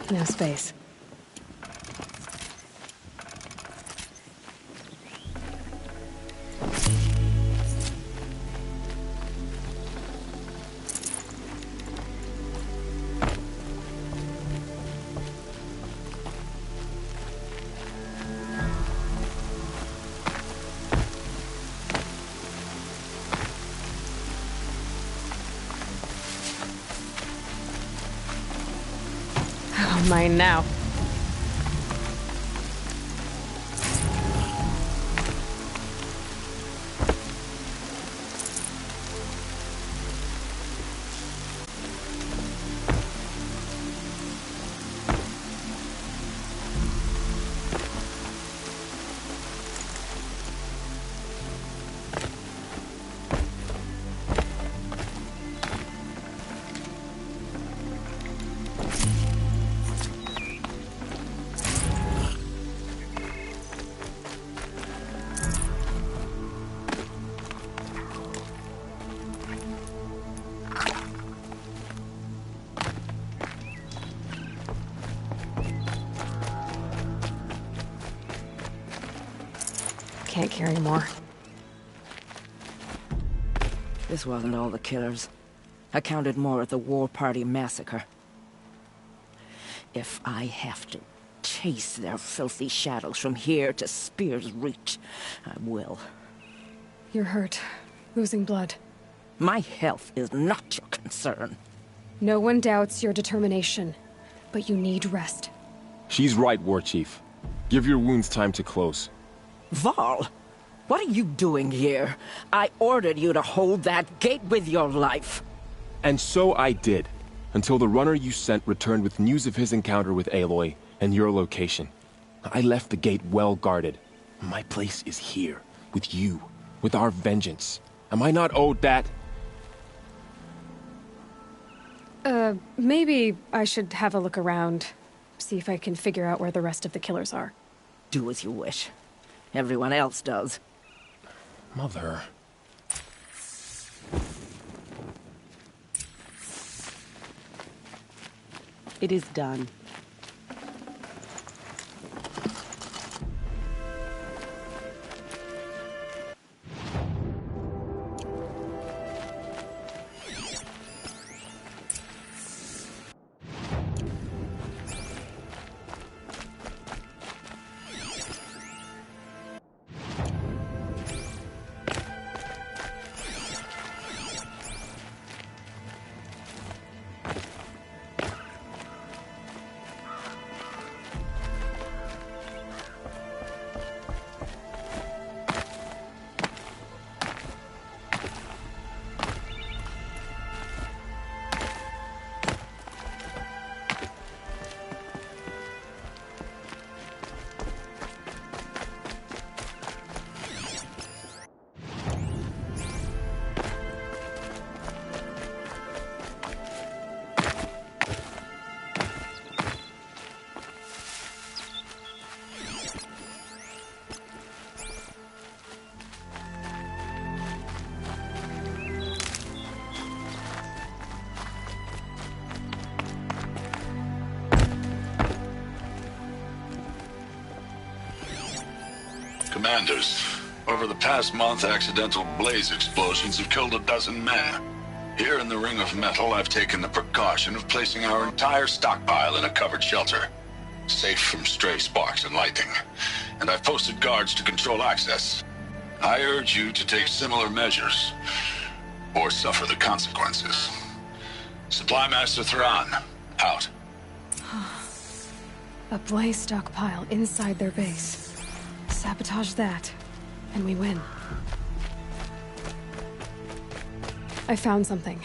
No space. Mine now. Can't carry more. This wasn't all the killers. I counted more at the War Party massacre. If I have to chase their filthy shadows from here to Spear's Reach, I will. You're hurt. Losing blood. My health is not your concern. No one doubts your determination, but you need rest. She's right, War Chief. Give your wounds time to close. Val, what are you doing here? I ordered you to hold that gate with your life. And so I did, until the runner you sent returned with news of his encounter with Aloy and your location. I left the gate well guarded. My place is here, with you, with our vengeance. Am I not owed that? Maybe I should have a look around, see if I can figure out where the rest of the killers are. Do as you wish. Everyone else does. Mother... It is done. Commanders, over the past month, accidental blaze explosions have killed 12 men. Here in the Ring of Metal, I've taken the precaution of placing our entire stockpile in a covered shelter, safe from stray sparks and lightning. And I've posted guards to control access. I urge you to take similar measures, or suffer the consequences. Supply Master Thrawn, out. A blaze stockpile inside their base. Sabotage that, and we win. I found something.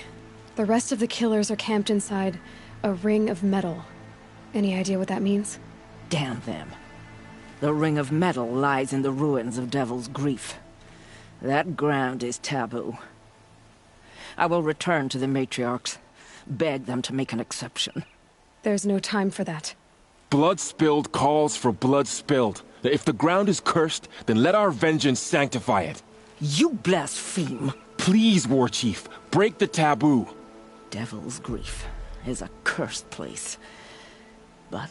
The rest of the killers are camped inside a ring of metal. Any idea what that means? Damn them. The Ring of Metal lies in the ruins of Devil's Grief. That ground is taboo. I will return to the matriarchs, beg them to make an exception. There's no time for that. Blood spilled calls for blood spilled. If the ground is cursed, then let our vengeance sanctify it. You blaspheme. Please, War Chief, break the taboo. Devil's Grief is a cursed place. but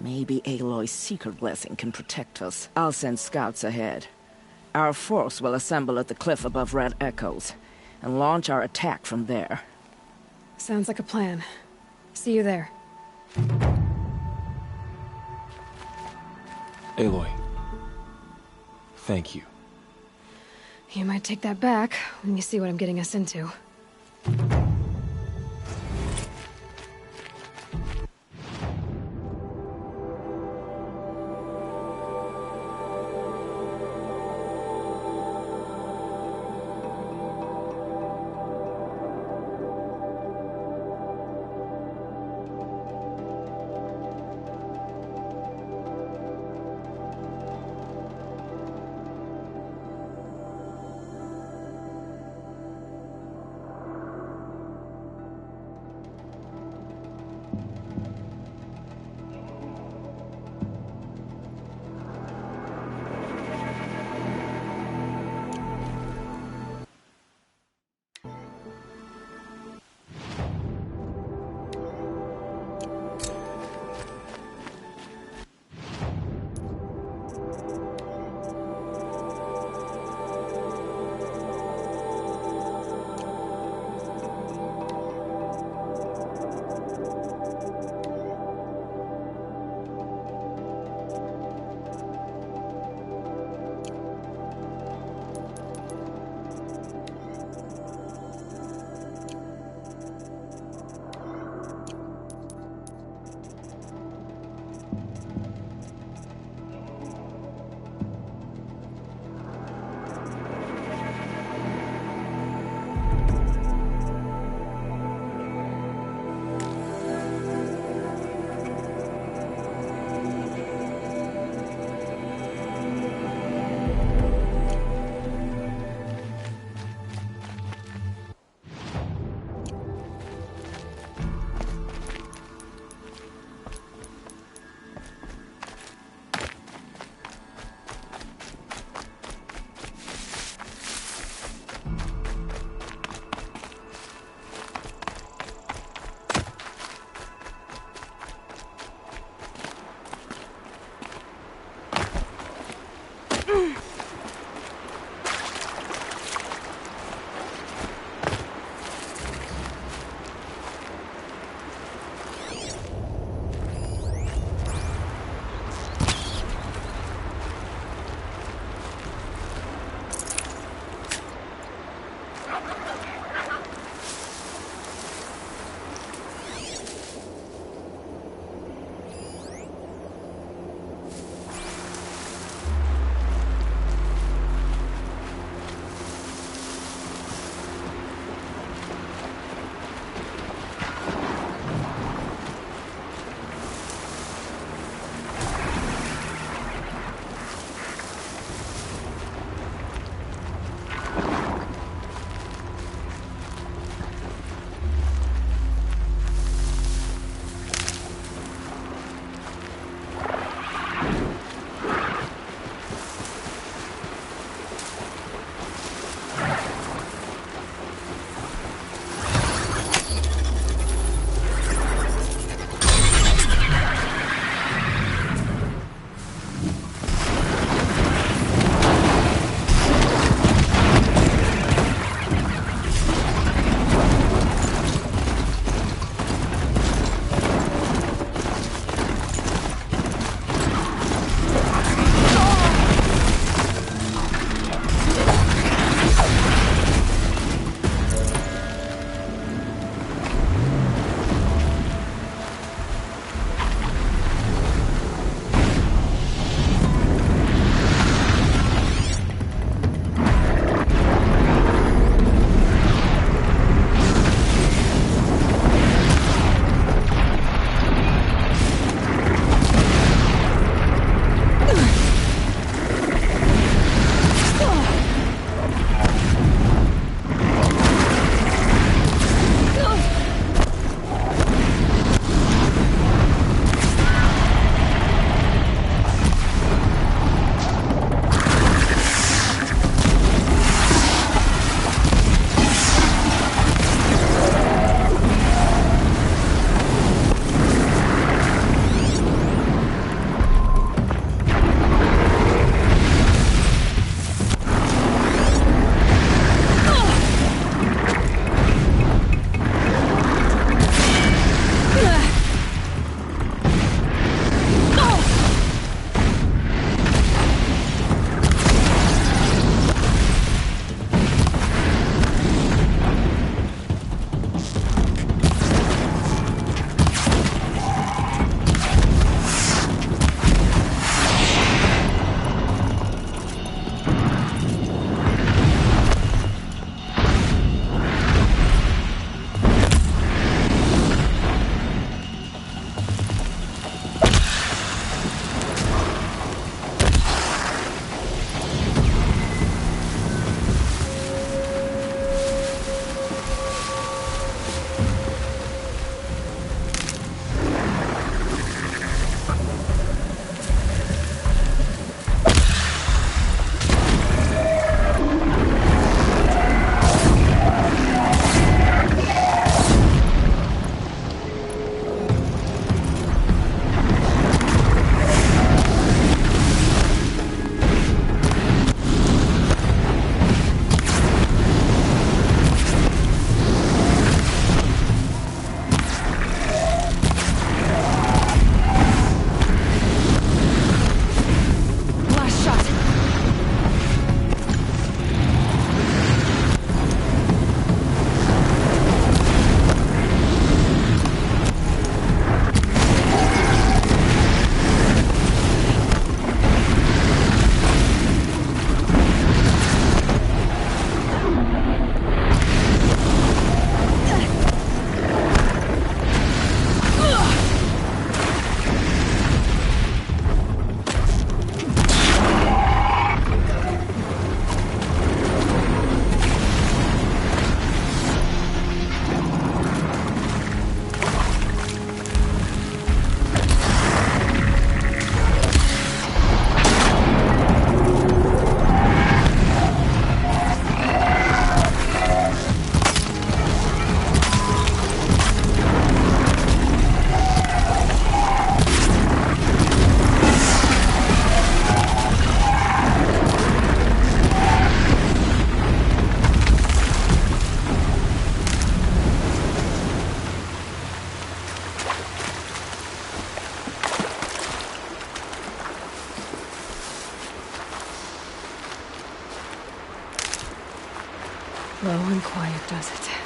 maybe Aloy's Seeker blessing can protect us. I'll send scouts ahead. Our force will assemble at the cliff above Red Echoes, and launch our attack from there. Sounds like a plan. See you there. Aloy. Thank you. You might take that back when you see what I'm getting us into. quiet, does it?